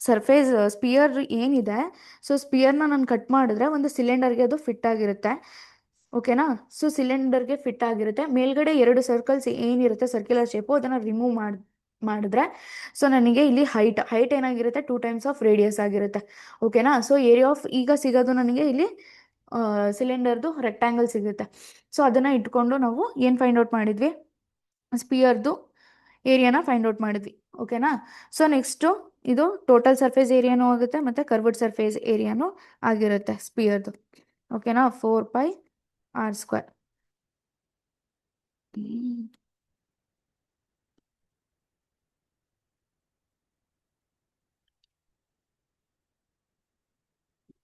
ಸರ್ಫೇಸ್ ಸ್ಪಿಯರ್ ಏನಿದೆ, ಸೊ ಸ್ಪಿಯರ್ನ ನಾನು ಕಟ್ ಮಾಡಿದ್ರೆ ಒಂದು ಸಿಲಿಂಡರ್ಗೆ ಅದು ಫಿಟ್ ಆಗಿರುತ್ತೆ. ಓಕೆನಾ. ಸೊ ಸಿಲಿಂಡರ್ಗೆ ಫಿಟ್ ಆಗಿರುತ್ತೆ. ಮೇಲ್ಗಡೆ 2 ಸರ್ಕಲ್ಸ್ ಏನಿರುತ್ತೆ ಸರ್ಕ್ಯುಲರ್ ಶೇಪು, ಅದನ್ನು ರಿಮೂವ್ ಮಾಡಿದ್ರೆ, ಸೊ ನನಗೆ ಇಲ್ಲಿ ಹೈಟ್ ಏನಾಗಿರುತ್ತೆ 2 ಟೈಮ್ಸ್ ಆಫ್ ರೇಡಿಯಸ್ ಆಗಿರುತ್ತೆ. ಓಕೆನಾ. ಸೊ ಏರಿಯಾ ಆಫ್ ಈಗ ಸಿಗೋದು ನನಗೆ ಇಲ್ಲಿ ಸಿಲಿಂಡರ್ದು ರೆಕ್ಟ್ಯಾಂಗಲ್ ಸಿಗುತ್ತೆ. ಸೊ ಅದನ್ನು ಇಟ್ಕೊಂಡು ನಾವು ಏನು ಫೈಂಡ್ ಔಟ್ ಮಾಡಿದ್ವಿ, ಸ್ಪಿಯರ್ದು ಏರಿಯಾನ ಫೈಂಡ್ ಔಟ್ ಮಾಡಿದ್ವಿ. ಓಕೆನಾ. ಸೊ ನೆಕ್ಸ್ಟು ಇದು ಟೋಟಲ್ ಸರ್ಫೇಸ್ ಏರಿಯಾನೂ ಆಗುತ್ತೆ ಮತ್ತು ಕರ್ವ್ಡ್ ಸರ್ಫೇಸ್ ಏರಿಯಾನೂ ಆಗಿರುತ್ತೆ ಸ್ಪಿಯರ್ದು. ಓಕೆನಾ. 4πr².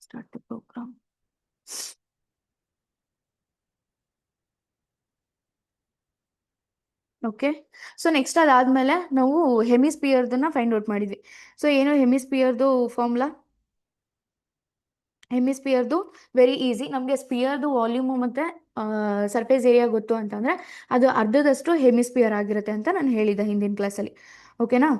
Start the program. Okay. So next ಅದಾದಮೇಲೆ ನಾವು ಹೆಮಿಸ್ಪಿಯರ್ದನ್ನ ಫೈಂಡ್ ಔಟ್ ಮಾಡಿದ್ವಿ. ಸೊ ಏನು ಹೆಮಿಸ್ಪಿಯರ್ದು ಫಾರ್ಮುಲಾ? ಹೆಮಿಸ್ಪಿಯರ್ದು ವೆರಿ ಈಸಿ. ನಮಗೆ ಸ್ಪಿಯರ್ದು ವಾಲ್ಯೂಮು ಮತ್ತು ಸರ್ಫೇಸ್ ಏರಿಯಾ ಗೊತ್ತು ಅಂತಂದರೆ ಅದು ಅರ್ಧದಷ್ಟು ಹೆಮಿಸ್ಪಿಯರ್ ಆಗಿರುತ್ತೆ ಅಂತ ನಾನು ಹೇಳಿದ್ದೆ ಹಿಂದಿನ ಕ್ಲಾಸಲ್ಲಿ. ಓಕೆನಾ.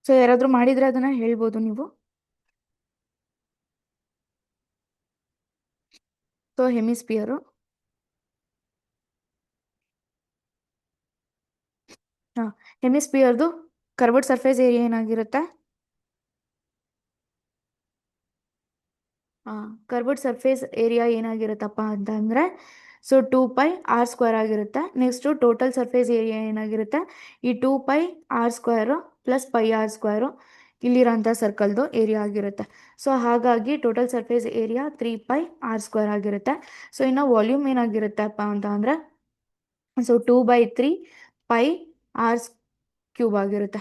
ಸೊ ಯಾರಾದರೂ ಮಾಡಿದರೆ ಅದನ್ನು ಹೇಳ್ಬೋದು ನೀವು. ಸೊ ಹೆಮಿಸ್ಪಿಯರು ಹಾಂ, ಹೆಮಿಸ್ಪಿಯರ್ದು ಕರ್ವ್ಡ್ ಸರ್ಫೇಸ್ ಏರಿಯಾ ಏನಾಗಿರುತ್ತೆ? ಕರ್ವ್ಡ್ ಸರ್ಫೇಸ್ ಏರಿಯಾ ಏನಾಗಿರುತ್ತಪ್ಪ ಅಂತ ಅಂದರೆ ಸೊ 2πr² ಆಗಿರುತ್ತೆ. ನೆಕ್ಸ್ಟು ಟೋಟಲ್ ಸರ್ಫೇಸ್ ಏರಿಯಾ ಏನಾಗಿರುತ್ತೆ, ಈ 2πr² ಪ್ಲಸ್ πr² ಇಲ್ಲಿರೋಂಥ ಸರ್ಕಲ್ದು ಏರಿಯಾ ಆಗಿರುತ್ತೆ. ಸೊ ಹಾಗಾಗಿ ಟೋಟಲ್ ಸರ್ಫೇಸ್ ಏರಿಯಾ 3πr² ಆಗಿರುತ್ತೆ. ಸೊ ಇನ್ನು ವಾಲ್ಯೂಮ್ ಏನಾಗಿರುತ್ತಪ್ಪ ಅಂತ ಅಂದರೆ ಸೊ 2/3πr³ ಆಗಿರುತ್ತೆ.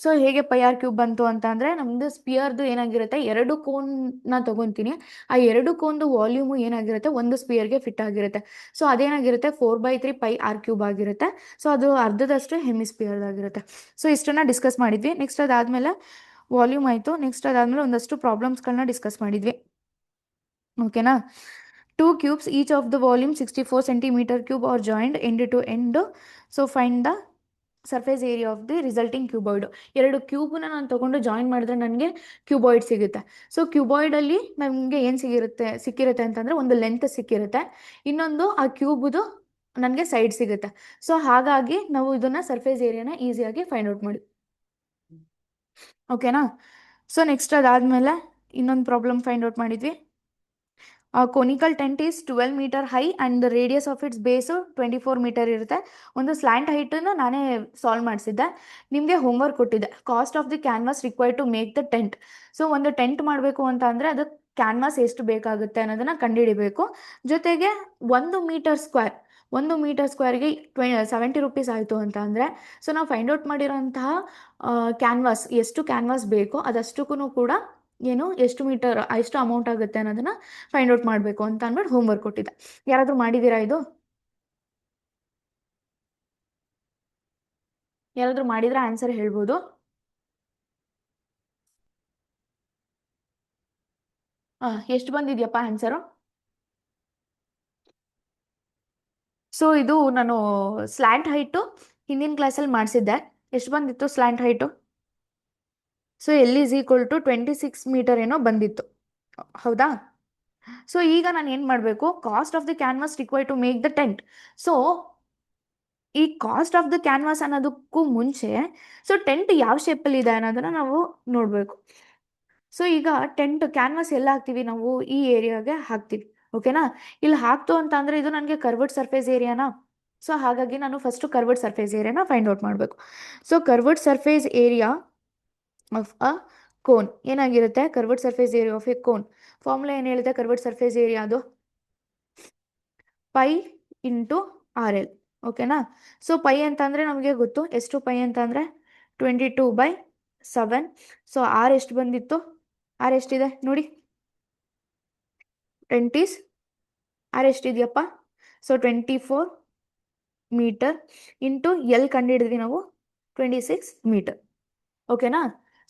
ಸೊ ಹೇಗೆ πr³ ಬಂತು ಅಂತ ಅಂದರೆ ನಮ್ಮದು ಸ್ಪಿಯರ್ದು ಏನಾಗಿರುತ್ತೆ, ಎರಡು ಕೋನ್ನ ತೊಗೊತೀನಿ. ಆ ಎರಡು ಕೋನ್ದು ವಾಲ್ಯೂಮು ಏನಾಗಿರುತ್ತೆ, ಒಂದು ಸ್ಪಿಯರ್ಗೆ ಫಿಟ್ ಆಗಿರುತ್ತೆ. ಸೊ ಅದೇನಾಗಿರುತ್ತೆ 4/3πr³ ಆಗಿರುತ್ತೆ. ಸೊ ಅದು ಅರ್ಧದಷ್ಟು ಹೆಮಿಸ್ಪಿಯರ್ದಾಗಿರುತ್ತೆ. ಸೊ ಇಷ್ಟನ್ನು ಡಿಸ್ಕಸ್ ಮಾಡಿದ್ವಿ. ನೆಕ್ಸ್ಟ್ ಅದಾದಮೇಲೆ ವಾಲ್ಯೂಮ್ ಆಯಿತು. ನೆಕ್ಸ್ಟ್ ಅದಾದಮೇಲೆ ಒಂದಷ್ಟು ಪ್ರಾಬ್ಲಮ್ಸ್ಗಳನ್ನ ಡಿಸ್ಕಸ್ ಮಾಡಿದ್ವಿ. ಓಕೆನಾ. 2 cubes, each of the volume 64 centimeter cube are joined end to end. So find the surface area of the resulting cuboid. ಎರಡು ಕ್ಯೂಬ್ನ ನಾನು ತೊಗೊಂಡು ಜಾಯಿನ್ ಮಾಡಿದ್ರೆ ನನಗೆ ಕ್ಯೂಬಾಯ್ಡ್ ಸಿಗುತ್ತೆ. ಸೊ ಕ್ಯೂಬಾಯ್ಡಲ್ಲಿ ನಮಗೆ ಏನು ಸಿಕ್ಕಿರುತ್ತೆ ಅಂತಂದರೆ ಒಂದು ಲೆಂತ್ ಸಿಕ್ಕಿರುತ್ತೆ, ಇನ್ನೊಂದು ಆ ಕ್ಯೂಬ್ದು ನನಗೆ ಸೈಡ್ ಸಿಗುತ್ತೆ. ಸೊ ಹಾಗಾಗಿ ನಾವು ಇದನ್ನು ಸರ್ಫೇಸ್ ಏರಿಯಾನ ಈಸಿಯಾಗಿ ಫೈಂಡ್ ಔಟ್ ಮಾಡಿ. ಓಕೆನಾ. ಸೊ ನೆಕ್ಸ್ಟ್ ಅದಾದಮೇಲೆ ಇನ್ನೊಂದು ಪ್ರಾಬ್ಲಮ್ ಫೈಂಡ್ ಔಟ್ ಮಾಡಿದ್ವಿ. Conical tent is 12 metre high and the radius of its base 24 metre ಇರುತ್ತೆ. ಒಂದು ಸ್ಲ್ಯಾಂಟ್ ಹೈಟನ್ನು ನಾನೇ ಸಾಲ್ವ್ ಮಾಡಿಸಿದ್ದೆ. ನಿಮಗೆ ಹೋಮ್ವರ್ಕ್ ಕೊಟ್ಟಿದ್ದೆ, cost of the canvas required to make the tent. So ಒಂದು ಟೆಂಟ್ ಮಾಡಬೇಕು ಅಂತ ಅಂದರೆ ಅದಕ್ಕೆ ಕ್ಯಾನ್ವಾಸ್ ಎಷ್ಟು ಬೇಕಾಗುತ್ತೆ ಅನ್ನೋದನ್ನು ಕಂಡುಹಿಡಿಬೇಕು. ಜೊತೆಗೆ 1 ಮೀಟರ್ ಸ್ಕ್ವೇರ್ಗೆ 70 ರೂಪೀಸ್ ಆಯಿತು ಅಂತ ಅಂದರೆ ಸೊ ನಾವು ಫೈಂಡ್ ಔಟ್ ಮಾಡಿರೋಂತಹ ಕ್ಯಾನ್ವಾಸ್ ಎಷ್ಟು ಕ್ಯಾನ್ವಾಸ್ ಬೇಕೋ ಅದಷ್ಟಕ್ಕೂ ಕೂಡ ಏನು ಎಷ್ಟು ಮೀಟರ್ ಎಷ್ಟು ಅಮೌಂಟ್ ಆಗುತ್ತೆ ಅನ್ನೋದನ್ನು ಫೈಂಡ್ ಔಟ್ ಮಾಡಬೇಕು ಅಂತ ಅಂದ್ಬಿಟ್ಟು ಹೋಮ್ವರ್ಕ್ ಕೊಟ್ಟಿದ್ದೆ. ಯಾರಾದರೂ ಮಾಡಿದ್ದೀರಾ ಇದು? ಯಾರಾದರೂ ಮಾಡಿದ್ರೆ ಆನ್ಸರ್ ಹೇಳ್ಬೋದು. ಎಷ್ಟು ಬಂದಿದೆಯಪ್ಪ ಆನ್ಸರು? ಸೊ ಇದು ನಾನು ಸ್ಲ್ಯಾಂಟ್ ಹೈಟು ಹಿಂದಿನ ಕ್ಲಾಸಲ್ಲಿ ಮಾಡಿಸಿದ್ದೆ. ಎಷ್ಟು ಬಂದಿತ್ತು slant height? So l is equal to 26 metre ಏನೋ ಬಂದಿತ್ತು, ಹೌದಾ? ಸೊ ಈಗ ನಾನು ಏನು ಮಾಡಬೇಕು, cost of the canvas required to make the tent. So ಈ ಕಾಸ್ಟ್ ಆಫ್ ದ ಕ್ಯಾನ್ವಾಸ್ ಅನ್ನೋದಕ್ಕೂ ಮುಂಚೆ ಸೊ ಟೆಂಟ್ ಯಾವ ಶೇಪಲ್ಲಿ ಇದೆ ಅನ್ನೋದನ್ನು ನಾವು ನೋಡಬೇಕು. ಸೊ ಈಗ ಟೆಂಟ್ ಕ್ಯಾನ್ವಾಸ್ ಎಲ್ಲ ಹಾಕ್ತೀವಿ ನಾವು, ಈ ಏರಿಯಾಗೆ ಹಾಕ್ತೀವಿ. ಓಕೆನಾ. ಇಲ್ಲಿ ಹಾಕ್ತು ಅಂತ ಅಂದರೆ ಇದು ನನಗೆ ಕರ್ವ್ಡ್ ಸರ್ಫೇಸ್ ಏರಿಯಾನಾ. ಸೊ ಹಾಗಾಗಿ ನಾನು ಫಸ್ಟು ಕರ್ವ್ಡ್ ಸರ್ಫೇಸ್ ಏರಿಯಾನ ಫೈಂಡ್ ಔಟ್ ಮಾಡಬೇಕು. So curved surface area of a cone ಏನಾಗಿರುತ್ತೆ, curved surface area of a cone formula ಏನು ಹೇಳುತ್ತೆ, ಕರ್ವ್ಡ್ ಸರ್ಫೇಸ್ ಏರಿಯಾ ಅದು π×RL. ಓಕೆನಾ. ಸೊ ಪೈ ಅಂತಂದರೆ ನಮಗೆ ಗೊತ್ತು, ಎಷ್ಟು ಪೈ ಅಂತಂದರೆ 22/7. ಸೊ ಆರ್ ಎಷ್ಟು ಬಂದಿತ್ತು, ಆರ್ ಎಷ್ಟಿದೆ ನೋಡಿ, 20 ಆರ್ ಎಷ್ಟಿದೆಯಪ್ಪ, ಸೊ 24 ಮೀಟರ್ ಇಂಟು ಎಲ್ ಕಂಡುಹಿಡಿದ್ವಿ ನಾವು 26 ಮೀಟರ್. ಓಕೆನಾ.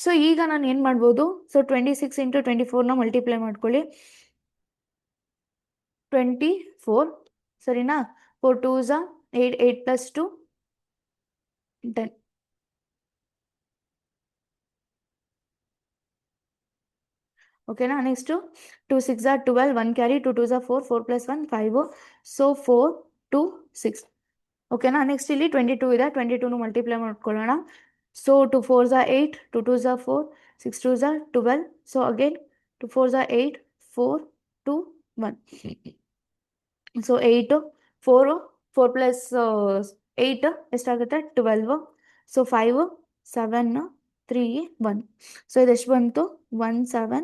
ಸೊ ಈಗ ನಾನು ಏನು ಮಾಡ್ಬೋದು, ಸೊ 26 ಇಂಟು 24ನ ಮಲ್ಟಿಪ್ಲೈ ಮಾಡ್ಕೊಳ್ಳಿ, 24 ಸರಿನಾ. 4 2s 8, 8 + 2 10. ಓಕೆನಾ. Next 2 6 12, 1 carry, 2 2s 4, 4 + 1 5. ಸೊ 4 2 6. ಓಕೆನಾ. ನೆಕ್ಸ್ಟ್ ಇಲ್ಲಿ 22 ಇದೆ, 22ನು ಮಲ್ಟಿಪ್ಲೈ ಮಾಡ್ಕೊಳ್ಳೋಣ, So 2 4s are 8, 2 2s are 4, 6 2s are 12. So again 2 4s are 8, 4, 2, 1. So 8 4 4 plus 8 ಎಷ್ಟಾಗುತ್ತೆ 12. ಸೊ 5 7 3 1. ಸೊ ಇದೆಷ್ಟು ಬಂತು 1 7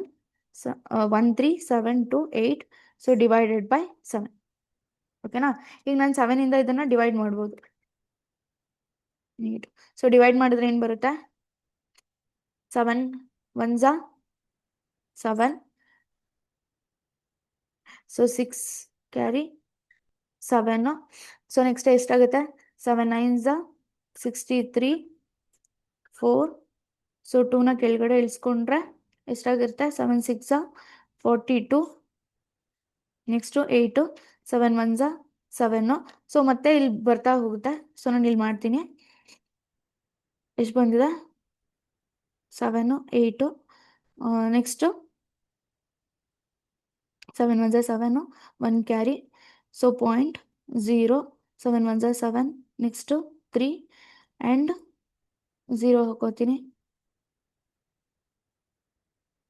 1 3 7 2 8. So divided by 7. ಓಕೆನಾ. ಈಗ ನಾನು 7 ಇಂದ ಇದನ್ನ ಡಿವೈಡ್ ಮಾಡ್ಬೋದು. 8. ಸೊ ಡಿವೈಡ್ ಮಾಡಿದ್ರೆ ಏನು ಬರುತ್ತೆ 7 1 7. So 6 carry 7. ಸೊ ನೆಕ್ಸ್ಟ್ ಎಷ್ಟಾಗುತ್ತೆ 7 9 63 4. ಸೊ 2ನ ಕೆಳಗಡೆ ಇಳಿಸ್ಕೊಂಡ್ರೆ ಎಷ್ಟಾಗಿರುತ್ತೆ 7 6 42. ನೆಕ್ಸ್ಟು 8 7 1 7. ಸೊ ಮತ್ತೆ ಇಲ್ಲಿ ಬರ್ತಾ ಹೋಗುತ್ತೆ. ಸೊ ನಾನು ಇಲ್ಲಿ ಮಾಡ್ತೀನಿ. ಎಷ್ಟು ಬಂದಿದೆ 7 8. Next 7 1 7 1 carry. So 0.0. 7 1 7. Next 3 and 0 ಹಾಕೋತೀನಿ.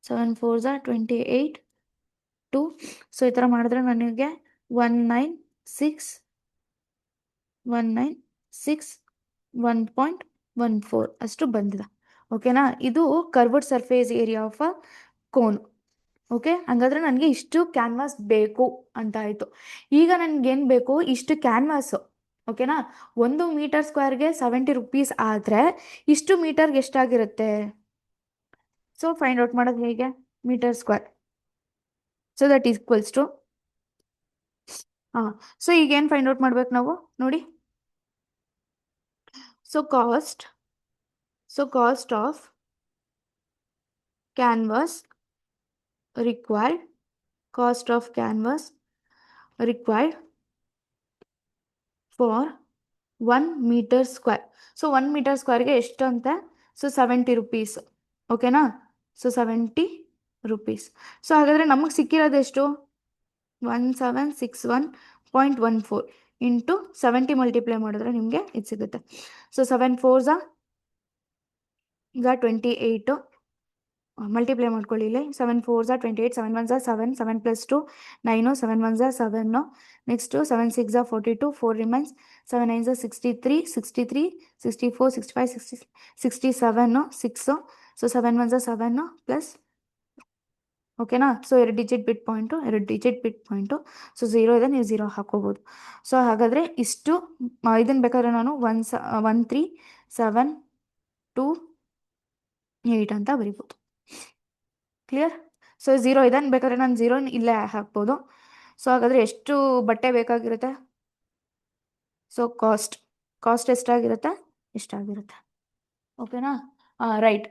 7 4 28 2. ಸೊ ಈ ಥರ ಮಾಡಿದ್ರೆ ನನಗೆ 196 196 1.14 ಅಷ್ಟು ಬಂದಿದೆ. ಓಕೆನಾ. ಇದು curved surface area of a cone. Okay. ಹಂಗಾದ್ರೆ ನನಗೆ ಇಷ್ಟು ಕ್ಯಾನ್ವಾಸ್ ಬೇಕು ಅಂತ ಆಯಿತು. ಈಗ ನನಗೇನು ಬೇಕು ಇಷ್ಟು ಕ್ಯಾನ್ವಾಸು. ಓಕೆನಾ. 1 ಮೀಟರ್ ಸ್ಕ್ವೇರ್ಗೆ 70 rupees ಆದರೆ ಇಷ್ಟು ಮೀಟರ್ಗೆ ಎಷ್ಟಾಗಿರುತ್ತೆ. ಸೊ ಫೈಂಡ್ ಔಟ್ ಮಾಡೋದು ಹೇಗೆ metre square. So that equals to so ಈಗ ಏನು ಫೈಂಡ್ ಔಟ್ ಮಾಡ್ಬೇಕು ನಾವು ನೋಡಿ. So cost of canvas required for 1 meter square. So 1 meter ಸ್ಕ್ವೇರ್ಗೆ ಎಷ್ಟು ಅಂತ. So 70 rupees. ಓಕೆನಾ. So 70 rupees. ಸೊ ಹಾಗಾದರೆ ನಮಗೆ ಸಿಕ್ಕಿರೋದು ಎಷ್ಟು 1761.14 ಇಂಟು 70 ಮಲ್ಟಿಪ್ಲೈ ಮಾಡಿದ್ರೆ ನಿಮಗೆ ಇದು ಸಿಗುತ್ತೆ. ಸೊ 7 4 28. ಮಲ್ಟಿಪ್ಲೈ ಮಾಡ್ಕೊಳ್ಳಿ ಇಲ್ಲಿ. 7 4 28. 7 1 7. 7 + 2 9. 7 1 7. ನೆಕ್ಸ್ಟು 7 6 42. 4 ರಿಮೈನ್ಸ್. 7 9 63. 63 64 65 67 6. So 7 1 7 plus. ಓಕೆನಾ. ಸೊ 2 ಡಿಜಿಟ್ ಬಿಟ್ ಪಾಯಿಂಟು. ಸೊ 0 ಇದೆ, ನೀವು 0 ಹಾಕೋಬೋದು. ಸೊ ಹಾಗಾದರೆ ಇಷ್ಟು ಇದನ್ನು ಬೇಕಾದ್ರೆ ನಾನು 13728 ಅಂತ ಬರಿಬೋದು. ಕ್ಲಿಯರ್. ಸೊ 0 ಇದೆ ಬೇಕಾದ್ರೆ ನಾನು 0 ಇಲ್ಲೇ ಹಾಕ್ಬೋದು. ಸೊ ಹಾಗಾದರೆ ಎಷ್ಟು ಬಟ್ಟೆ ಬೇಕಾಗಿರುತ್ತೆ. ಸೊ ಕಾಸ್ಟ್ ಎಷ್ಟಾಗಿರುತ್ತೆ ಇಷ್ಟಾಗಿರುತ್ತೆ. ಓಕೆನಾ. ರೈಟ್.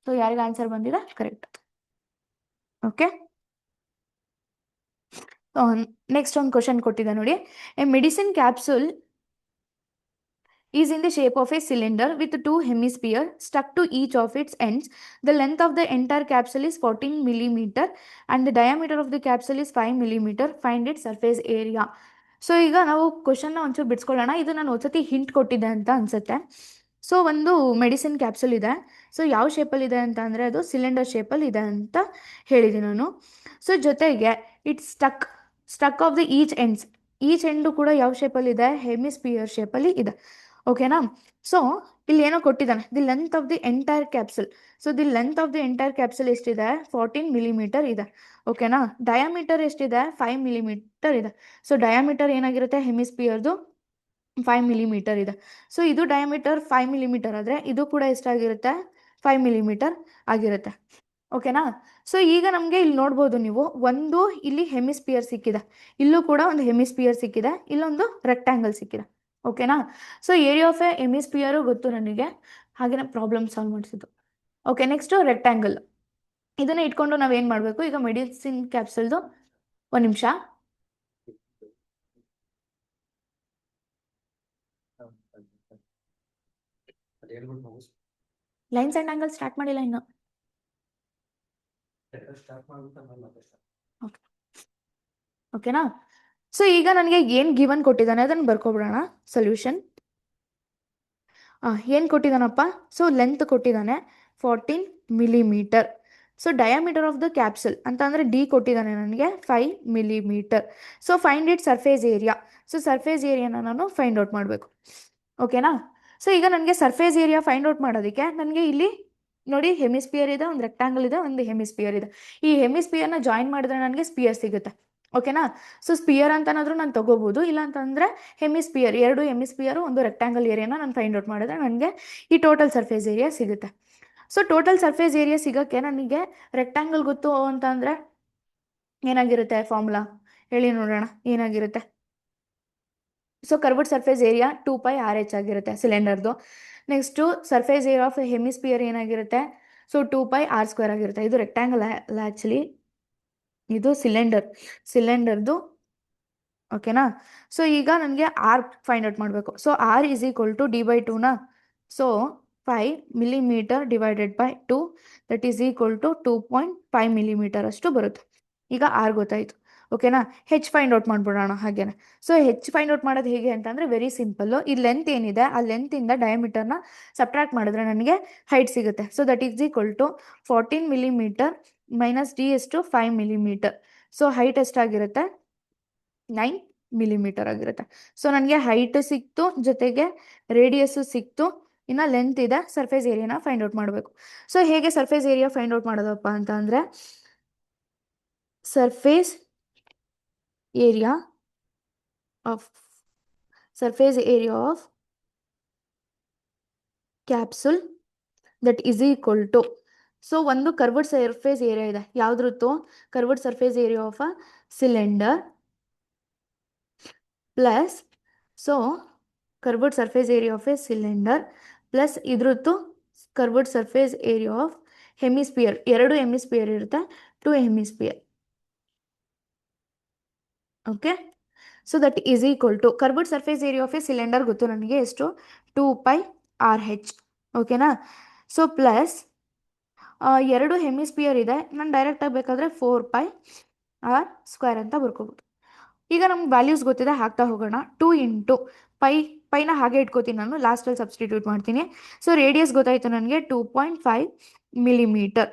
ಸೊ ಯಾರಿಗೆ ಆನ್ಸರ್ ಬಂದಿದೆ ಕರೆಕ್ಟ್. ಓಕೆ. ನೆಕ್ಸ್ಟ್ ಒಂದು ಕ್ವಶನ್ ಕೊಟ್ಟಿದೆ ನೋಡಿ. A medicine capsule is in the shape of a cylinder with 2 hemispheres stuck to each of its ends. The length of the entire capsule is 14 millimeter and the diameter of the capsule is 5 millimeter. Find its surface area. So ಈಗ ನಾವು ಕ್ವಶನ್ನ ಒಂಚೂರು ಬಿಡಿಸ್ಕೊಳ್ಳೋಣ. ಇದು ನಾನು ಒಂದ್ಸತಿ hint ಕೊಟ್ಟಿದ್ದೆ ಅಂತ ಅನ್ಸುತ್ತೆ. So ಒಂದು ಮೆಡಿಸಿನ್ ಕ್ಯಾಪ್ಸೂಲ್ ಇದೆ. ಸೊ ಯಾವ ಶೇಪಲ್ಲಿ ಇದೆ ಅಂತ ಅಂದರೆ ಅದು ಸಿಲಿಂಡರ್ ಶೇಪಲ್ಲಿ ಇದೆ ಅಂತ ಹೇಳಿದ್ದೀನಿ ನಾನು. ಸೊ ಜೊತೆಗೆ it's stuck of the each end ಕೂಡ ಯಾವ ಶೇಪಲ್ಲಿದೆ ಹೆಮಿಸ್ಪಿಯರ್ ಶೇಪಲ್ಲಿ ಇದೆ. ಓಕೆನಾ. ಸೊ ಇಲ್ಲಿ ಏನೋ ಕೊಟ್ಟಿದ್ದಾನೆ the length of the entire capsule. So the length of the entire capsule ಎಷ್ಟಿದೆ 14 millimeter ಇದೆ. ಓಕೆನಾ. ಡಯಾಮೀಟರ್ ಎಷ್ಟಿದೆ 5 millimeter ಇದೆ. ಸೊ ಡಯಾಮೀಟರ್ ಏನಾಗಿರುತ್ತೆ ಹೆಮಿಸ್ಪಿಯರ್ದು 5 millimeter ಇದೆ. ಸೊ ಇದು ಡಯಾಮೀಟರ್ 5 millimeter ಆದರೆ ಇದು ಕೂಡ ಎಷ್ಟಾಗಿರುತ್ತೆ 5 millimeter ಆಗಿರುತ್ತೆ. ಓಕೆನಾ. ಸೊ ಈಗ ನಮಗೆ ಇಲ್ಲಿ ನೋಡ್ಬೋದು ನೀವು ಒಂದು ಇಲ್ಲಿ ಹೆಮಿಸ್ಪಿಯರ್ ಸಿಕ್ಕಿದೆ, ಇಲ್ಲೂ ಕೂಡ ಒಂದು ಹೆಮಿಸ್ಪಿಯರ್ ಸಿಕ್ಕಿದೆ, ಇಲ್ಲೊಂದು ರೆಕ್ಟ್ಯಾಂಗಲ್ ಸಿಕ್ಕಿದೆ. ಓಕೆನಾ. ಸೊ ಏರಿಯಾ ಆಫ್ ಎ ಹೆಮಿಸ್ಪಿಯರು ಗೊತ್ತು ನನಗೆ, ಹಾಗೆಯೇ ಪ್ರಾಬ್ಲಮ್ ಸಾಲ್ವ್ ಮಾಡಿಸಿದ್ದು. ಓಕೆ. Next rectangle. ಇದನ್ನು ಇಟ್ಕೊಂಡು ನಾವೇನು ಮಾಡಬೇಕು ಈಗ ಮೆಡಿಸಿನ್ ಕ್ಯಾಪ್ಸೂಲ್ದು ಒಂದು ನಿಮಿಷ. ಲೈನ್ಸ್ ಆ್ಯಂಡ್ ಆ್ಯಂಗಲ್ ಸ್ಟಾರ್ಟ್ ಮಾಡಿಲ್ಲ ಇನ್ನು. ಓಕೆನಾ. ಸೊ ಈಗ ನನಗೆ ಏನು ಗಿವನ್ ಕೊಟ್ಟಿದ್ದಾನೆ ಅದನ್ನು ಬರ್ಕೊಬಿಡೋಣ. ಸೊಲ್ಯೂಷನ್ ಏನು ಕೊಟ್ಟಿದ್ದಾನಪ್ಪ? ಸೊ ಲೆಂತ್ ಕೊಟ್ಟಿದ್ದಾನೆ 14 millimetre. So diameter of the capsule ಅಂತ ಅಂದರೆ ಡಿ ಕೊಟ್ಟಿದ್ದಾನೆ ನನಗೆ 5 millimetre. So find it surface area. So surface ಏರಿಯಾನ ನಾನು ಫೈಂಡ್ ಔಟ್ ಮಾಡಬೇಕು. ಓಕೆನಾ? ಸೊ ಈಗ ನನಗೆ ಸರ್ಫೇಸ್ ಏರಿಯಾ ಫೈಂಡ್ ಔಟ್ ಮಾಡೋದಕ್ಕೆ ನನಗೆ ಇಲ್ಲಿ ನೋಡಿ ಹೆಮಿಸ್ಪಿಯರ್ ಇದೆ, ಒಂದು ರೆಕ್ಟಾಂಗಲ್ ಇದೆ, ಒಂದು ಹೆಮಿಸ್ಪಿಯರ್ ಇದೆ. ಈ ಹೆಮಿಸ್ಪಿಯರ್ನ ಜಾಯಿನ್ ಮಾಡಿದ್ರೆ ನನಗೆ ಸ್ಪಿಯರ್ ಸಿಗುತ್ತೆ. ಓಕೆನಾ? ಸೊ ಸ್ಪಿಯರ್ ಅಂತನಾದ್ರೂ ನಾನು ತಗೋಬಹುದು, ಇಲ್ಲ ಅಂತಂದರೆ ಹೆಮಿಸ್ಪಿಯರ್, ಎರಡು ಹೆಮಿಸ್ಪಿಯರ್ ಒಂದು ರೆಕ್ಟಾಂಗಲ್ ಏರಿಯಾನ ನಾನು ಫೈಂಡ್ ಔಟ್ ಮಾಡಿದ್ರೆ ನನಗೆ ಈ ಟೋಟಲ್ ಸರ್ಫೇಸ್ ಏರಿಯಾ ಸಿಗುತ್ತೆ. ಸೊ ಟೋಟಲ್ ಸರ್ಫೇಸ್ ಏರಿಯಾ ಸಿಗೋಕ್ಕೆ ನನಗೆ ರೆಕ್ಟಾಂಗಲ್ ಗೊತ್ತು ಅಂತಂದರೆ ಏನಾಗಿರುತ್ತೆ ಫಾರ್ಮುಲಾ ಹೇಳಿ ನೋಡೋಣ, ಏನಾಗಿರುತ್ತೆ? So curved surface area 2πRh ಆಗಿರುತ್ತೆ ಸಿಲಿಂಡರ್ದು. Next surface area of hemisphere ಏನಾಗಿರುತ್ತೆ? ಸೊ 2πr² ಆಗಿರುತ್ತೆ. ಇದು ರೆಕ್ಟಾಂಗಲ್ ಅಲ್ಲ ಆ್ಯಕ್ಚುಲಿ, ಇದು ಸಿಲಿಂಡರ್ದು. ಓಕೆನಾ? ಸೊ ಈಗ ನನಗೆ ಆರ್ ಫೈಂಡ್ ಔಟ್ ಮಾಡಬೇಕು. So R is equal to D/2ನ. So 5 millimetre divided by 2 that is equal to 2.5 millimetre ಅಷ್ಟು ಬರುತ್ತೆ. ಈಗ ಆರ್ ಗೊತ್ತಾಯಿತು. ಓಕೆನಾ? ಹೆಚ್ ಫೈಂಡ್ ಔಟ್ ಮಾಡ್ಬಿಡೋಣ ಹಾಗೇನೆ. ಸೊ ಹೆಚ್ ಫೈಂಡ್ ಔಟ್ ಮಾಡೋದು ಹೇಗೆ ಅಂತಂದರೆ ವೆರಿ ಸಿಂಪಲ್ಲು. ಈ ಲೆಂತ್ ಏನಿದೆ ಆ ಲೆಂತಿಂದ ಡಯಾಮೀಟರ್ನ ಸಬ್ಟ್ರಾಕ್ಟ್ ಮಾಡಿದ್ರೆ ನನಗೆ ಹೈಟ್ ಸಿಗುತ್ತೆ. So that is equal to 14 millimetre minus D ಎಷ್ಟು 5 ಮಿಲಿಮೀಟರ್. ಸೊ ಹೈಟ್ ಎಷ್ಟಾಗಿರುತ್ತೆ? 9 ಮಿಲಿಮೀಟರ್ ಆಗಿರುತ್ತೆ. ಸೊ ನನಗೆ ಹೈಟ್ ಸಿಕ್ತು, ಜೊತೆಗೆ ರೇಡಿಯಸ್ಸು ಸಿಕ್ತು, ಇನ್ನು ಲೆಂತ್ ಇದೆ. ಸರ್ಫೇಸ್ ಏರಿಯಾನ ಫೈಂಡ್ ಔಟ್ ಮಾಡಬೇಕು. ಸೊ ಹೇಗೆ ಸರ್ಫೇಸ್ ಏರಿಯಾ ಫೈಂಡ್ ಔಟ್ ಮಾಡೋದಪ್ಪ ಅಂತ ಅಂದರೆ surface area of capsule that is equal to, so ಒಂದು ಕರ್ವ್ಡ್ ಸರ್ಫೇಸ್ ಏರಿಯಾ ಇದೆ, ಯಾವುದ್ರದ್ದು? Curved surface area of a cylinder plus, so curved surface area of a cylinder plus ಇದ್ರದ್ದು curved surface area of hemisphere. ಎರಡು hemisphere ಇರುತ್ತೆ, 2 hemisphere. Okay? So that is equal to curved surface area of a cylinder ಗೊತ್ತು ನನಗೆ ಎಷ್ಟು? 2πRh. ಓಕೆನಾ? So plus ಎರಡು hemisphere ಇದೆ, ನಾನು ಡೈರೆಕ್ಟಾಗಿ ಬೇಕಾದರೆ 4πr² ಅಂತ ಬರ್ಕೋಬೋದು. ಈಗ ನಮ್ಗೆ ವ್ಯಾಲ್ಯೂಸ್ ಗೊತ್ತಿದೆ, ಹಾಕ್ತಾ ಹೋಗೋಣ. 2 ಇಂಟು ಪೈನ ಹಾಗೆ ಇಟ್ಕೋತೀನಿ ನಾನು, ಲಾಸ್ಟಲ್ಲಿ ಸಬ್ಸ್ಟಿಟ್ಯೂಟ್ ಮಾಡ್ತೀನಿ. ಸೊ ರೇಡಿಯಸ್ ಗೊತ್ತಾಯಿತು ನನಗೆ 2.5 ಮಿಲಿಮೀಟರ್.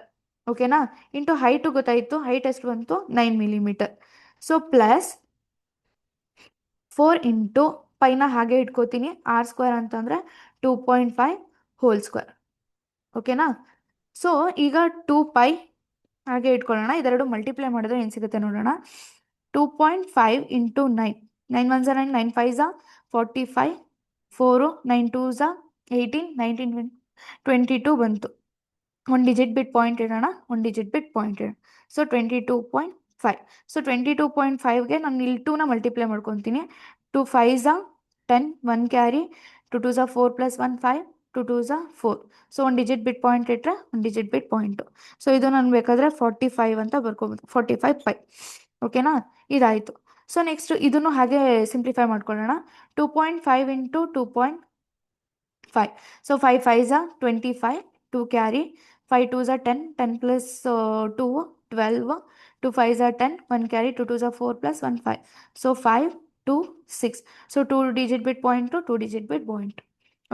ಓಕೆನಾ? ಇಂಟು ಹೈಟು ಗೊತ್ತಾಯಿತು, ಹೈಟ್ ಎಷ್ಟು ಬಂತು? 9 ಮಿಲಿಮೀಟರ್. ಸೊ ಪ್ಲಸ್ 4 ಇಂಟು ಪೈನ ಹಾಗೆ ಇಟ್ಕೋತೀನಿ, r² ಅಂತಂದರೆ 2.5 ಹೋಲ್ ಸ್ಕ್ವೇರ್. ಓಕೆನಾ? ಸೊ ಈಗ 2π ಹಾಗೆ ಇಟ್ಕೊಳ್ಳೋಣ, ಇದೆರಡು ಮಲ್ಟಿಪ್ಲೈ ಮಾಡಿದ್ರೆ ಏನು ಸಿಗುತ್ತೆ ನೋಡೋಣ. 2.5 ಇಂಟು 9, 9 1 9, 9 5 45, 4 9 2 18, 19 22 ಬಂತು. ಒಂದು ಡಿಜಿಟ್ ಬಿಟ್ ಪಾಯಿಂಟ್ ಇಡೋಣ, ಒಂದು ಡಿಜಿಟ್ ಬಿಟ್ ಪಾಯಿಂಟ್ ಇಡೋಣ. ಸೊ 22.5. ಸೊ 22.5ಗೆ ನಾನು ಇಲ್ಲಿ 2ನ ಮಲ್ಟಿಪ್ಲೈ ಮಾಡ್ಕೊತೀನಿ. 2 5 10, 1 ಕ್ಯಾರಿ, 2 2 4 ಪ್ಲಸ್ 1 5, 2 2 4. ಸೊ ಒಂದು ಡಿಜಿಟ್ ಬಿಟ್ ಪಾಯಿಂಟ್ ಇಟ್ಟರೆ ಒಂದು ಡಿಜಿಟ್ ಬಿಟ್ ಪಾಯಿಂಟು. ಸೊ ಇದು ನಾನು ಬೇಕಾದರೆ 45 ಅಂತ ಬರ್ಕೊಬೋದು, 45π. ಓಕೆನಾ? ಇದಾಯಿತು. ಸೊ ನೆಕ್ಸ್ಟ್ ಇದನ್ನು ಹಾಗೆ ಸಿಂಪ್ಲಿಫೈ ಮಾಡ್ಕೊಳ್ಳೋಣ. 2.5 into 2.5. So 5 5 25, 2 carry, 5 2 10, 10 plus 2 12, 2 5 10, 1 carry, 2 2 4 plus 1 5. So 5 2 6. So 2 digit ಬಿಟ್ ಪಾಯಿಂಟು, 2 ಡಿಜಿಟ್ ಬಿಟ್ ಪಾಯಿಂಟ್.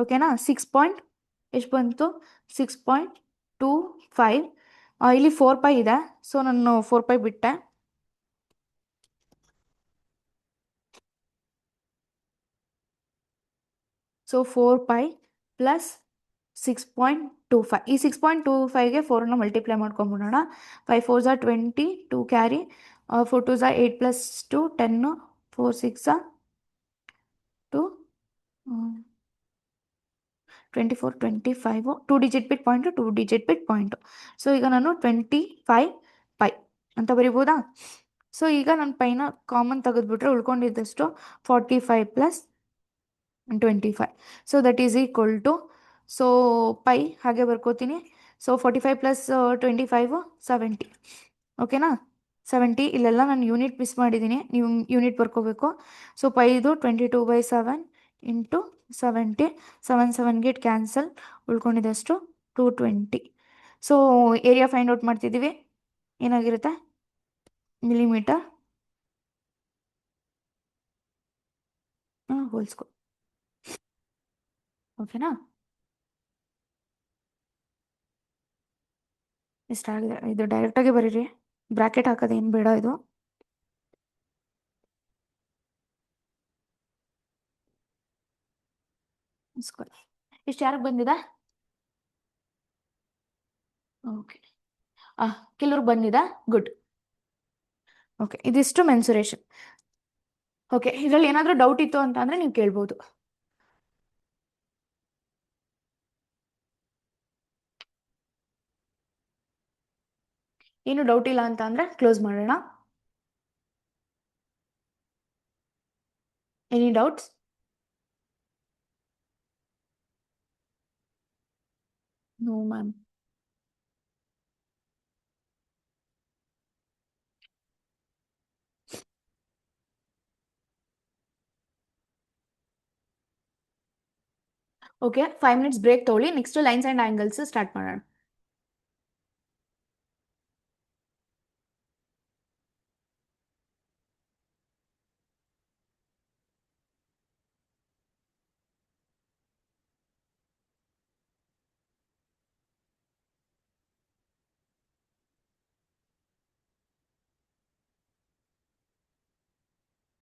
ಓಕೆನಾ? 6 ಪಾಯಿಂಟ್ ಎಷ್ಟು ಬಂತು? 6.25. ಇಲ್ಲಿ 4π ಇದೆ, ಸೊ ನಾನು 4π ಬಿಟ್ಟೆ. So 4π plus 6.25. ಈ 6.25ಗೆ 4ನ ಮಲ್ಟಿಪ್ಲೈ ಮಾಡ್ಕೊಂಬಿಡೋಣ. 5 4 20, 2 ಕ್ಯಾರಿ, 4 2 8 ಪ್ಲಸ್ 2 10, 4 6 2 24 25, 2 ಡಿಜಿಟ್ ಬಿಟ್ ಪಾಯಿಂಟು, 2 ಡಿಜಿಟ್ ಬಿಟ್ ಪಾಯಿಂಟು. ಸೊ ಈಗ ನಾನು 25π ಅಂತ ಬರಿಬೋದಾ? ಸೊ ಈಗ ನಾನು ಪೈನ ಕಾಮನ್ ತೆಗೆದುಬಿಟ್ರೆ ಉಳ್ಕೊಂಡಿದ್ದಷ್ಟು 45 plus 25. So that is equal to, so pi ಹಾಗೆ ಬರ್ಕೋತೀನಿ. So 45 plus 25 70. ಓಕೆನಾ? 70. ಇಲ್ಲೆಲ್ಲ ನಾನು ಯೂನಿಟ್ ಮಿಸ್ ಮಾಡಿದ್ದೀನಿ, ನೀವು ಯೂನಿಟ್ ಬರ್ಕೋಬೇಕು. ಸೊ ಪೈದು 22/7 ಇಂಟು 70, 7 7 ಗೇಟ್ ಕ್ಯಾನ್ಸಲ್, ಉಳ್ಕೊಂಡಿದ್ದಷ್ಟು 220. ಸೊ ಏರಿಯಾ ಫೈಂಡ್ ಔಟ್ ಮಾಡ್ತಿದ್ದೀವಿ, ಏನಾಗಿರುತ್ತೆ? Millimetre whole square. ಓಕೆನಾ? ಇಷ್ಟ ಆಗಿದೆ. ಇದು ಡೈರೆಕ್ಟಾಗಿ ಬರೀರಿ, ಬ್ರಾಕೆಟ್ ಹಾಕೋದೇನು ಬೇಡ ಇದು. ಇಷ್ಟು ಯಾರಿಗೆ ಬಂದಿದೆ? ಓಕೆ, ಕೆಲವ್ರಿಗೆ ಬಂದಿದೆ, ಗುಡ್. ಓಕೆ, ಇದಿಷ್ಟು ಮೆನ್ಸುರೇಷನ್. ಓಕೆ, ಇದರಲ್ಲಿ ಏನಾದರೂ ಡೌಟ್ ಇತ್ತು ಅಂತ ಅಂದರೆ ನೀವು ಕೇಳ್ಬೋದು. ಏನು ಡೌಟ್ ಇಲ್ಲ ಅಂತ ಅಂದರೆ ಕ್ಲೋಸ್ ಮಾಡೋಣ. Any doubts? No ma'am. Okay, 5 minutes break ತೊಗೊಳ್ಳಿ. Next lines and angles start ಮಾಡೋಣ.